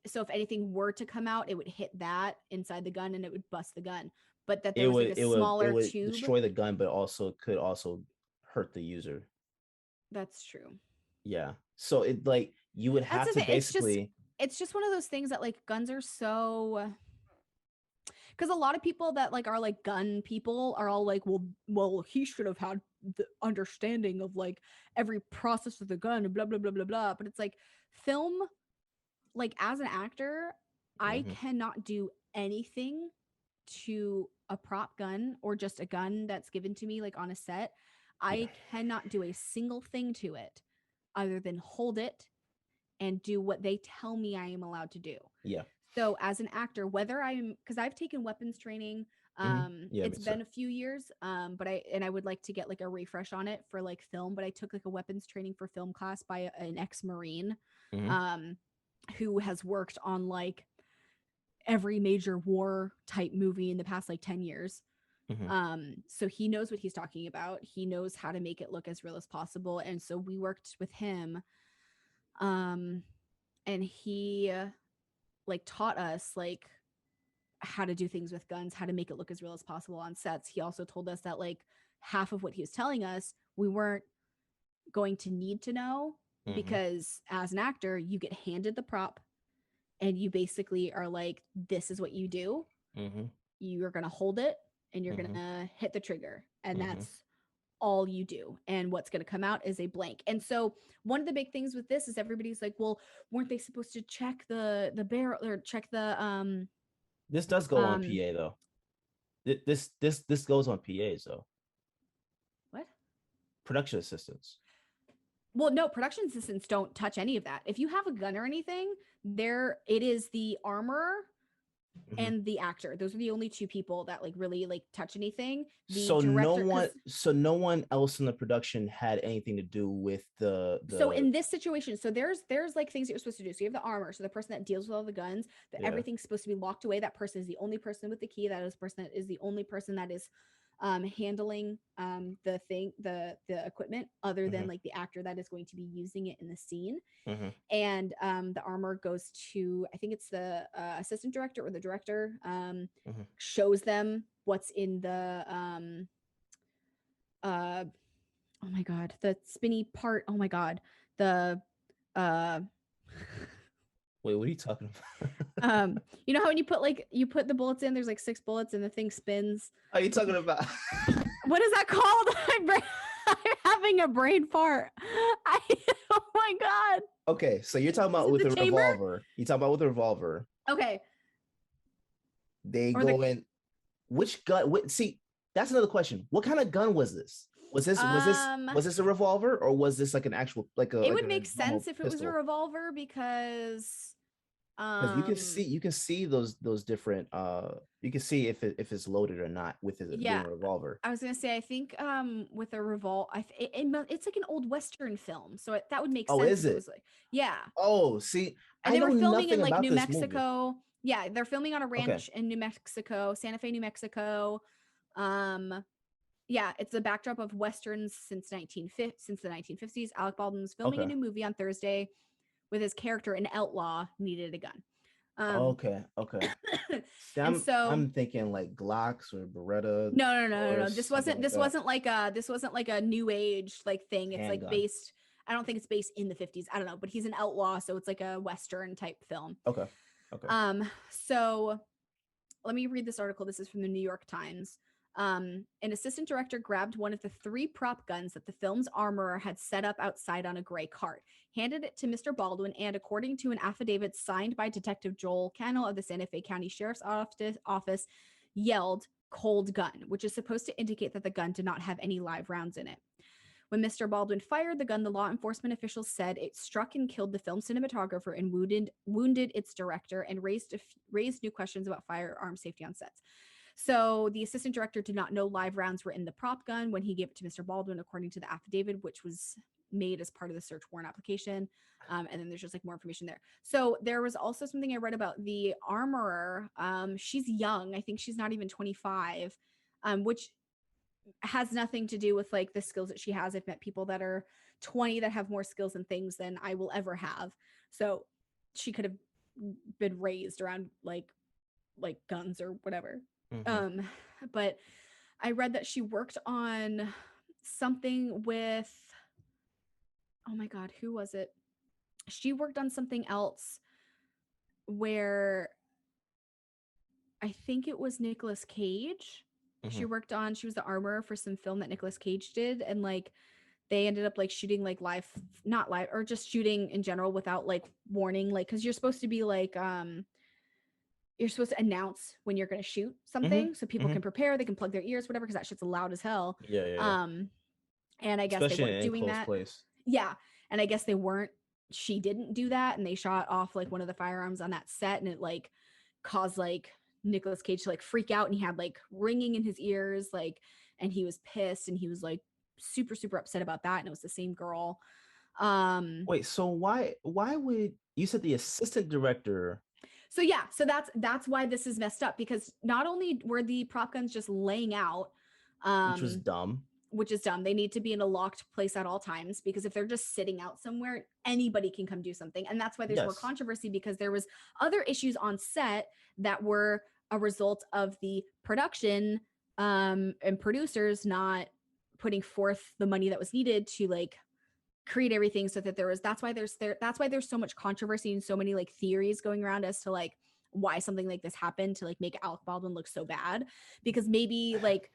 so if anything were to come out, it would hit that inside the gun and it would bust the gun. But that there was like a smaller tube. Destroy the gun, but could also hurt the user. That's true. Yeah. So it like you would have to basically it's just one of those things that like guns are so, because a lot of people that like are like gun people are all like, well he should have had the understanding of like every process of the gun and blah blah blah blah blah. But it's like film, like as an actor, I cannot do anything to a prop gun or just a gun that's given to me like on a set. I cannot do a single thing to it other than hold it and do what they tell me I am allowed to do. Yeah. So as an actor, because I've taken weapons training, it's been a few years, but I would like to get like a refresh on it for like film, but I took like a weapons training for film class by an ex-Marine, who has worked on like every major war type movie in the past like 10 years. So he knows what he's talking about. He knows how to make it look as real as possible. And so we worked with him. And he like taught us like how to do things with guns, how to make it look as real as possible on sets. He also told us that like half of what he was telling us, we weren't going to need to know, because as an actor, you get handed the prop and you basically are like, this is what you do. You're going to hold it and you're going to hit the trigger. And that's all you do. And what's going to come out is a blank. And so one of the big things with this is everybody's like, well, weren't they supposed to check the barrel or check the, this does go on PA though. This goes on PAs though. What? Production assistants. Well, no, production assistants don't touch any of that. If you have a gun or anything, it is the armorer and the actor. Those are the only two people that like really like touch anything. So no one else in the production had anything to do with the So in this situation, so there's like things that you're supposed to do. So you have the armor, so the person that deals with all the guns, that everything's supposed to be locked away. That person is the only person with the key. That is the person that is the only person that is handling the equipment, other than like the actor that is going to be using it in the scene. And the armor goes to, I think it's the assistant director or the director, shows them what's in the oh my god, the spinny part, oh my god, the wait, what are you talking about? You know how when you put the bullets in, there's like 6 bullets and the thing spins. Are you talking about? What is that called? I'm having a brain fart. Oh my god. Okay, so you're talking about with a revolver. You talking about with a revolver. Okay. They go in. Which gun? See, that's another question. What kind of gun was this? Was this a revolver, or was this like an actual like a? It like would make sense if it was a revolver, because you can see those different you can see if it's loaded or not with it being a revolver. I was gonna say, I think with a revolver, it's like an old Western film, so that would make sense. Oh, is it? Like, yeah. Oh, see, and they were filming in like New Mexico. Movie. Yeah, they're filming on a ranch in New Mexico, Santa Fe, New Mexico. Yeah, it's the backdrop of Westerns since the 1950s. Alec Baldwin was filming a new movie on Thursday with his character, an outlaw, needed a gun. Okay. See, I'm thinking like Glocks or Beretta. No. This wasn't like a new age like thing. It's like based. I don't think it's based in the 50s. I don't know, but he's an outlaw, so it's like a Western type film. Okay. So let me read this article. This is from the New York Times. An assistant director grabbed one of the 3 prop guns that the film's armorer had set up outside on a gray cart, handed it to Mr. Baldwin, and according to an affidavit signed by Detective Joel Cannell of the Santa Fe County Sheriff's Office, yelled "cold gun," which is supposed to indicate that the gun did not have any live rounds in it. When Mr. Baldwin fired the gun, the law enforcement officials said it struck and killed the film cinematographer and wounded its director and raised new questions about firearm safety on sets. So the assistant director did not know live rounds were in the prop gun when he gave it to Mr. Baldwin, according to the affidavit, which was made as part of the search warrant application. And then there's just like more information there. So there was also something I read about the armorer. She's young. I think she's not even 25, which has nothing to do with like the skills that she has. I've met people that are 20 that have more skills and things than I will ever have. So she could have been raised around like guns or whatever. But I read that she worked on something with, oh my God, who was it? She worked on something else where I think it was Nicolas Cage. She was the armorer for some film that Nicolas Cage did. And like, they ended up like shooting like not live, or just shooting in general without like warning. Like, cause you're supposed to be like, you're supposed to announce when you're going to shoot something so people can prepare, they can plug their ears, whatever, because that shit's loud as hell. And I guess especially they weren't doing that. Place. Yeah. And I guess she didn't do that. And they shot off like one of the firearms on that set, and it like caused like Nicolas Cage to like freak out, and he had like ringing in his ears, like, and he was pissed, and he was like super, super upset about that. And it was the same girl. Wait, so why would you said the assistant director? So yeah, so that's why this is messed up, because not only were the prop guns just laying out, which is dumb. They need to be in a locked place at all times, because if they're just sitting out somewhere, anybody can come do something. And that's why there's more controversy, because there was other issues on set that were a result of the production and producers not putting forth the money that was needed to like create everything, so that that's why there's so much controversy and so many like theories going around as to like why something like this happened, to like make Alec Baldwin look so bad, because maybe like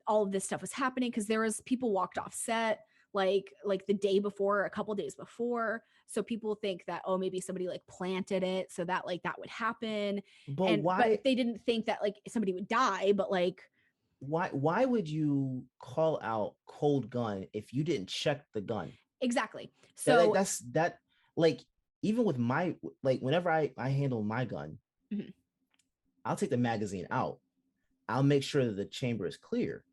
all of this stuff was happening because there was people walked off set like the day before, a couple days before, so people think that, oh, maybe somebody like planted it so that like that would happen. But they didn't think that like somebody would die. But like, why would you call out cold gun if you didn't check the gun? Exactly. So that's like, even with my, like, whenever I handle my gun, I'll take the magazine out. I'll make sure that the chamber is clear.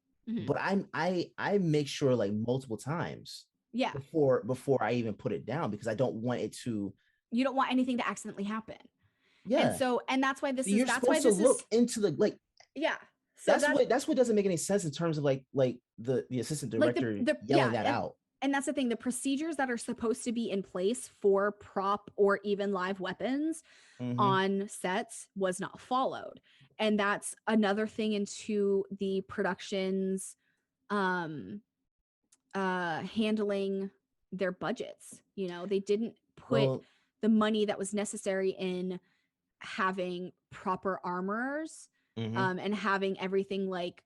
But I make sure like multiple times before I even put it down, because I don't want it to. You don't want anything to accidentally happen. Yeah. And that's why this is. You're that's supposed why to look into the like. Yeah. So that's what doesn't make any sense in terms of like the assistant director yelling that out. And that's the thing, the procedures that are supposed to be in place for prop or even live weapons on sets was not followed. And that's another thing into the production's handling their budgets. You know, they didn't put the money that was necessary in having proper armorers and having everything like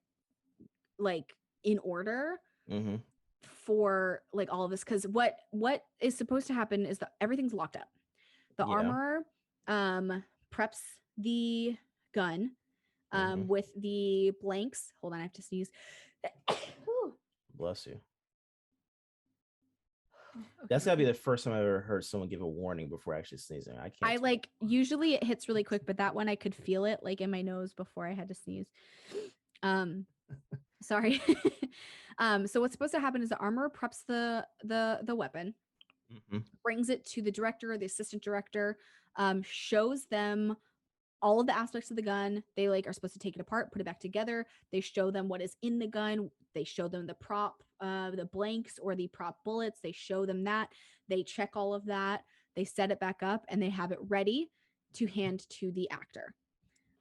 in order for like all of this. Because what is supposed to happen is that everything's locked up. The armorer preps the gun with the blanks. Hold on, I have to sneeze. Bless you. That's gotta be the first time I ever heard someone give a warning before actually sneezing. I like usually it hits really quick, but that one I could feel it like in my nose before I had to sneeze. Sorry. So what's supposed to happen is the armorer preps the weapon, brings it to the director or the assistant director, shows them all of the aspects of the gun. They like are supposed to take it apart, put it back together. They show them what is in the gun. They show them the prop, the blanks or the prop bullets. They show them that. They check all of that. They set it back up and they have it ready to hand to the actor.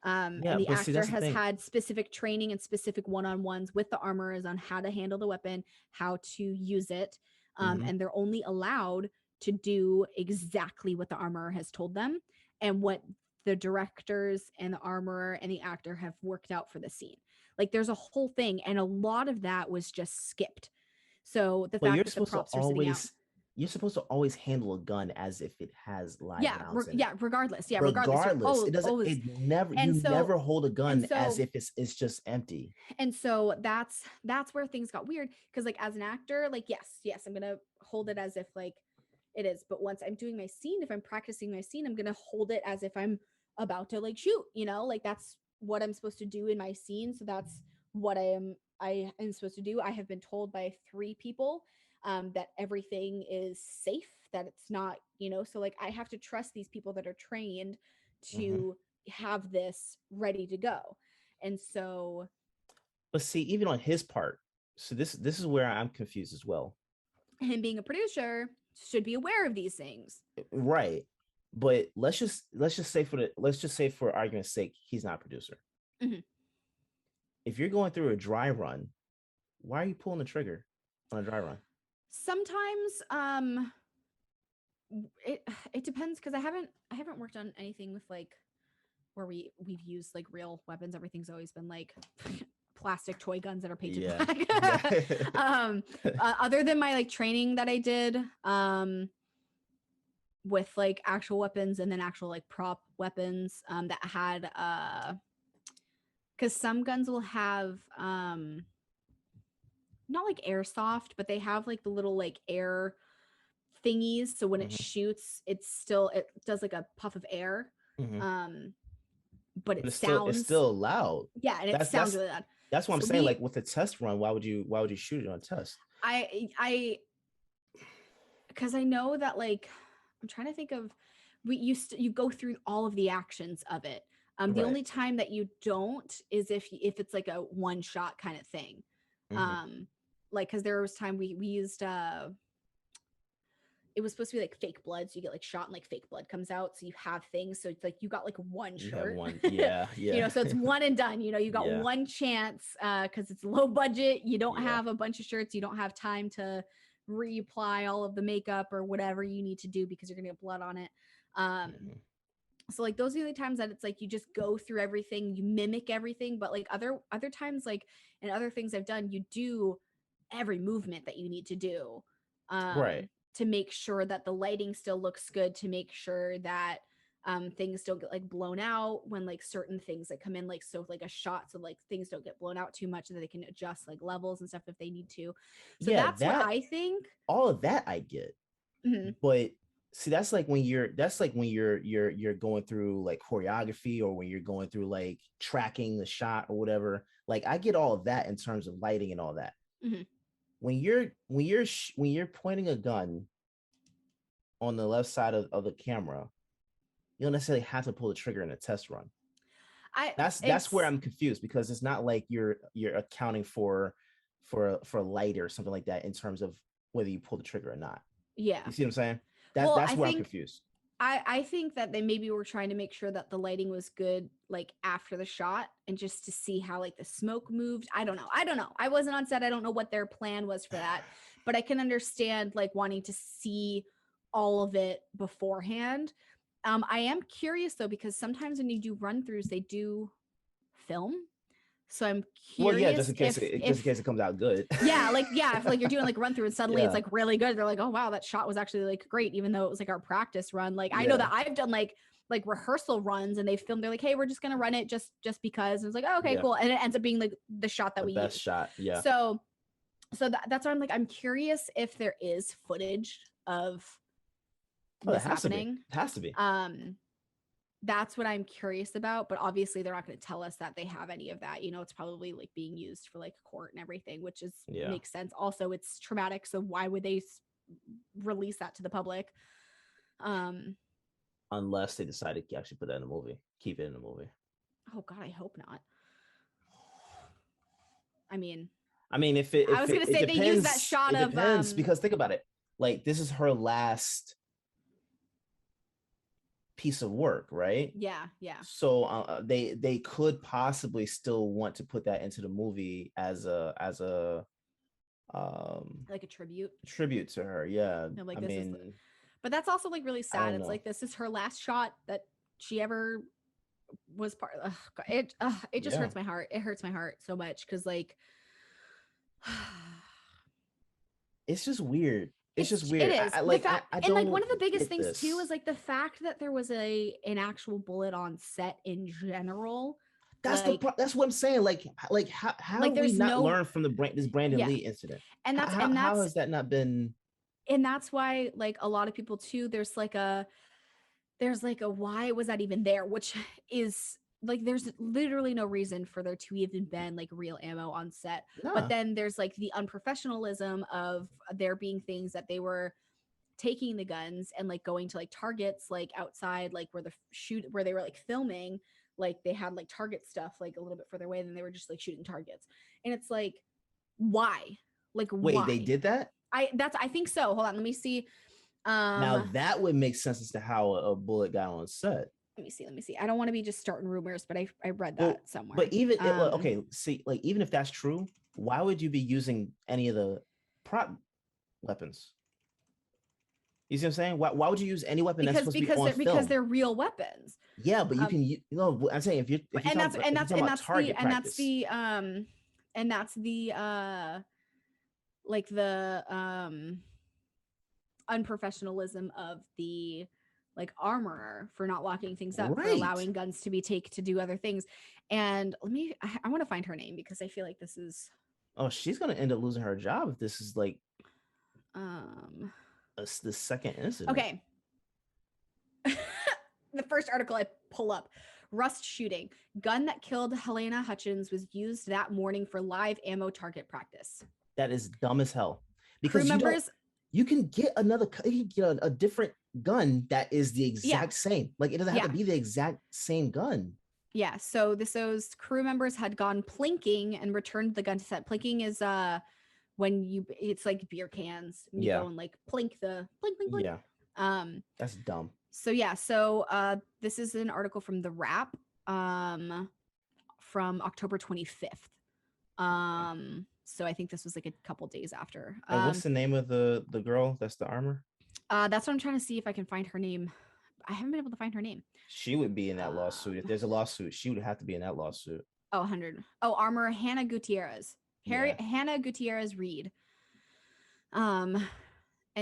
And the actor has had specific training and specific one-on-ones with the armorers on how to handle the weapon, how to use it. And they're only allowed to do exactly what the armorer has told them. And what the directors and the armorer and the actor have worked out for the scene. Like there's a whole thing, and a lot of that was just skipped. So the But fact that the props are sitting out. You're supposed to always handle a gun as if it has live rounds in it. Yeah, regardless. Yeah, regardless. It doesn't. Always. It never. And you never hold a gun as if it's just empty. And so that's where things got weird, because like as an actor, like yes, I'm gonna hold it as if like it is. But once I'm doing my scene, if I'm practicing my scene, I'm gonna hold it as if I'm about to like shoot. You know, like that's what I'm supposed to do in my scene. So that's what I am supposed to do. I have been told by 3 people that everything is safe, that it's not, you know, so like I have to trust these people that are trained to have this ready to go. And so, but see, even on his part, so this is where I'm confused as well. Him being a producer should be aware of these things, right? But let's just say for argument's sake, he's not a producer. If you're going through a dry run, why are you pulling the trigger on a dry run? Sometimes it depends, because I haven't worked on anything with like where we've used like real weapons. Everything's always been like plastic toy guns that are painted black. Other than my like training that I did with like actual weapons, and then actual like prop weapons that had because some guns will have not like airsoft, but they have like the little like air thingies, so when it shoots, it does like a puff of air. But it's still loud. Yeah, and it sounds really loud. That's what I'm saying. Like with a test run, why would you shoot it on a test? I because I know that, like, I'm trying to think of, you go through all of the actions of it. The only time that you don't is if it's like a one shot kind of thing. Like, because there was time we used it was supposed to be like fake blood, so you get like shot and like fake blood comes out, so you have things, so it's like you got like one shirt. You know, so it's one and done. You know, you got one chance because it's low budget. You don't have a bunch of shirts. You don't have time to reapply all of the makeup or whatever you need to do because you're gonna get blood on it. So like those are the times that it's like you just go through everything, you mimic everything. But like other times, like and other things I've done, you do every movement that you need to do to make sure that the lighting still looks good, to make sure that things don't get like blown out when like certain things that come in, like so like a shot, so like things don't get blown out too much, so that they can adjust like levels and stuff if they need to. So that's what I think. All of that I get. But see, that's like when you're going through like choreography, or when you're going through like tracking the shot or whatever. Like I get all of that in terms of lighting and all that. When you're pointing a gun on the left side of the camera, you don't necessarily have to pull the trigger in a test run. That's where I'm confused, because it's not like you're accounting for light or something like that in terms of whether you pull the trigger or not. Yeah, you see what I'm saying? That's where I'm confused. I think that they maybe were trying to make sure that the lighting was good, like after the shot, and just to see how like the smoke moved. I don't know. I wasn't on set. I don't know what their plan was for that, but I can understand like wanting to see all of it beforehand. I am curious though, because sometimes when you do run throughs, they do film. So I'm curious. Well, yeah, just in case it comes out good. If like you're doing like run through and suddenly it's like really good. They're like, oh wow, that shot was actually like great, even though it was like our practice run. Like I know that I've done like rehearsal runs, and they filmed. They're like, hey, we're just gonna run it just because. And it's like, oh, okay, cool. And it ends up being like the shot that we best used. Shot. Yeah. So that's why I'm like, I'm curious if there is footage of this happening. It has to be. That's what I'm curious about, but obviously they're not going to tell us that they have any of that. You know, it's probably like being used for like court and everything, which is makes sense. Also, it's traumatic, so why would they release that to the public? Unless they decide to actually put that in the movie, keep it in the movie. Oh God, I hope not. I mean, if it, I was going to say depends, they use that shot it of depends, because think about it, like this is her last piece of work, right? Yeah. So they could possibly still want to put that into the movie as a like a tribute to her. Yeah. Like but that's also like really sad. It's like this is her last shot that she ever was part. It just hurts my heart. It hurts my heart so much because like. It's just weird. It's just weird. It is. I And like one of the biggest get things this. too is like the fact that there was an actual bullet on set in general. That's like, that's what I'm saying. Like how like, have we there's not no- learned from this Brandon Yeah. Lee incident? And that's how has that not been? And that's why like a lot of people too, there's like a why was that even there, which is like there's literally no reason for there to even been like real ammo on set. Nah. But then there's like the unprofessionalism of there being things that they were taking the guns and like going to like targets like outside like where they were like filming, like they had like target stuff like a little bit further away, than they were just like shooting targets. And it's like, why? Like, wait, why? they did that? I think so. Hold on, let me see. Now that would make sense as to how a bullet got on set. Let me see. I don't want to be just starting rumors, but I read that somewhere. But even okay, see, like even if that's true, why would you be using any of the prop weapons? You see what I'm saying? Why would you use any weapon that's supposed to be on film? Because they're real weapons. Yeah, but you can, you know, I'm saying if you're and that's the like the unprofessionalism of the like armorer for not locking things up, for allowing guns to be taken to do other things. And I want to find her name because I feel like this is, oh, she's gonna end up losing her job if this is like the second incident. Okay. The first article I pull up: Rust shooting. Gun that killed Helena Hutchins was used that morning for live ammo target practice. That is dumb as hell. Because crew members, you can get a different gun that is the exact same. Like it doesn't have to be the exact same gun. Yeah. So those crew members had gone plinking and returned the gun to set. Plinking is when it's like beer cans. And you go and like plink. Yeah. That's dumb. So this is an article from The Wrap from October 25th. So I think this was like a couple days after. And what's the name of the girl that's the armor? That's what I'm trying to see if I can find her name. I haven't been able to find her name. She would be in that lawsuit. If there's a lawsuit, she would have to be in that lawsuit. Oh, 100. Oh, armor Hannah Gutierrez. Hannah Gutierrez Reed. And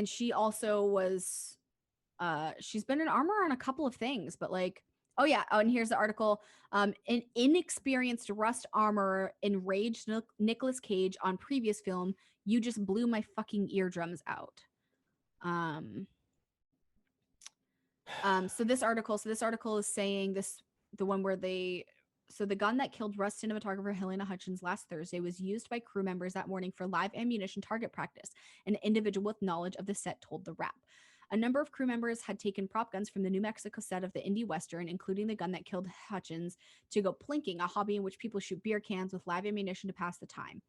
she also was she's been an armor on a couple of things, but like, and here's the article. An inexperienced Rust armorer enraged Nicolas Cage on previous film. You just blew my fucking eardrums out. So this article is saying the one where the gun that killed Rust cinematographer Helena Hutchins last Thursday was used by crew members that morning for live ammunition target practice. An individual with knowledge of the set told The Wrap. A number of crew members had taken prop guns from the New Mexico set of the Indie Western, including the gun that killed Hutchins, to go plinking, a hobby in which people shoot beer cans with live ammunition to pass the time.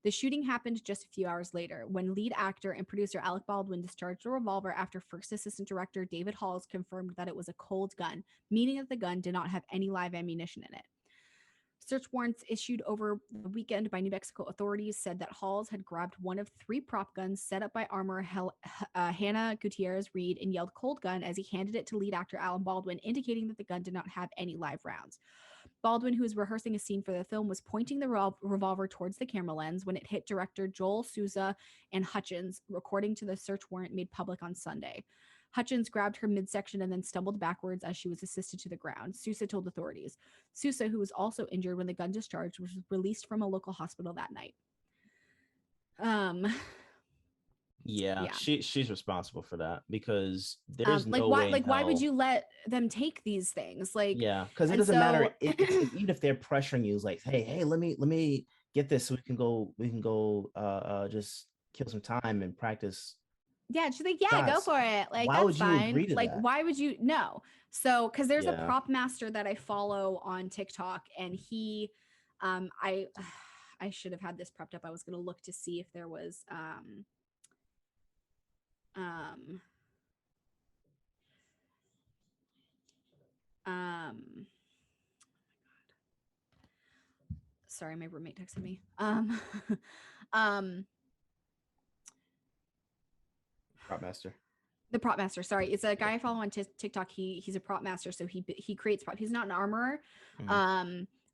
The shooting happened just a few hours later, when lead actor and producer Alec Baldwin discharged a revolver after first assistant director David Halls confirmed that it was a cold gun, meaning that the gun did not have any live ammunition in it. Search warrants issued over the weekend by New Mexico authorities said that Halls had grabbed one of 3 prop guns set up by armorer Hannah Gutierrez Reed and yelled "cold gun" as he handed it to lead actor Alan Baldwin, indicating that the gun did not have any live rounds. Baldwin, who was rehearsing a scene for the film, was pointing the revolver towards the camera lens when it hit director Joel Souza and Hutchins, according to the search warrant made public on Sunday. Hutchins grabbed her midsection and then stumbled backwards as she was assisted to the ground, Sousa told authorities. Sousa, who was also injured when the gun discharged, was released from a local hospital that night. Yeah. She's responsible for that because there's no why, way. Like, why would you let them take these things? Like, because it doesn't matter. Even if they're pressuring you, it's like, hey, let me get this so we can go just kill some time and practice. Yeah, she's like, go for it. Like, why that's would you fine. agree to Like, that? why would you? No. So, because there's a prop master that I follow on TikTok, and he, I should have had this prepped up. I was gonna look to see if there was, sorry, my roommate texted me. Prop master. The prop master, sorry, it's a guy I follow on TikTok. He's a prop master, so he creates prop. He's not an armorer,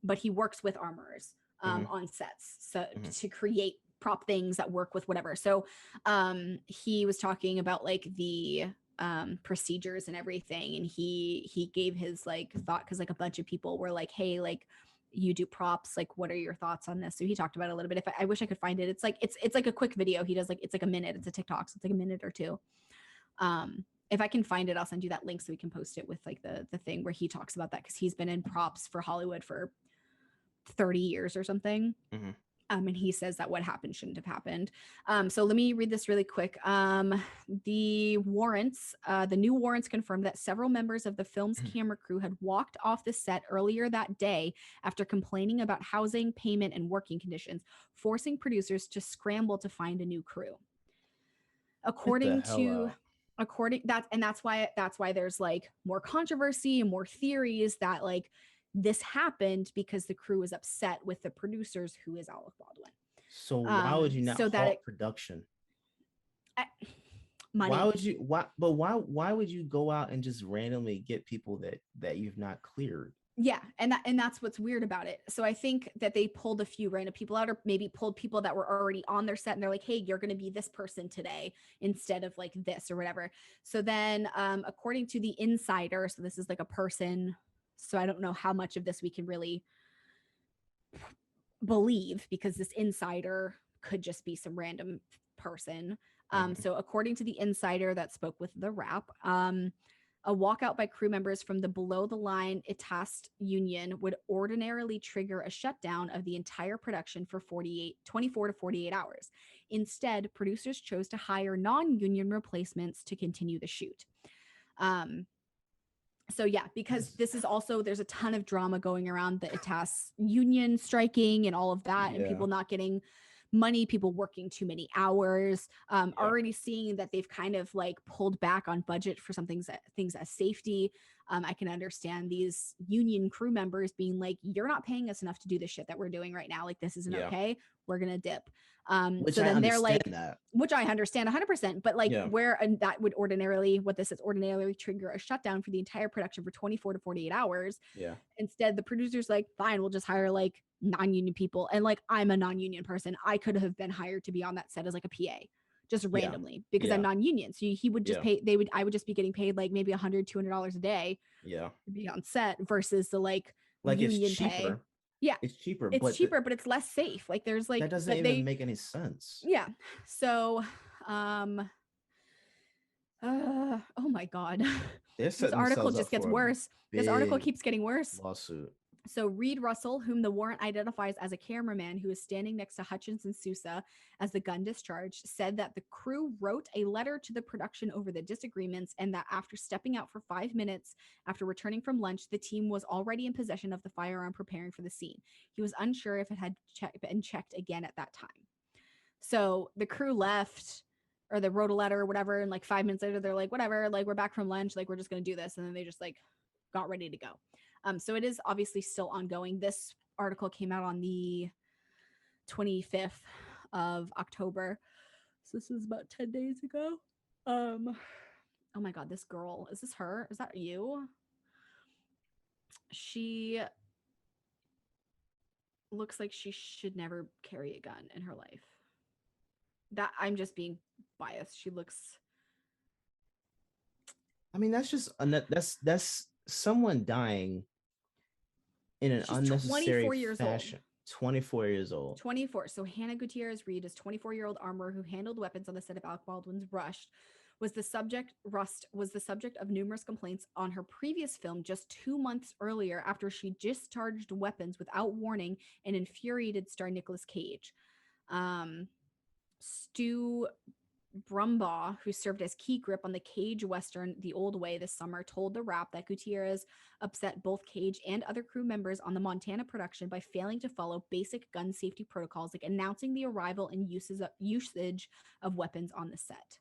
but he works with armorers on sets, so to create prop things that work with whatever. So he was talking about like the procedures and everything, and he gave his like thought, because like a bunch of people were like, hey, like you do props, like what are your thoughts on this? So he talked about it a little bit. If I wish I could find it. It's like it's like a quick video. He does like, it's like a minute. It's a TikTok, so it's like a minute or two. If I can find it, I'll send you that link so we can post it with like the thing where he talks about that, because he's been in props for Hollywood for 30 years or something. And he says that what happened shouldn't have happened. So let me read this really quick. The warrants, the new warrants confirmed that several members of the film's camera crew had walked off the set earlier that day after complaining about housing, payment, and working conditions, forcing producers to scramble to find a new crew. According that's why there's like more controversy and more theories that like this happened because the crew was upset with the producers, who is Alec Baldwin. So why would you not halt production? Money. Why would you go out and just randomly get people that you've not cleared? Yeah, and that's what's weird about it. So I think that they pulled a few random people out, or maybe pulled people that were already on their set, and they're like, hey, you're going to be this person today instead of like this or whatever. So then according to the insider, so this is like a person, so I don't know how much of this we can really believe, because this insider could just be some random person. So according to the insider that spoke with The Wrap, a walkout by crew members from the below-the-line ETAST union would ordinarily trigger a shutdown of the entire production for 24 to 48 hours. Instead, producers chose to hire non-union replacements to continue the shoot. So yeah, because this is also, there's a ton of drama going around the ETAST union striking and all of that, and people not getting money, people working too many hours, already seeing that they've kind of like pulled back on budget for some things as safety. I can understand these union crew members being like, you're not paying us enough to do the shit that we're doing right now. Like, this isn't okay. We're going to dip. Which so then they're like, that. Which I understand 100%, but like that would ordinarily trigger a shutdown for the entire production for 24 to 48 hours. Yeah. Instead, the producer's like, fine, we'll just hire like non-union people. And like, I'm a non-union person. I could have been hired to be on that set as like a PA just randomly because I'm non-union. So he would just pay, I would just be getting paid like maybe $100, $200 a day to be on set versus the like union it's cheaper. Pay. Yeah. It's cheaper. But it's less safe. Like there's like, that doesn't even make any sense. Yeah. So, oh my God. This article just gets worse. This article keeps getting worse. Lawsuit. So Reed Russell, whom the warrant identifies as a cameraman who is standing next to Hutchins and Sousa as the gun discharged, said that the crew wrote a letter to the production over the disagreements, and that after stepping out for 5 minutes after returning from lunch, the team was already in possession of the firearm preparing for the scene. He was unsure if it had been checked again at that time. So the crew left, or they wrote a letter or whatever, and like 5 minutes later, they're like, whatever, like we're back from lunch, like we're just going to do this. And then they just like got ready to go. So it is obviously still ongoing. This article came out on the 25th of October. So this was about 10 days ago. Oh my God, this girl, is this her? Is that you? She looks like she should never carry a gun in her life. That I'm just being biased. She looks. I mean, that's just that's someone dying in an unnecessary 24 years fashion. Old. 24 years old. 24. So Hannah Gutierrez Reed is 24-year-old armorer who handled weapons on the set of Alec Baldwin's Rush. Was the subject of numerous complaints on her previous film just 2 months earlier after she discharged weapons without warning and infuriated star Nicolas Cage. Stu Brumbaugh, who served as key grip on the Cage Western The Old Way this summer, told The Wrap that Gutierrez upset both Cage and other crew members on the Montana production by failing to follow basic gun safety protocols, like announcing the arrival and usage of weapons on the set.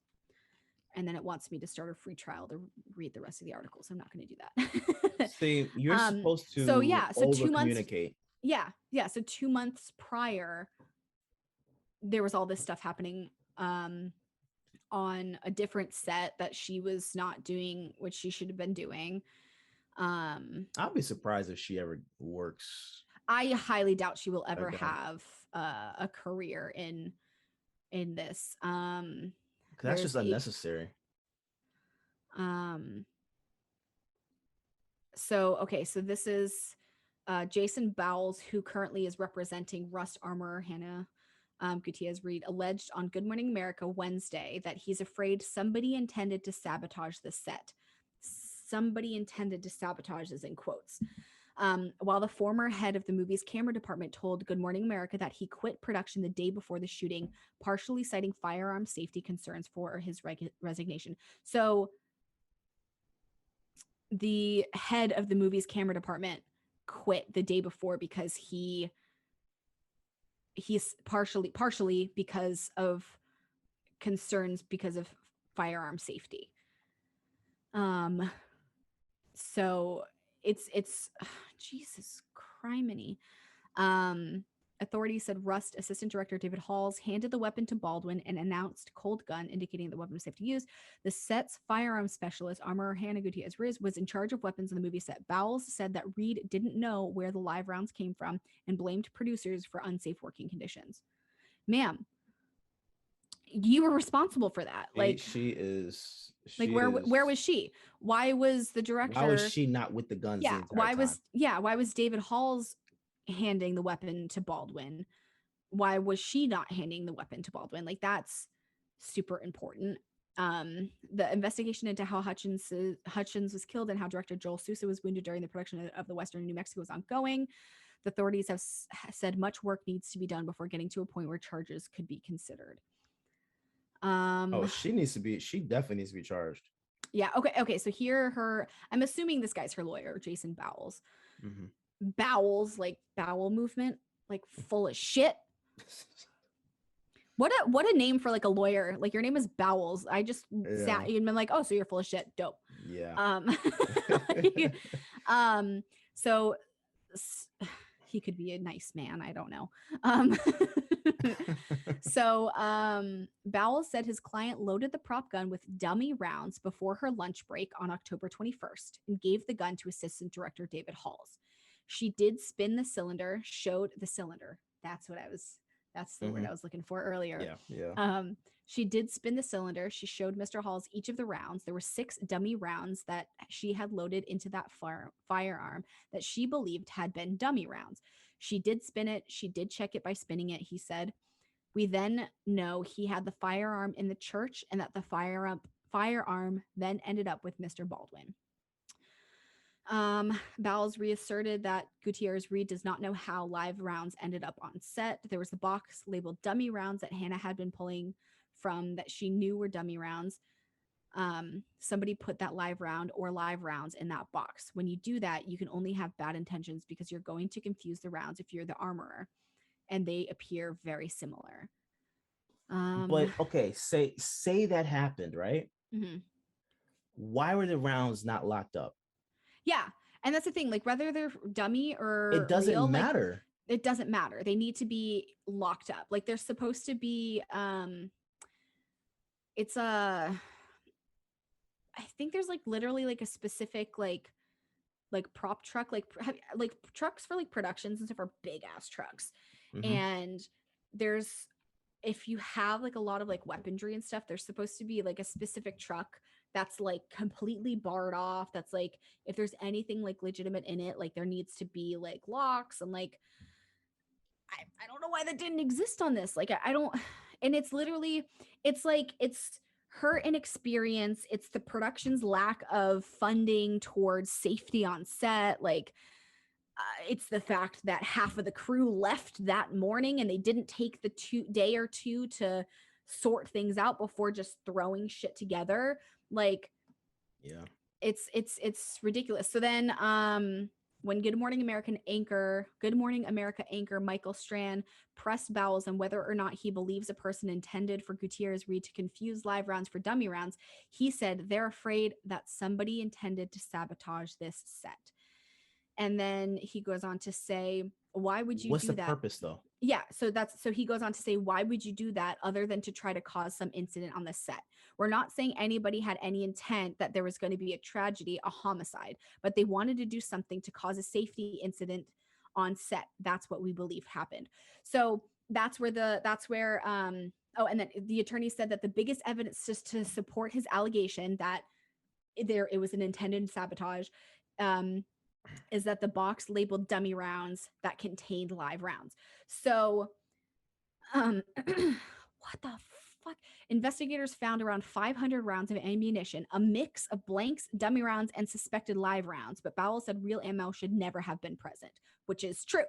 And then it wants me to start a free trial to read the rest of the article, so I'm not going to do that. See, you're supposed to so 2 months. Communicate. Yeah. So 2 months prior, there was all this stuff happening on a different set that she was not doing what she should have been doing. I'll be surprised if she ever works. I highly doubt she will ever again. have a career in this. That's just unnecessary. So this is Jason Bowles, who currently is representing Rust Armorer Hannah Gutierrez Reed, alleged on Good Morning America Wednesday that he's afraid somebody intended to sabotage the set. Somebody intended to sabotage is in quotes. While the former head of the movie's camera department told Good Morning America that he quit production the day before the shooting, partially citing firearm safety concerns for his resignation. So the head of the movie's camera department quit the day before because he's partially because of concerns because of firearm safety. So it's Jesus criminy. Authorities said Rust assistant director David Halls handed the weapon to Baldwin and announced cold gun, indicating the weapon was safe to use. The set's firearm specialist, armorer Hannah Gutierrez was in charge of weapons on the movie set. Bowles said that Reed didn't know where the live rounds came from and blamed producers for unsafe working conditions. Ma'am, you were responsible for that. Where was she? Why was the director? Why was she not with the guns? Yeah. Why was David Halls handing the weapon to Baldwin? Why was she not handing the weapon to Baldwin? Like, that's super important. The investigation into how Hutchins was killed and how director Joel Sousa was wounded during the production of the Western New Mexico is ongoing. The authorities have said much work needs to be done before getting to a point where charges could be considered. She definitely needs to be charged. Yeah. Okay. So I'm assuming this guy's her lawyer, Jason Bowles. Mm-hmm. Bowels, like bowel movement, like full of shit. What a name for like a lawyer. Like, your name is Bowles. I just sat and been like, oh, so you're full of shit. Dope. Yeah. So he could be a nice man. I don't know. So Bowles said his client loaded the prop gun with dummy rounds before her lunch break on October 21st and gave the gun to assistant director David Halls. She did spin the cylinder, showed the cylinder. That's the word I was looking for earlier. Yeah. She did spin the cylinder. She showed Mr. Halls each of the rounds. There were 6 dummy rounds that she had loaded into that firearm that she believed had been dummy rounds. She did spin it. She did check it by spinning it, he said. We then know he had the firearm in the church and that the firearm then ended up with Mr. Baldwin. Bowles reasserted that Gutierrez Reed does not know how live rounds ended up on set. There was the box labeled dummy rounds that Hannah had been pulling from that she knew were dummy rounds. Somebody put that live round or live rounds in that box. When you do that, you can only have bad intentions because you're going to confuse the rounds if you're the armorer, and they appear very similar. But okay, say that happened, right? Mm-hmm. Why were the rounds not locked up? Yeah, and that's the thing. Like, whether they're dummy or it doesn't real, matter. Like, it doesn't matter. They need to be locked up. Like, they're supposed to be. It's I think there's like literally like a specific like prop truck, like trucks for like productions and stuff are big ass trucks, and there's, if you have like a lot of like weaponry and stuff, there's supposed to be like a specific truck that's like completely barred off. That's like, if there's anything like legitimate in it, like there needs to be like locks and like, I don't know why that didn't exist on this. Like, I don't, and it's literally, it's like, it's her inexperience. It's the production's lack of funding towards safety on set. Like, it's the fact that half of the crew left that morning and they didn't take the day or two to sort things out before just throwing shit together. Like, yeah, it's ridiculous. So then, when Good Morning America anchor Michael Strand pressed Bowles on whether or not he believes a person intended for Gutierrez Reed to confuse live rounds for dummy rounds, he said they're afraid that somebody intended to sabotage this set. And then he goes on to say, why would you What's do the that? purpose though? Yeah, so he goes on to say, why would you do that other than to try to cause some incident on the set? We're not saying anybody had any intent that there was going to be a tragedy, a homicide, but they wanted to do something to cause a safety incident on set. That's what we believe happened. So that's where and then the attorney said that the biggest evidence just to support his allegation that it was an intended sabotage is that the box labeled dummy rounds that contained live rounds. So, what the fuck? Investigators found around 500 rounds of ammunition, a mix of blanks, dummy rounds, and suspected live rounds. But Bowell said real ammo should never have been present, which is true.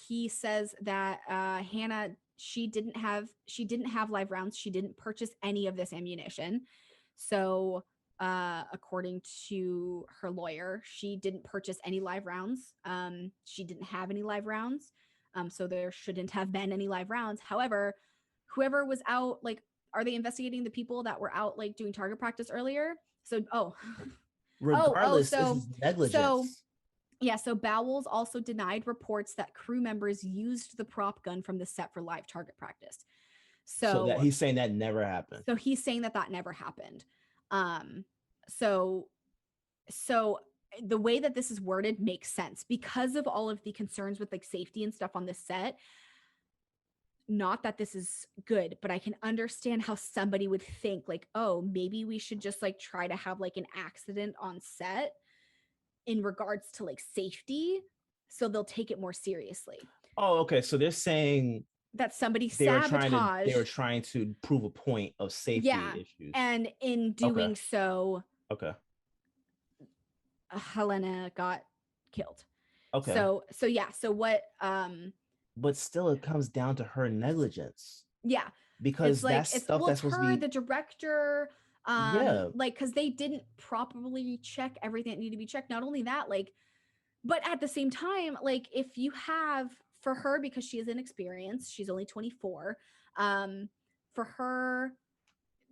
He says that Hannah, she didn't have live rounds. She didn't purchase any of this ammunition. So, according to her lawyer, she didn't purchase any live rounds. She didn't have any live rounds. So there shouldn't have been any live rounds. However, whoever was out, like, are they investigating the people that were out, like, doing target practice earlier? So, Regardless, so this is negligence. So Bowles also denied reports that crew members used the prop gun from the set for live target practice. So that he's saying that never happened. So he's saying that never happened. So the way that this is worded makes sense because of all of the concerns with like safety and stuff on the set. Not that this is good, but I can understand how somebody would think like, oh, maybe we should just like try to have like an accident on set in regards to like safety. So they'll take it more seriously. Oh, okay. So they're saying that somebody they were trying to prove a point of safety issues. And in doing so, Helena got killed. Okay. So what but still it comes down to her negligence. Yeah. Because that's stuff that's supposed to be the director, like because they didn't properly check everything that needed to be checked. Not only that, like, but at the same time, like if you have for her, because she is inexperienced, she's only 24. For her,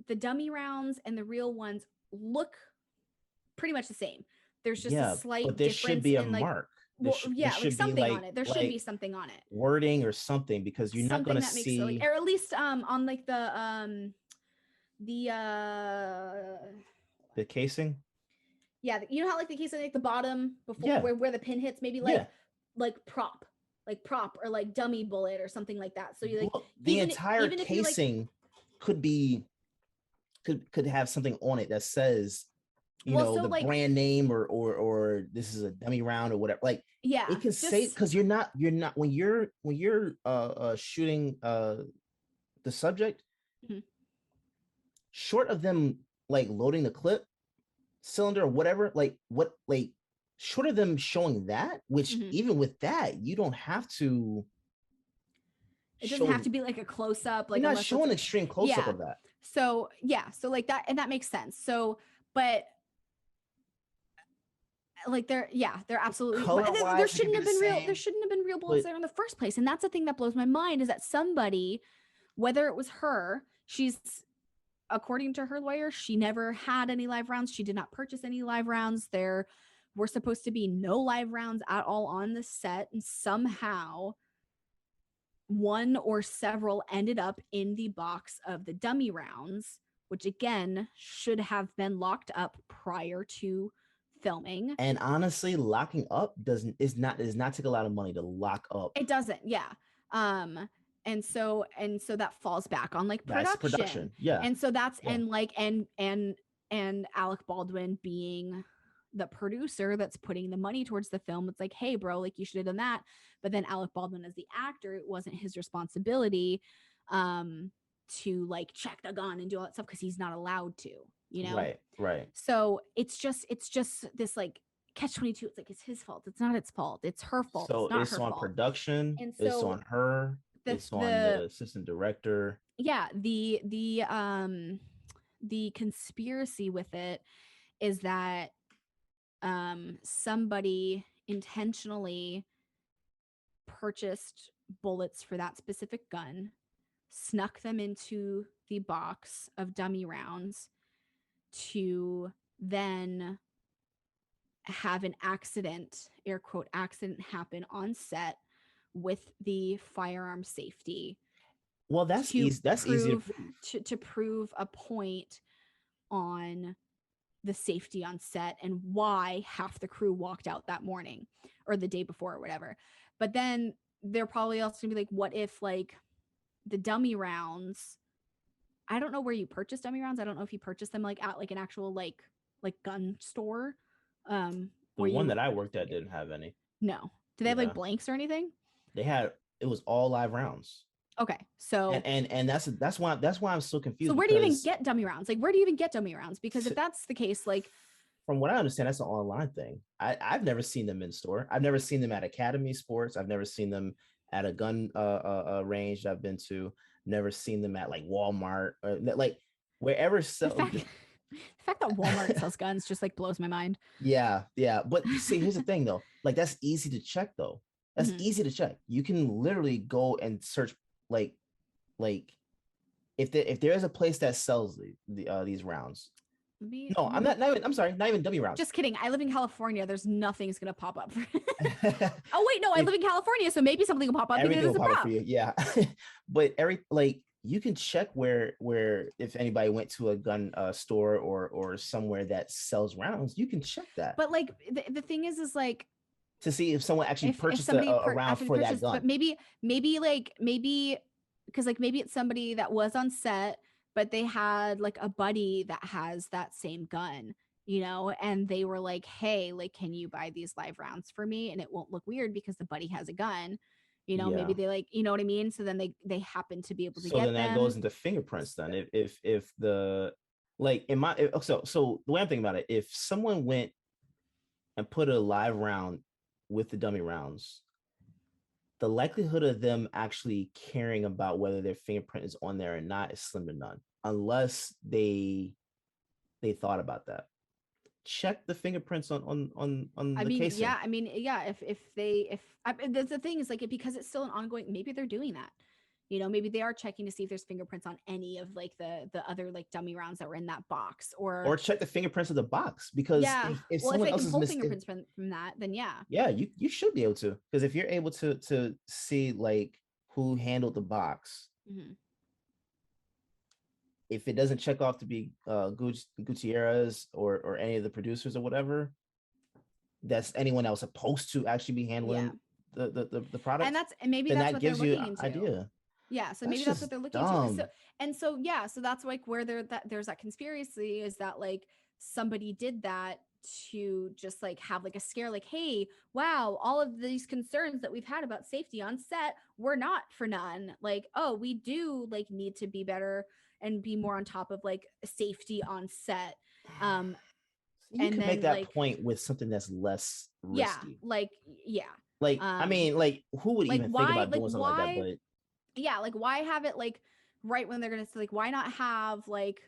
the dummy rounds and the real ones look pretty much the same. There's just a slight but there difference should be a in, like, mark. Like something on it. There should be something on it. Wording or something, because you're not going to see, like, or at least on like the casing. Yeah, you know how like the casing, like the bottom before where the pin hits, maybe like prop or like dummy bullet or something like that. So you like the entire casing could have something on it that says the brand name or this is a dummy round or whatever. Like it can say, because you're not when you're shooting the subject, short of them like loading the clip cylinder or whatever, short of them showing that, which even with that, you don't have to. It doesn't have to be like a close up. Like you're not showing extreme close up of that. So so like that, and that makes sense. So, but like they're absolutely, there shouldn't have been real bullets there in the first place. And that's the thing that blows my mind, is that somebody, whether it was her, she's, according to her lawyer, she never had any live rounds. She did not purchase any live rounds. There were supposed to be no live rounds at all on the set, and somehow one or several ended up in the box of the dummy rounds, which again should have been locked up prior to filming. And honestly, locking up does not take a lot of money to lock up. It doesn't, and so that falls back on like production. And so that's and like and Alec Baldwin being the producer that's putting the money towards the film, it's like, hey bro, like you should have done that. But then Alec Baldwin as the actor, it wasn't his responsibility to like check the gun and do all that stuff because he's not allowed to, right. So it's just this like catch-22. It's like it's his fault, it's not its fault, it's her fault. So it's not her on fault. Production, and so it's on her, it's on the assistant director. The conspiracy with it is that somebody intentionally purchased bullets for that specific gun, snuck them into the box of dummy rounds to then have an accident, air quote accident, happen on set with the firearm safety. Well, that's easy. That's easy to prove. To prove a point on the safety on set and why half the crew walked out that morning or the day before or whatever. But then they're probably also gonna be like, what if like the dummy rounds, I don't know where you purchase dummy rounds. I don't know if you purchase them like at like an actual like gun store. The one that I worked at didn't have any. No. Do they have like blanks or anything? It was all live rounds. Okay, so and that's why I'm so confused. So where do you even get dummy rounds? Like, where do you even get dummy rounds? Because if that's the case, like, from what I understand, that's an online thing. I've never seen them in store. I've never seen them at Academy Sports. I've never seen them at a gun range that I've been to. Never seen them at like Walmart or like wherever. The fact that Walmart sells guns just like blows my mind. Yeah. But see, here's the thing though. Like that's easy to check though. That's easy to check. You can literally go and search like if there is a place that sells these rounds. No, I'm not even dummy rounds. Just kidding. I live in California. There's nothing's gonna pop up. Oh wait, no, I live in California, so maybe something will pop up. Everything will pop up for you. Yeah, but you can check where if anybody went to a gun store or somewhere that sells rounds, you can check that. But like the thing is like to see if someone actually purchased a round for that gun. But maybe because like maybe it's somebody that was on set, but they had like a buddy that has that same gun, you know, and they were like, hey, like, can you buy these live rounds for me? And it won't look weird because the buddy has a gun, you know, maybe they like, you know what I mean? So then they happen to be able to get them. So then that goes into fingerprints then. If the, like in my, so the way I'm thinking about it, if someone went and put a live round with the dummy rounds, the likelihood of them actually caring about whether their fingerprint is on there or not is slim to none, unless they thought about that. Check the fingerprints on the casing. Yeah, I mean, yeah. If the thing is like because it's still an ongoing, maybe they're doing that. You know, maybe they are checking to see if there's fingerprints on any of like the other like dummy rounds that were in that box, or check the fingerprints of the box, because if someone else can pull fingerprints from that, then yeah, you should be able to, because if you're able to see like who handled the box, if it doesn't check off to be Gutierrez or any of the producers or whatever, that's anyone else supposed to actually be handling the product, and maybe that's what gives they're you looking into. Idea. Yeah, so maybe that's what they're looking into. So that's like where there's that conspiracy is that like somebody did that to just like have like a scare, like, hey, wow, all of these concerns that we've had about safety on set were not for none. Like, oh, we do like need to be better and be more on top of like safety on set. You can make that point with something that's less risky. I mean, like, who would even think about doing something like that? But yeah, like why have it like right when they're gonna say, like, why not have like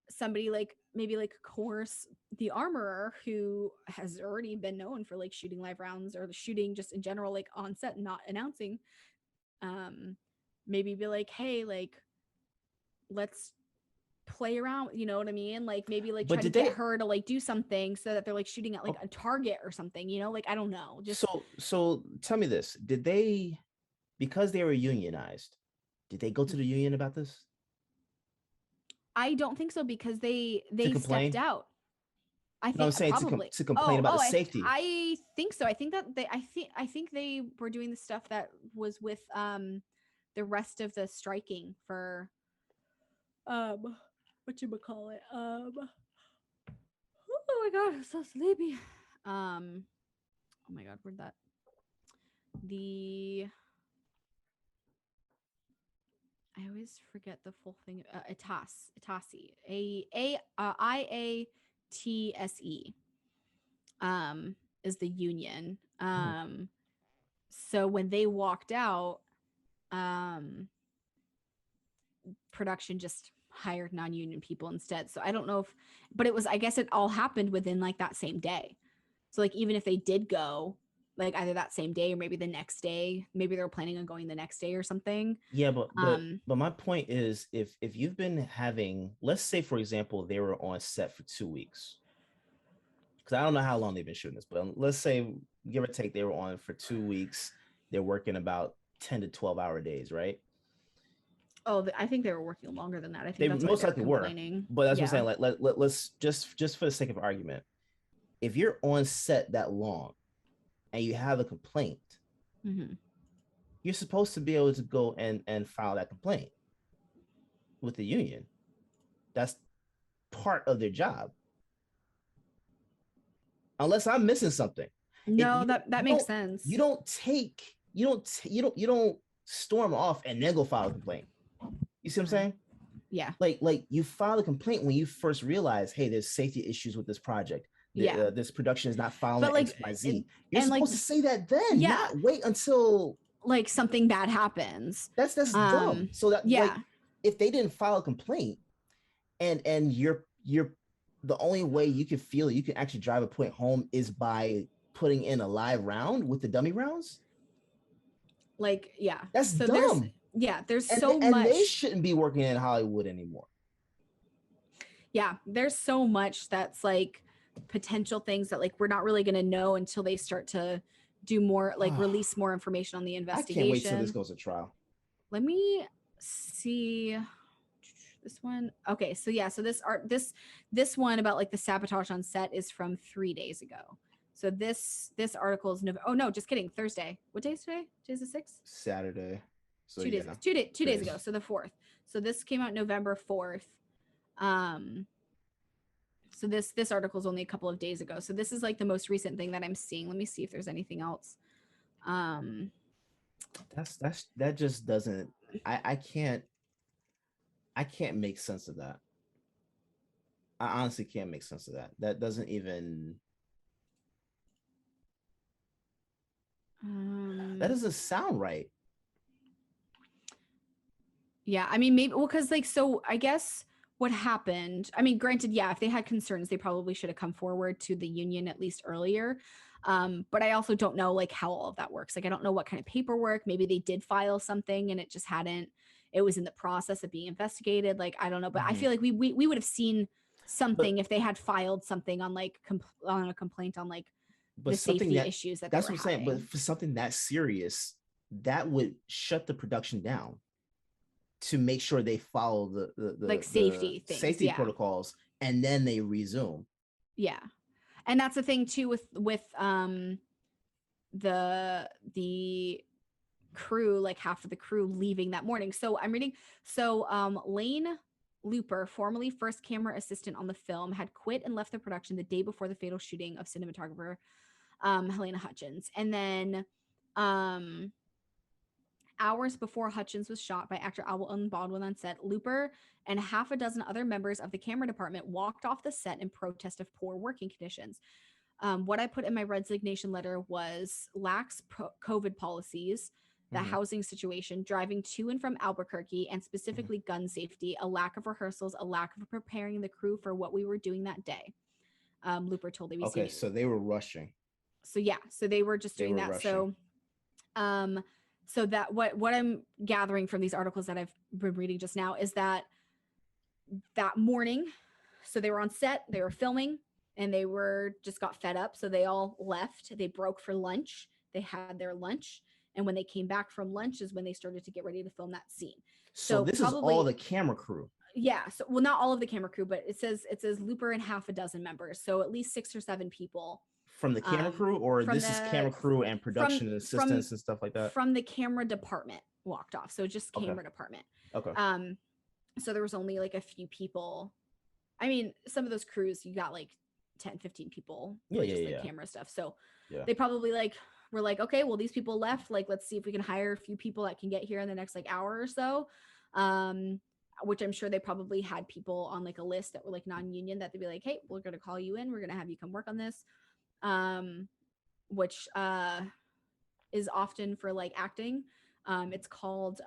somebody like maybe like coerce the armorer who has already been known for like shooting live rounds or shooting just in general like on set and not announcing, maybe be like, hey, like let's play around, you know what I mean? Like maybe like try to get her to like do something so that they're like shooting at like a target or something, you know, like I don't know. Just so tell me this, did they, because they were unionized, did they go to the union about this? I don't think so, because they stepped out. I think I'm saying probably to complain about the safety. I think so. I think that I think they were doing the stuff that was with the rest of the striking for whatchamacallit? Oh my god, I'm so sleepy. Oh my god, where'd that I always forget the full thing. IATSE. Is the union. So when they walked out, production just hired non-union people instead. So I don't know but it was, I guess it all happened within like that same day. So like even if they did go, like either that same day or maybe the next day, maybe they were planning on going the next day or something. Yeah, but my point is, if you've been having, let's say for example, they were on set for 2 weeks, because I don't know how long they've been shooting this, but let's say, give or take, they were on for 2 weeks. They're working about 10 to 12-hour days, right? Oh, I think they were working longer than that. I think They that's why most they're likely were, complaining. but that's what I'm saying. Like, let's just for the sake of argument, if you're on set that long and you have a complaint, you're supposed to be able to go and file that complaint with the union. That's part of their job. Unless I'm missing something. No, that makes sense. You don't storm off and then go file a complaint. You see what I'm saying? Yeah. Like you file a complaint when you first realize, hey, there's safety issues with this project. This production is not following X, Y, Z. You're supposed to say that then, not wait until like something bad happens. That's dumb. So that like, if they didn't file a complaint and you're the only way you can feel you can actually drive a point home is by putting in a live round with the dummy rounds. Like, yeah, that's so dumb. There's and so much. And they shouldn't be working in Hollywood anymore. Yeah, there's so much that's like potential things that like we're not really going to know until they start to do more, like release more information on the investigation. I can't wait till this goes to trial. Let me see this one. Okay, so yeah, so this one about like the sabotage on set is from 3 days ago. So this article is oh no, just kidding, Thursday. What day is today? Today's the 6th? Saturday. So 2 days. 2 days ago. So the 4th. So this came out November 4th. So this article is only a couple of days ago. So this is like the most recent thing that I'm seeing. Let me see if there's anything else. That just doesn't. I can't make sense of that. I honestly can't make sense of that. That doesn't even. That doesn't sound right. Yeah, I mean, maybe because like, so I guess what happened, I mean, granted, yeah, if they had concerns, they probably should have come forward to the union at least earlier. But I also don't know like how all of that works. Like, I don't know what kind of paperwork, maybe they did file something and it just it was in the process of being investigated. Like, I don't know, but I feel like we would have seen something if they had filed something on like on a complaint on like the safety issues that's what I'm saying. But for something that serious, that would shut the production down to make sure they follow the like safety protocols, and then they resume. Yeah, and that's the thing too with the crew, like half of the crew leaving that morning. So I'm reading. So Lane Looper, formerly first camera assistant on the film, had quit and left the production the day before the fatal shooting of cinematographer Helena Hutchins. And then hours before Hutchins was shot by actor Alec Baldwin on set, Looper and half a dozen other members of the camera department walked off the set in protest of poor working conditions. What I put in my resignation letter was lax COVID policies, the housing situation, driving to and from Albuquerque, and specifically gun safety, a lack of rehearsals, a lack of preparing the crew for what we were doing that day. Looper told ABC. Okay, so they were rushing. So yeah, so they were just doing that. Rushing. So that what I'm gathering from these articles that I've been reading just now is that morning, so they were on set, they were filming, and they just got fed up. So they all left. They broke for lunch. They had their lunch. And when they came back from lunch is when they started to get ready to film that scene. So this probably, is all the camera crew. Yeah. So, well, not all of the camera crew, but it says Looper and half a dozen members. So at least 6 or 7 people. From the camera crew, or this is camera crew and production assistants and stuff like that? From the camera department walked off. So just camera department. Okay. So there was only like a few people. I mean, some of those crews, you got like 10, 15 people. Like camera stuff. So they probably were like, okay, well, these people left. Like, let's see if we can hire a few people that can get here in the next like hour or so. Which I'm sure they probably had people on like a list that were like non-union that they'd be like, hey, we're going to call you in. We're going to have you come work on this. Which is often for like acting. It's called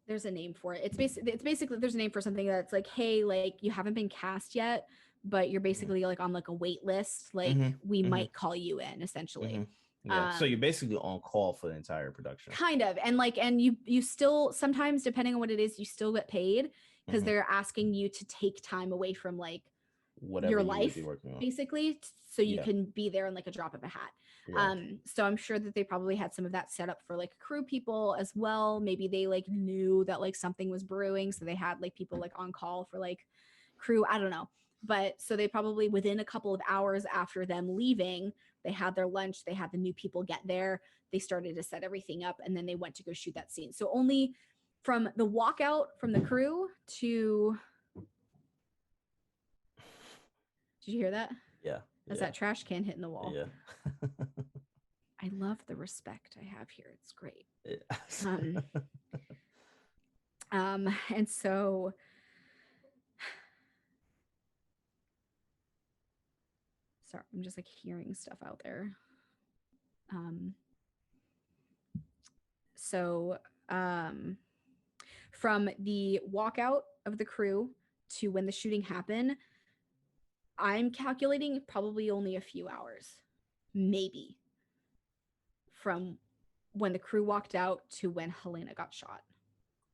there's a name for it. It's basically there's a name for something that's like, hey, like you haven't been cast yet, but you're basically like on like a wait list. Like we might call you in essentially. Yeah. So you're basically on call for the entire production. Kind of. And like, and you still, sometimes depending on what it is, you still get paid because they're asking you to take time away from like whatever your you would life be working on. basically, so you can be there in like a drop of a hat. Right. So I'm sure that they probably had some of that set up for like crew people as well. Maybe they like knew that like something was brewing, so they had like people like on call for like crew. I don't know. But so they probably within a couple of hours after them leaving, they had their lunch, they had the new people get there, they started to set everything up, and then they went to go shoot that scene. So only from the walkout from the crew to, did you hear that? Yeah. That's that trash can hitting the wall. Yeah. I love the respect I have here. It's great. And so sorry, I'm just like hearing stuff out there. From the walkout of the crew to when the shooting happened, I'm calculating probably only a few hours, maybe, from when the crew walked out to when Helena got shot.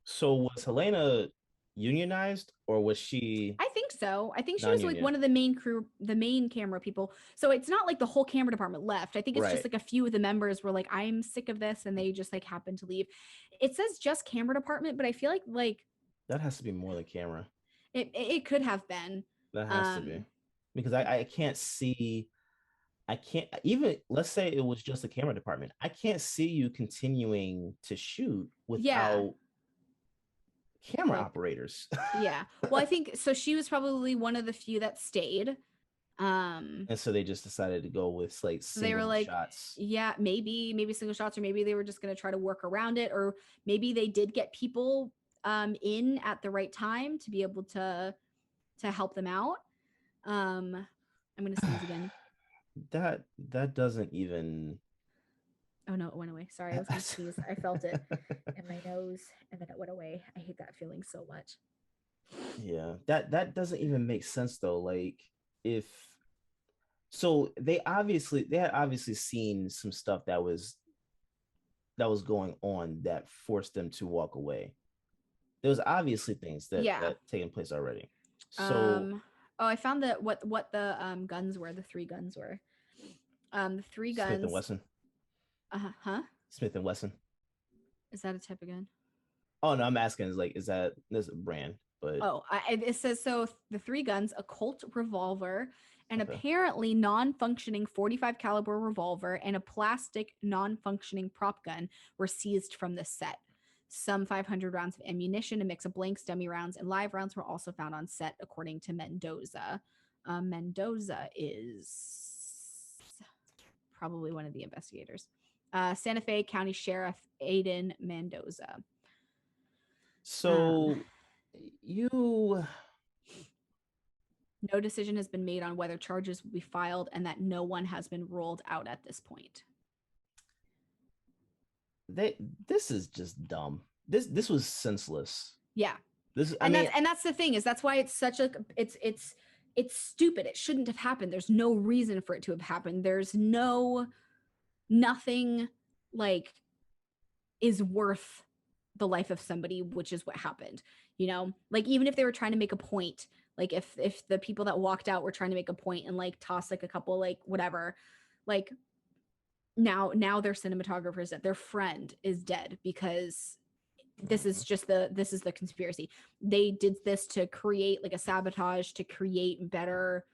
So was Helena unionized, or was she? I think so. I think she was like one of the main crew, the main camera people. So it's not like the whole camera department left. I think it's just like a few of the members were like, I'm sick of this, and they just like happened to leave. It says just camera department, but I feel like that has to be more than camera. It could have been. That has to be, because I can't see. I can't even, let's say it was just the camera department. I can't see you continuing to shoot without camera operators. Yeah. Well, I think so. She was probably one of the few that stayed. And so they just decided to go with like single they were like, shots. Yeah, maybe single shots, or maybe they were just going to try to work around it, or maybe they did get people in at the right time to be able to help them out. I'm going to sneeze again. That doesn't even. Oh no, it went away. Sorry, I was going to sneeze. I felt it in my nose, and then it went away. I hate that feeling so much. Yeah, that doesn't even make sense though. Like, if so, they had obviously seen some stuff that was going on that forced them to walk away. There was obviously things that taken place already. So. I found that what the guns were. The 3 guns were. The 3 guns. Smith and Wesson. Huh? Smith and Wesson. Is that a type again? Oh no, I'm asking. Is that this brand? But it says so. The 3 guns: a Colt revolver, an apparently non-functioning 45 caliber revolver, and a plastic non-functioning prop gun were seized from the set. Some 500 rounds of ammunition, a mix of blanks, dummy rounds, and live rounds were also found on set, according to Mendoza. Mendoza is probably one of the investigators. Santa Fe County Sheriff Aiden Mendoza. So no decision has been made on whether charges will be filed, and that no one has been ruled out at this point. This is just dumb. This was senseless. Yeah. That's the thing, is that's why it's such a it's stupid. It shouldn't have happened. There's no reason for it to have happened. There's nothing like is worth the life of somebody, which is what happened. You know, like even if they were trying to make a point, like if the people that walked out were trying to make a point and like toss like a couple like whatever, like now their cinematographer is dead. Their friend is dead because this is the conspiracy. They did this to create like a sabotage, to create better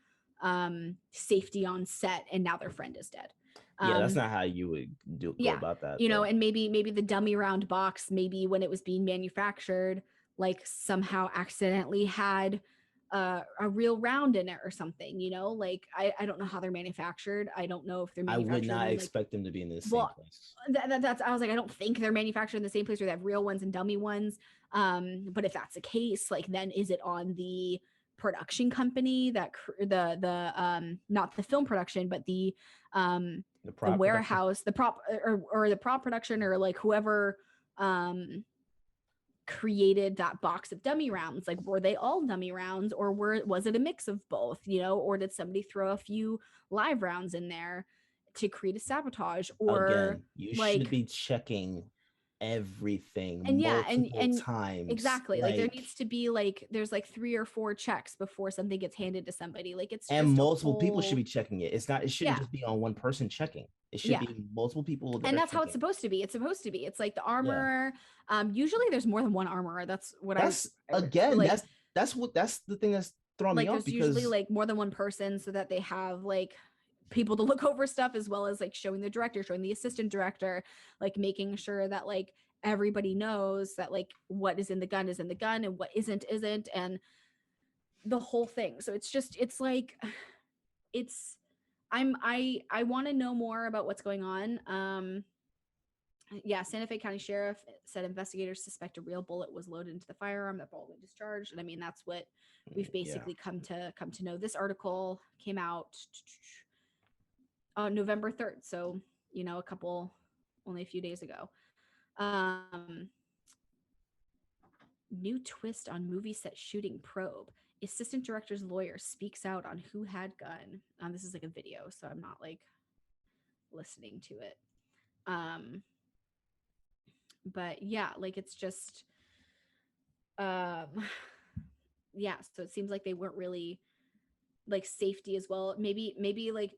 safety on set, and now their friend is dead. Yeah, that's not how you would go about that. You know, and maybe the dummy round box, maybe when it was being manufactured, like somehow accidentally had a real round in it or something, you know, like I don't know how they're manufactured. I don't know if they're manufactured. I would not expect them to be in the same place. That's I was like, I don't think they're manufactured in the same place where they have real ones and dummy ones. But if that's the case, like then is it on the production company that the not the film production, but the warehouse, the prop or the prop production, or like whoever created that box of dummy rounds? Like, were they all dummy rounds, or was it a mix of both, you know, or did somebody throw a few live rounds in there? to create a sabatage, or Again, you like, should be checking everything and multiple times. exactly, like there needs to be like, there's like 3 or 4 checks before something gets handed to somebody. Like it's and just multiple people should be checking it. It shouldn't Yeah. just be on one person checking. It should Yeah. be multiple people that And are that's how it's checking. supposed to be. It's supposed to be. It's like the armorer. Usually there's more than one armorer. That's what That's I again, like, that's the thing that's throwing me like off, there's because usually like more than one person, so that they have like people to look over stuff, as well as like showing the director, showing the assistant director, like making sure that like everybody knows that like what is in the gun is in the gun, and what isn't, and the whole thing. So it's just, it's like, it's, I want to know more about what's going on. Yeah, Santa Fe County Sheriff said investigators suspect a real bullet was loaded into the firearm that Baldwin discharged. And I mean, that's what we've basically come to know. This article came out on November 3rd. So, you know, only a few days ago. New twist on movie set shooting probe. Assistant director's lawyer speaks out on who had gun. This is like a video, so I'm not like listening to it. But yeah, like it's just yeah, so it seems like they weren't really like safety as well. Maybe like,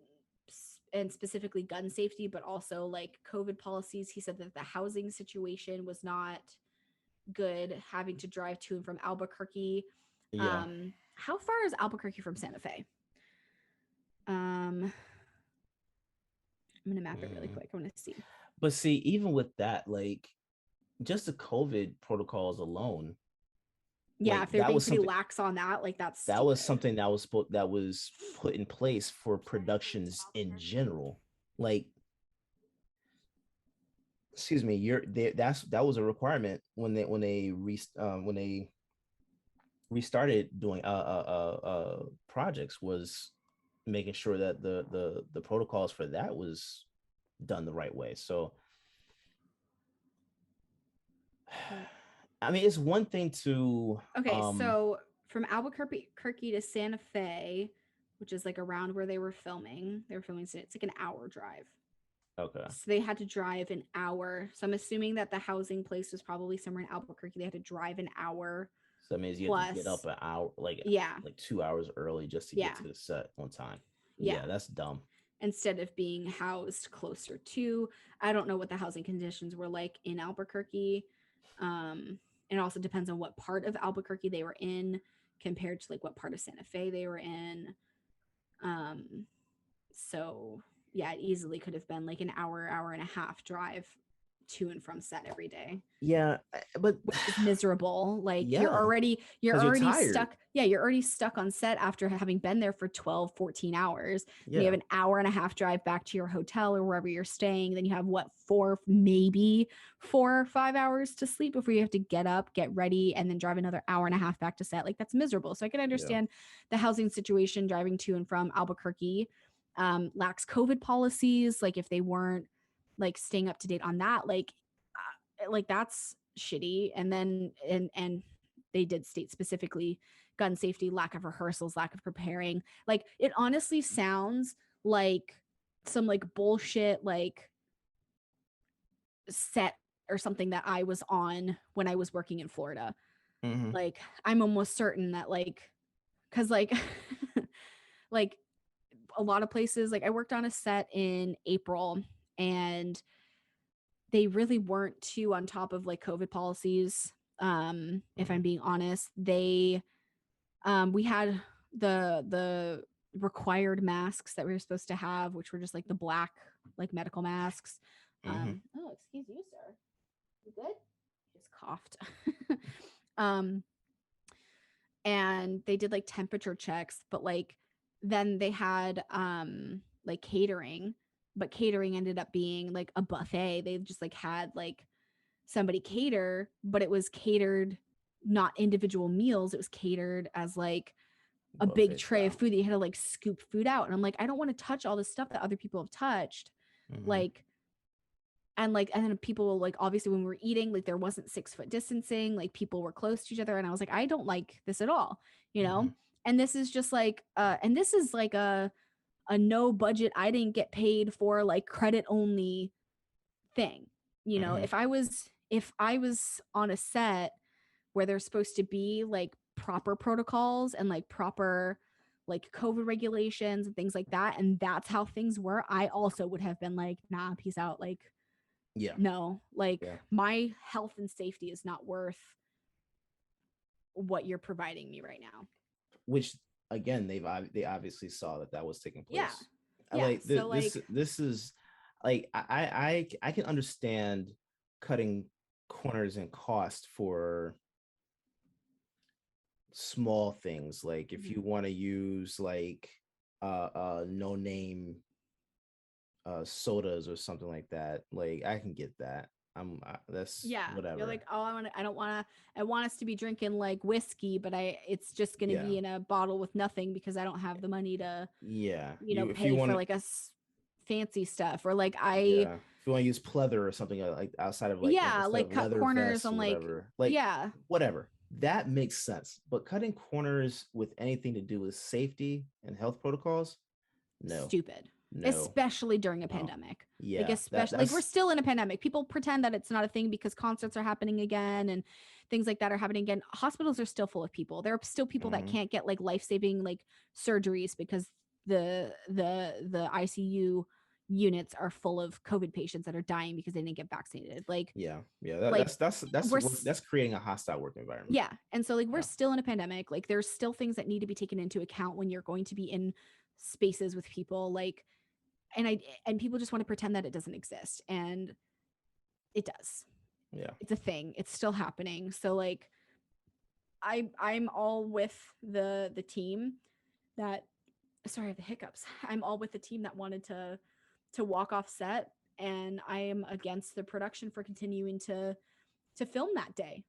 and specifically gun safety, but also like COVID policies. He said that the housing situation was not good, having to drive to and from Albuquerque. yeah. How far is Albuquerque from Santa Fe? I'm gonna map it really quick. I want to see. But see, even with that, like just the COVID protocols alone. Yeah, like, if they're being pretty lax on that, like that was something that was put in place for productions in general. Like, excuse me, that was a requirement when they restarted doing projects, was making sure that the protocols for that was done the right way. So I mean, it's one thing to so from Albuquerque to Santa Fe, which is like around where they were filming, it's like an hour drive. Okay. So they had to drive an hour. So I'm assuming that the housing place was probably somewhere in Albuquerque. They had to drive an hour. So that means you have to get up an hour, like 2 hours early just to get to the set on time. Yeah, that's dumb. Instead of being housed closer to, I don't know what the housing conditions were like in Albuquerque. It also depends on what part of Albuquerque they were in compared to like what part of Santa Fe they were in. So yeah, it easily could have been like an hour and a half drive to and from set every day. Yeah, but which is miserable. Like you're already stuck. Yeah, you're already stuck on set after having been there for 12, 14 hours. Yeah. You have an hour and a half drive back to your hotel or wherever you're staying. Then you have maybe 4 or 5 hours to sleep before you have to get up, get ready, and then drive another hour and a half back to set. Like that's miserable. So I can understand the housing situation driving to and from Albuquerque. Lax COVID policies. Like if they weren't like staying up to date on that, like that's shitty. And then and they did state specifically gun safety, lack of rehearsals, lack of preparing. Like it honestly sounds like some like bullshit like set or something that I was on when I was working in Florida. Mm-hmm. Like I'm almost certain that like, cause like like a lot of places, like I worked on a set in April and they really weren't too on top of like COVID policies. If I'm being honest, we had the required masks that we were supposed to have, which were just like the black, like medical masks. Oh, excuse you, sir. You good? Just coughed. And they did like temperature checks, but like, then they had like catering, but catering ended up being like a buffet. They just like had like somebody cater, but it was catered not individual meals. It was catered as like a big tray of food that you had to like scoop food out. And I'm like, I don't want to touch all this stuff that other people have touched. Like, and then people will like, obviously when we were eating, like there wasn't 6-foot distancing, like people were close to each other. And I was like, I don't like this at all, you know? And this is just like, and this is like a a no budget, I didn't get paid for like credit only thing. You know, if I was on a set where there's supposed to be like proper protocols and like proper like COVID regulations and things like that, and that's how things were, I also would have been like, nah, peace out. Like, no, like my health and safety is not worth what you're providing me right now. Which again, they obviously saw that was taking place. So this is like I can understand cutting corners and cost for small things, like if you want to use like no name sodas or something like that, like I can get that. That's whatever. You're like, oh, I want us to be drinking like whiskey, but it's just gonna be in a bottle with nothing because I don't have the money to pay for like fancy stuff, or like if you want to use pleather or something like outside of like like cut corners on like whatever, that makes sense. But cutting corners with anything to do with safety and health protocols, no. Stupid. No. Especially during a pandemic. Yeah. Like especially like we're still in a pandemic. People pretend that it's not a thing because concerts are happening again and things like that are happening again. Hospitals are still full of people. There are still people that can't get like life-saving like surgeries because the ICU units are full of COVID patients that are dying because they didn't get vaccinated. Like that's creating a hostile work environment. Yeah. And so like we're still in a pandemic. Like there's still things that need to be taken into account when you're going to be in spaces with people, like and people just want to pretend that it doesn't exist, and it does. Yeah, it's a thing. It's still happening. So like I'm all with the team that, sorry, I have the hiccups. I'm all with the team that wanted to walk off set, and I am against the production for continuing to film that day.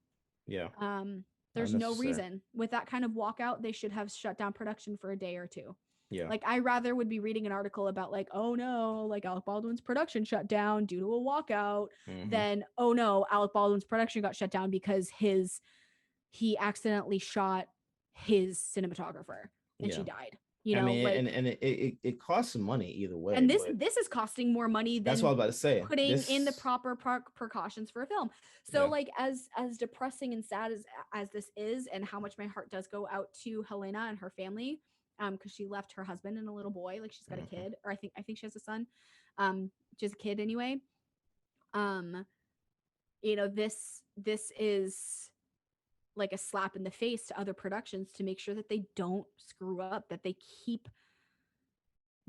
There's no reason with that kind of walkout. They should have shut down production for a day or two. Like I rather would be reading an article about like, oh no, like Alec Baldwin's production shut down due to a walkout, than oh no, Alec Baldwin's production got shut down because he accidentally shot his cinematographer and she died. You know, I mean, like, and it costs some money either way. And this is costing more money than that's what I was about to say. Putting in the proper precautions for a film. So like as depressing and sad as this is, and how much my heart does go out to Helena and her family, because she left her husband and a little boy, like she's got a kid, or I think she has a son, just a kid anyway. You know, this is like a slap in the face to other productions to make sure that they don't screw up, that they keep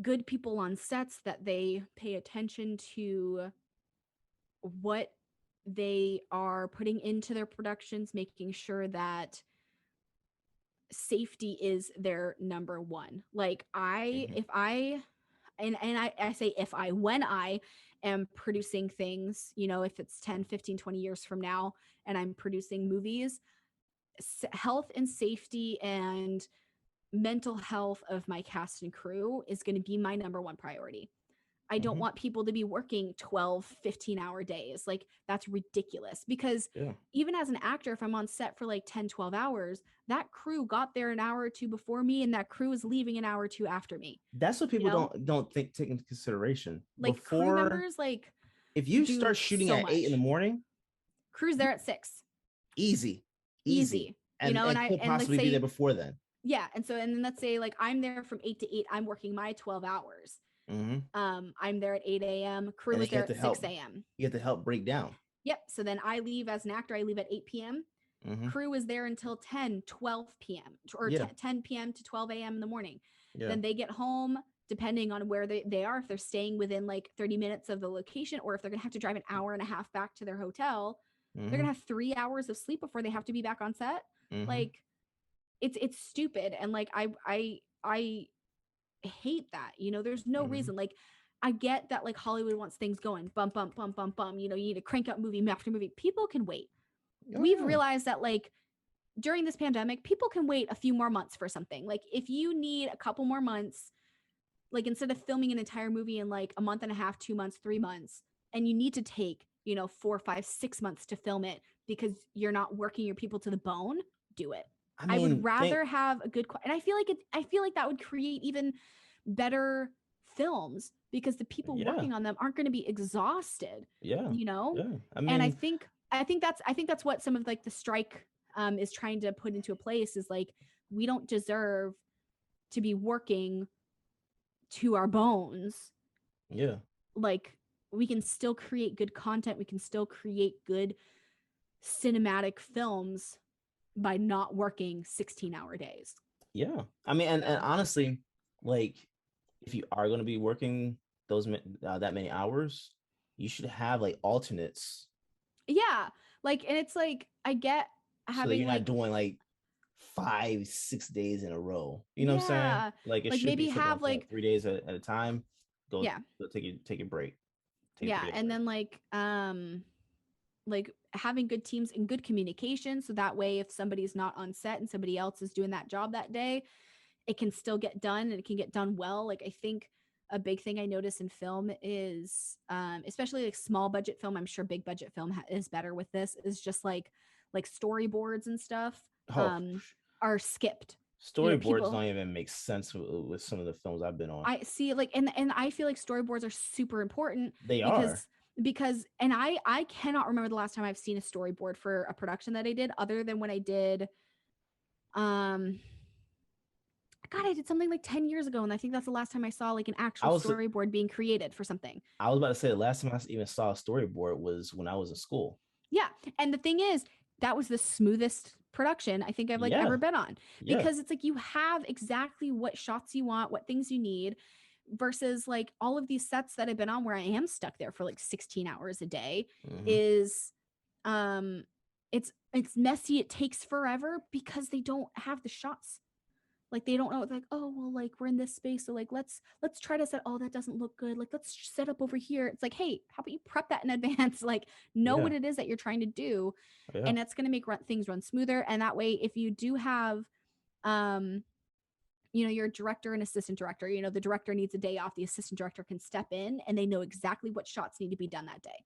good people on sets, that they pay attention to what they are putting into their productions, making sure that safety is their number one. Like when I am producing things, you know, if it's 10, 15, 20 years from now and I'm producing movies, health and safety and mental health of my cast and crew is going to be my number one priority. I don't want people to be working 12, 15-hour days. Like that's ridiculous, because even as an actor, if I'm on set for like 10, 12 hours, that crew got there an hour or two before me, and that crew is leaving an hour or two after me. That's what people don't take into consideration. Like crew members, like if you start shooting at 8 in the morning, crew's there at 6. Easy. And, you know, and I could possibly be there before then. Yeah. And then let's say like I'm there from 8 to 8. I'm working my 12 hours. I'm there at 8 a.m. Crew is there at 6 a.m. You have to help break down. Yep. So then I leave as an actor. I leave at 8 p.m. Crew is there until 10, 12 p.m. or 10 p.m. to 12 a.m. in the morning. Then they get home, depending on where they are, if they're staying within like 30 minutes of the location, or if they're going to have to drive an hour and a half back to their hotel, they're going to have 3 hours of sleep before they have to be back on set. Like it's stupid. And like, I hate that, you know, there's no reason. Like I get that like Hollywood wants things going bum, you know, you need to crank up movie after movie. People can wait. We've realized that like during this pandemic, people can wait a few more months for something. Like if you need a couple more months, like instead of filming an entire movie in like a month and a half, 2 months, 3 months, and you need to take, you know, 4, 5, 6 months to film it because you're not working your people to the bone, do it. I would rather have a good, and I feel like that would create even better films because the people working on them aren't going to be exhausted. You know? Yeah. I mean, and I think that's what some of like the strike is trying to put into a place, is like, we don't deserve to be working to our bones. Yeah. Like, we can still create good content, we can still create good cinematic films by not working 16-hour days. Yeah. I mean, and honestly, like, if you are going to be working those that many hours, you should have like alternates. Yeah. Like, and it's like, I get having, so that you're like, not doing like 5-6 days in a row. You know what I'm saying? yeah, Like, it like should maybe be something have like like 3 days at a time. Go yeah, take a break. Take a yeah, 3-day and break. then like having good teams and good communication, so that way if somebody's not on set and somebody else is doing that job that day, it can still get done, and it can get done well. Like, I think a big thing I notice in film is especially like small budget film, I'm sure big budget film is better with this, is just like storyboards and stuff Oh, are skipped. storyboards People don't even make sense with some of the films I've been on. I see, like, and I feel like storyboards are super important They are. because and I cannot remember the last time I've seen a storyboard for a production that I did, other than when I did God, I did something like 10 years ago, and I think that's the last time I saw like an actual storyboard being created for something. I was about to say the last time I even saw a storyboard was when I was in school. Yeah, and the thing is, that was the smoothest production I think I've like ever been on, because it's like you have exactly what shots you want, what things you need, versus like all of these sets that I've been on where I am stuck there for like 16 hours a day is it's messy, it takes forever because they don't have the shots. Like, they don't know, like, oh, well, like, we're in this space, so like let's try to set, oh, that doesn't look good, like let's set up over here. It's like, hey, how about you prep that in advance? Like, know what it is that you're trying to do, and that's going to make things run smoother. And that way, if you do have your director and assistant director, the director needs a day off, the assistant director can step in, and they know exactly what shots need to be done that day.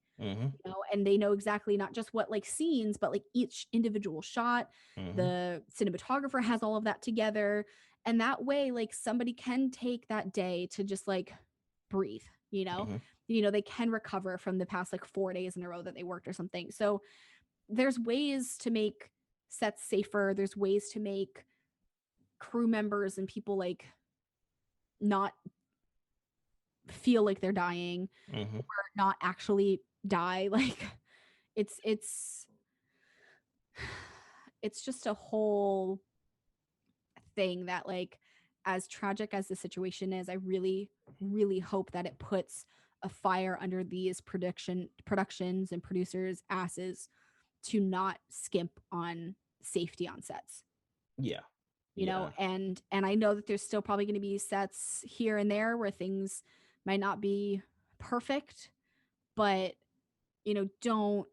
And they know exactly not just what like scenes, but like each individual shot. The cinematographer has all of that together, and that way like somebody can take that day to just like breathe. They can recover from the past like 4 days in a row that they worked or something. So there's ways to make sets safer, there's ways to make crew members and people like not feel like they're dying or not actually die. Like, it's just a whole thing that, like, as tragic as the situation is, I really, really hope that it puts a fire under these productions and producers' asses to not skimp on safety on sets. And I know that there's still probably going to be sets here and there where things might not be perfect, but don't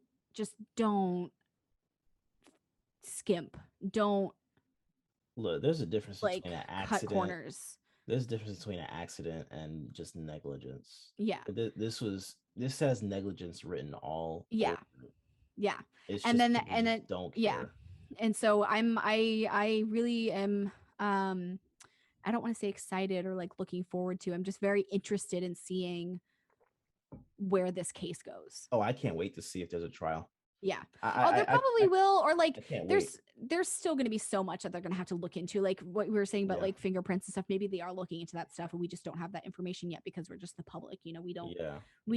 skimp. Don't look. There's a difference like between an cut accident. corners. There's a difference between an accident and just negligence. Yeah. This has negligence written all. Yeah. Over it. Yeah. It's and just then don't care. Yeah. And so I really am I don't want to say excited or like looking forward to. I'm just very interested in seeing where this case goes. Oh, I can't wait to see if there's a trial. Yeah. There probably will, or like there's wait. still going to be so much that they're going to have to look into, like what we were saying about like fingerprints and stuff. Maybe they are looking into that stuff and we just don't have that information yet because we're just the public, we don't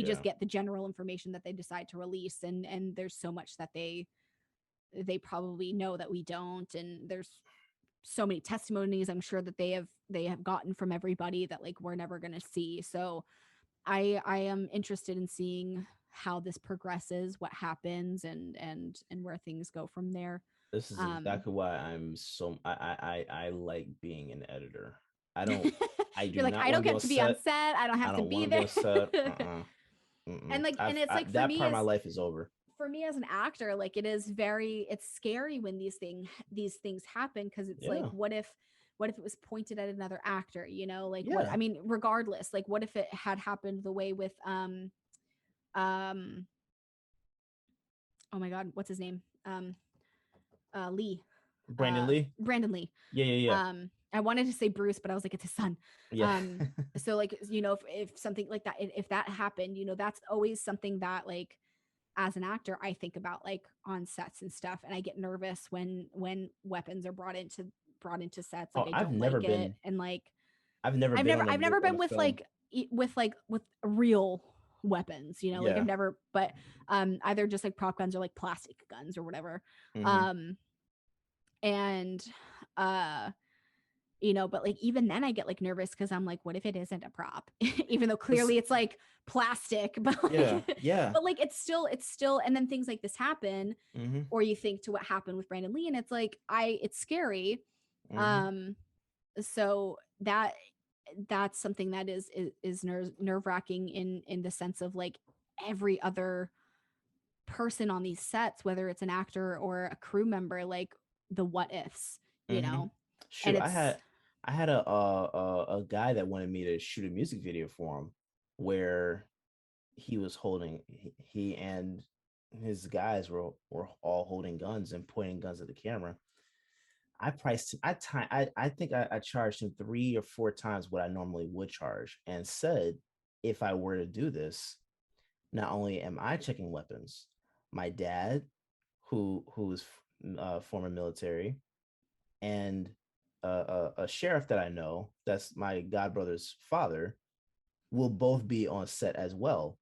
just get the general information that they decide to release, and there's so much that they probably know that we don't, and there's so many testimonies I'm sure that they have gotten from everybody that like we're never going to see. So I am interested in seeing how this progresses, what happens, and where things go from there. This is exactly why I like being an editor. I don't. You're like, I don't get to be on set. I don't have to be there. And like, and it's like that part of my life is over. For me as an actor, like it's scary when these things happen, because it's like, what if it was pointed at another actor, what, I mean, regardless, like what if it had happened the way with oh my god, what's his name, Lee Brandon Lee. Brandon Lee. Yeah. I wanted to say Bruce, but I was like, it's his son. Yeah. So like, you know, if something like that, if that happened, you know, that's always something that like, as an actor, I think about like on sets and stuff, and I get nervous when weapons are brought into sets. Like I don't like it, and like I've never been with like with real weapons, you know, like I've never, but either just like prop guns or like plastic guns or whatever. And you know, but like even then I get like nervous because I'm like, what if it isn't a prop? Even though clearly it's like plastic, but like, but like it's still, and then things like this happen, or you think to what happened with Brandon Lee, and it's like it's scary. So that's something that is nerve-wracking in the sense of like every other person on these sets, whether it's an actor or a crew member, like the what ifs, you know. Shoot, I had a guy that wanted me to shoot a music video for him where he and his guys were all holding guns and pointing guns at the camera. I think I charged him 3 or 4 times what I normally would charge, and said, if I were to do this, not only am I checking weapons, my dad, who is former military, and a sheriff that I know, that's my godbrother's father, will both be on set as well,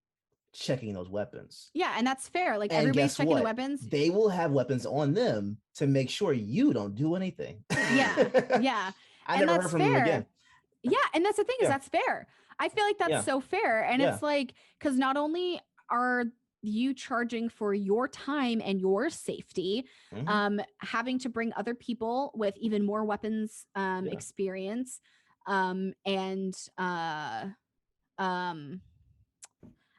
checking those weapons. Yeah, and that's fair. Like, and everybody's checking the weapons. They will have weapons on them to make sure you don't do anything. Yeah. I never heard from him again. Yeah, and that's the thing, is that's fair. I feel like that's so fair. And it's like, because not only are you charging for your time and your safety, having to bring other people with even more weapons experience, and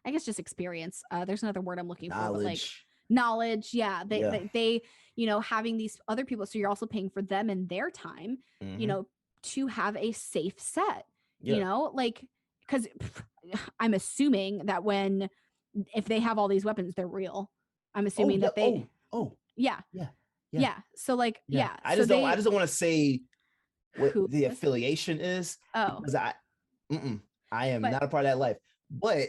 I guess just experience. There's another word I'm looking for, but like knowledge. Yeah. They, you know, having these other people. So you're also paying for them and their time, you know, to have a safe set, you know, like, because I'm assuming that if they have all these weapons, they're real. I'm assuming that they. Yeah. So like, I just don't want to say what the affiliation is. Because I am not a part of that life. But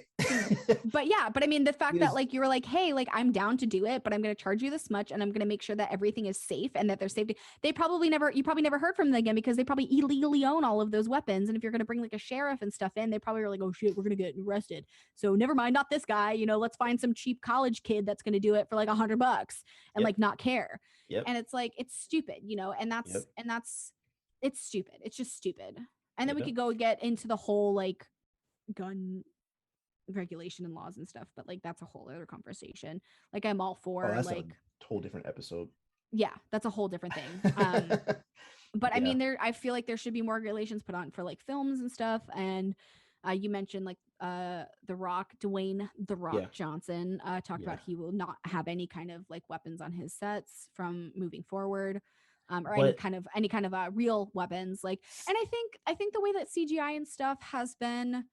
but I mean, the fact that like you were like, hey, like I'm down to do it, but I'm going to charge you this much, and I'm going to make sure that everything is safe and that they're safe. You probably never heard from them again, because they probably illegally own all of those weapons. And if you're going to bring like a sheriff and stuff in, they probably are like, oh shit, we're going to get arrested. So never mind, not this guy. You know, let's find some cheap college kid that's going to do it for like $100 and like not care. And it's like, it's stupid, you know, and that's it's stupid. It's just stupid. And then we could go get into the whole like gun regulation and laws and stuff, but like that's a whole other conversation. Like I'm all for that's like a whole different episode. Yeah, that's a whole different thing. But I mean, I feel like there should be more regulations put on for like films and stuff. And you mentioned like Dwayne "The Rock" Johnson talked about he will not have any kind of like weapons on his sets from moving forward. Or any kind of real weapons, like, and I think the way that CGI and stuff has been,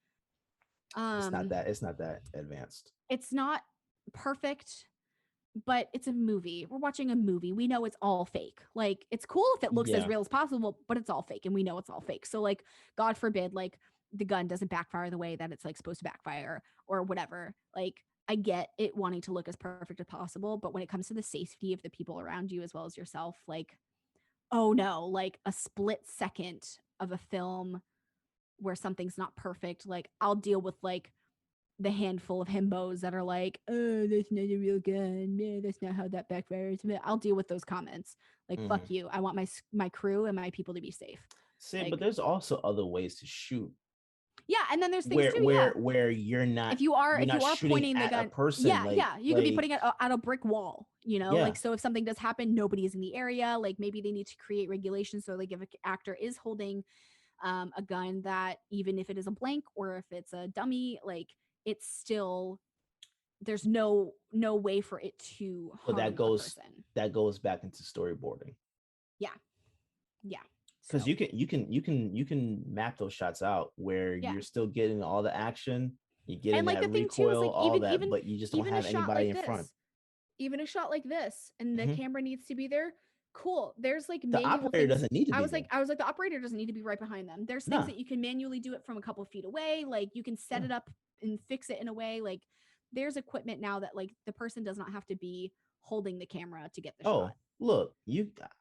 it's not that advanced. It's not perfect, but it's a movie. We're watching a movie. We know it's all fake. Like, it's cool if it looks as real as possible, but it's all fake, and we know it's all fake. So like, God forbid, like the gun doesn't backfire the way that it's like supposed to backfire or whatever. Like, I get it wanting to look as perfect as possible, but when it comes to the safety of the people around you as well as yourself, like, oh no, like a split second of a film where something's not perfect, like I'll deal with like the handful of himbos that are like, oh, that's not a real gun, yeah, that's not how that backfires. I'll deal with those comments. Like, fuck you. I want my crew and my people to be safe. Like, but there's also other ways to shoot. Yeah, and then there's things where you're not, if you are pointing the gun, person, you could be putting it at a brick wall, you know, like, so if something does happen, nobody is in the area. Like, maybe they need to create regulations so like if an actor is holding a gun, that even if it is a blank or if it's a dummy, like it's still, there's no way for it to harm that goes back into storyboarding. Yeah. Because you can map those shots out where you're still getting all the action, you get like that recoil, like, all that, but you just don't have anybody in front. Even a shot like this, and the camera needs to be there. cool. There's like The manual operator things. doesn't need to I be was there. like, the operator doesn't need to be right behind them. There's things Nah. that you can manually do it from a couple of feet away. Like you can set it up and fix it in a way. Like there's equipment now that like the person does not have to be holding the camera to get the shot. Look,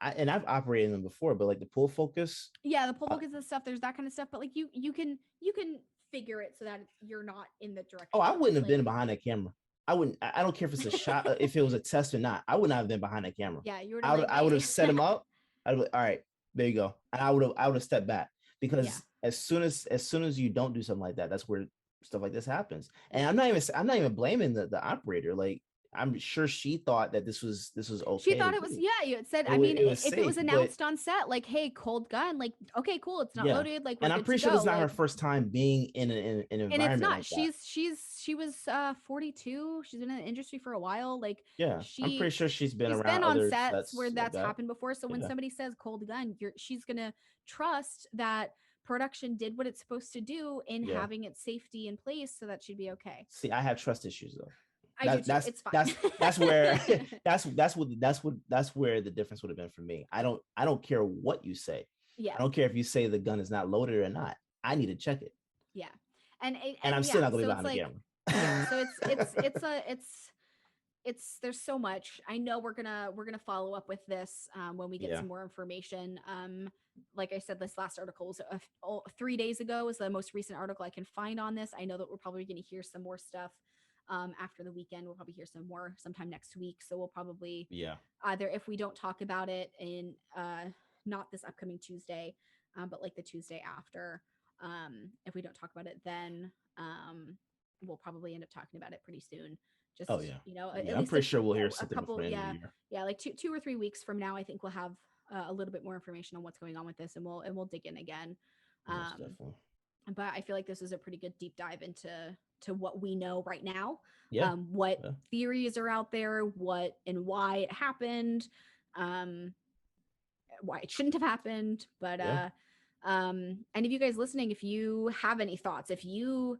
I've operated them before, but like the pull focus. Yeah, the pull focus and stuff. There's that kind of stuff, but like you can figure it so that you're not in the direction. Oh, I wouldn't have been behind that camera. I wouldn't. I don't care if it's a shot, if it was a test or not. I would not have been behind that camera. Yeah, you would. I would have set him up. I'd be like, all right, there you go, and I would have stepped back because as soon as you don't do something like that, that's where stuff like this happens. And I'm not even blaming the operator. Like I'm sure she thought that this was okay. She thought it was, you had said, I mean, if it was announced on set, like, hey, cold gun, like, okay, cool, it's not loaded, like, and I'm pretty sure this is not her first time being in an environment. And it's not. Like She was 42. She's been in the industry for a while. Like, I'm pretty sure she's been on other sets where that's happened before. So when somebody says cold gun, she's gonna trust that production did what it's supposed to do in having its safety in place so that she'd be okay. See, I have trust issues though. It's fine. That's where that's where the difference would have been for me. I don't care what you say. Yeah. I don't care if you say the gun is not loaded or not. I need to check it. Yeah. And I'm still not gonna be behind the camera. So it's there's so much. I know we're gonna follow up with this when we get some more information. Like I said, this last article was 3 days ago is the most recent article I can find on this. I know that we're probably going to hear some more stuff after the weekend. We'll probably hear some more sometime next week. So we'll probably either, if we don't talk about it in not this upcoming Tuesday, but like the Tuesday after, if we don't talk about it then, we'll probably end up talking about it pretty soon. Just you know, I'm pretty sure we'll hear something before the end of the year. Like 2 or 3 weeks from now, I think we'll have a little bit more information on what's going on with this, and we'll dig in again. But I feel like this is a pretty good deep dive into what we know right now. What theories are out there, what and why it happened, why it shouldn't have happened. But any of you guys listening, if you have any thoughts, if you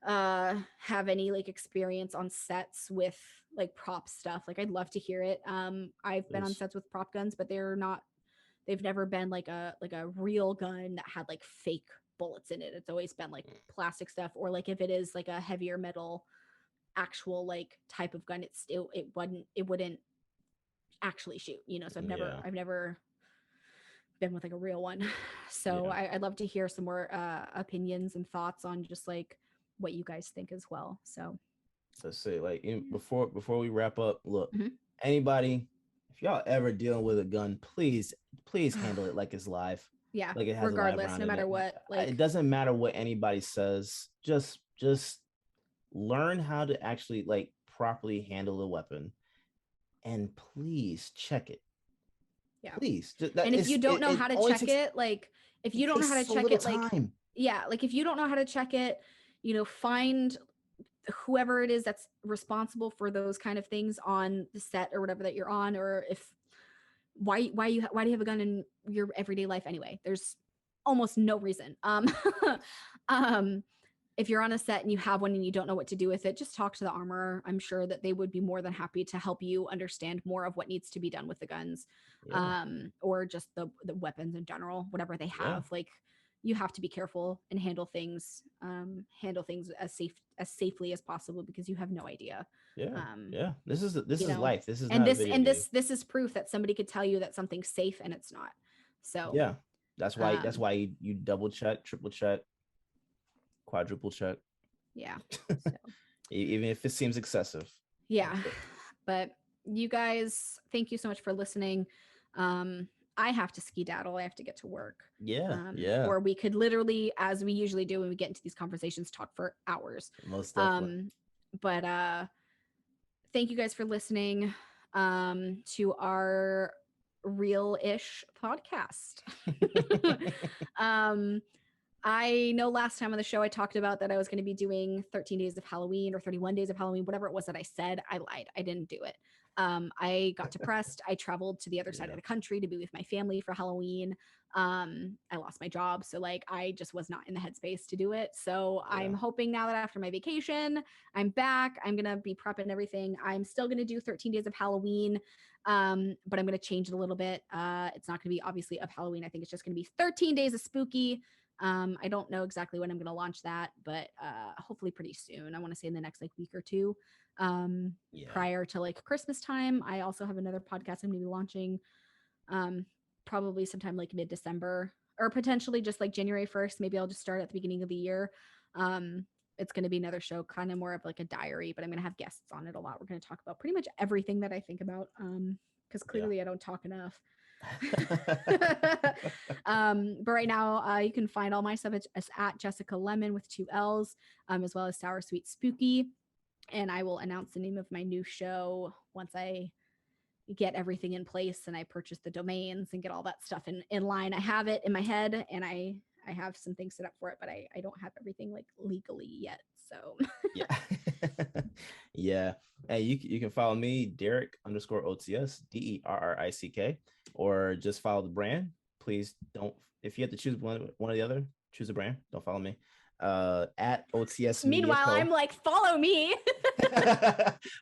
have any like experience on sets with like prop stuff, like I'd love to hear it. I've been on sets with prop guns, but they've never been like a real gun that had like fake bullets in it. It's always been like plastic stuff, or like if it is like a heavier metal actual like type of gun, it wouldn't actually shoot, you know. So I've never been with like a real one. So I'd love to hear some more opinions and thoughts on just like what you guys think as well. So let's say like before we wrap up, look, anybody, if y'all ever dealing with a gun, please handle it like it's live. Like it has regardless, no matter what. Like it doesn't matter what anybody says. Just learn how to actually like properly handle the weapon, and please check it. Please. And if you don't know how to check it, like if you don't know how to check it, like like if you don't know how to check it, you know, find whoever it is that's responsible for those kind of things on the set or whatever that you're on, or if why do you have a gun in your everyday life anyway? There's almost no reason. If you're on a set and you have one and you don't know what to do with it, just talk to the armorer. I'm sure that they would be more than happy to help you understand more of what needs to be done with the guns, or just the weapons in general, whatever they have. Like you have to be careful and handle things as safely as possible, because you have no idea. This is life. This is this is proof that somebody could tell you that something's safe and it's not. So that's why you double check, triple check, quadruple check. So. Even if it seems excessive. But you guys, thank you so much for listening. I have to skedaddle. I have to get to work. Or we could literally, as we usually do when we get into these conversations, talk for hours. Most definitely. But thank you guys for listening to our real-ish podcast. I know last time on the show I talked about that I was going to be doing 13 days of Halloween or 31 days of Halloween, whatever it was that I said. I lied. I didn't do it. I got depressed. I traveled to the other side of the country to be with my family for Halloween. I lost my job. So like, I just was not in the headspace to do it. So I'm hoping now that after my vacation, I'm back, I'm going to be prepping everything. I'm still going to do 13 days of Halloween. But I'm going to change it a little bit. It's not going to be obviously of Halloween. I think it's just going to be 13 days of spooky. I don't know exactly when I'm going to launch that, but hopefully pretty soon. I want to say in the next like week or two, prior to like Christmas time. I also have another podcast I'm going to be launching probably sometime like mid-December, or potentially just like January 1st. Maybe I'll just start at the beginning of the year. It's going to be another show, kind of more of like a diary, but I'm going to have guests on it a lot. We're going to talk about pretty much everything that I think about, because clearly I don't talk enough. But right now you can find all my stuff at Jessica Lemon with 2 L's, as well as Sour Sweet Spooky. And I will announce the name of my new show once I get everything in place and I purchase the domains and get all that stuff in line. I have it in my head and I have some things set up for it, but I don't have everything like legally yet. So yeah. Hey, you can follow me, Derrick _OTS, DERRICK, or just follow the brand. Please don't, if you have to choose one or the other, choose a brand. Don't follow me. At OTS Media Meanwhile, Co. I'm like, follow me.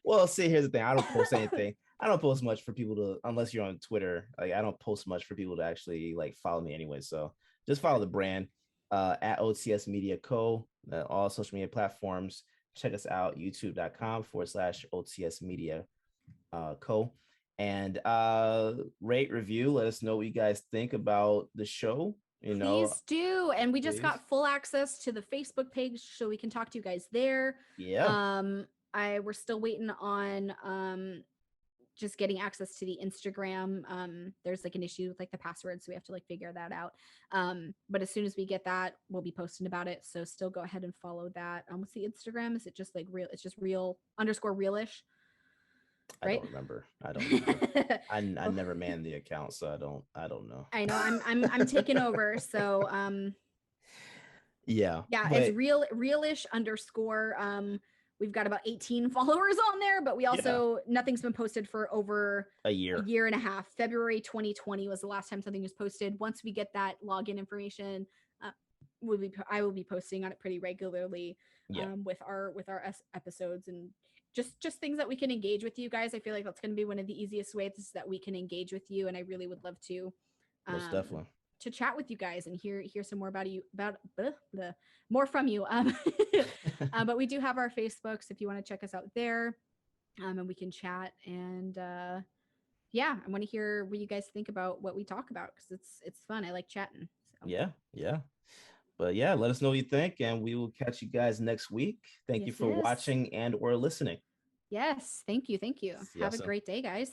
Well, see, here's the thing. I don't post anything. I don't post much for people to, unless you're on Twitter. Like, I don't post much for people to actually like follow me anyway. So just follow the brand at OTS Media Co. All social media platforms. Check us out, youtube.com/OTS Media Co. And rate, review. Let us know what you guys think about the show. You know, please do. And we just got full access to the Facebook page, so we can talk to you guys there. Yeah. We're still waiting on just getting access to the Instagram. There's like an issue with like the password, so we have to like figure that out. But as soon as we get that, we'll be posting about it. So still go ahead and follow that. What's the Instagram? Is it just like real? It's just real_realish. Right? I don't remember. I never manned the account, so I don't know. I know I'm taking over. So yeah, it's realish _. We've got about 18 followers on there, but we also nothing's been posted for over a year and a half. February 2020 was the last time something was posted. Once we get that login information, I will be posting on it pretty regularly with our episodes and just things that we can engage with you guys. I feel like that's going to be one of the easiest ways that we can engage with you, and I really would love to most definitely to chat with you guys and hear some more about more from you. But we do have our Facebooks if you want to check us out there, and we can chat. And I want to hear what you guys think about what we talk about, because it's fun. I like chatting. So. Yeah. But yeah, let us know what you think, and we will catch you guys next week. Thank you for watching and or listening. Yes, thank you. Yes, have a great day, guys.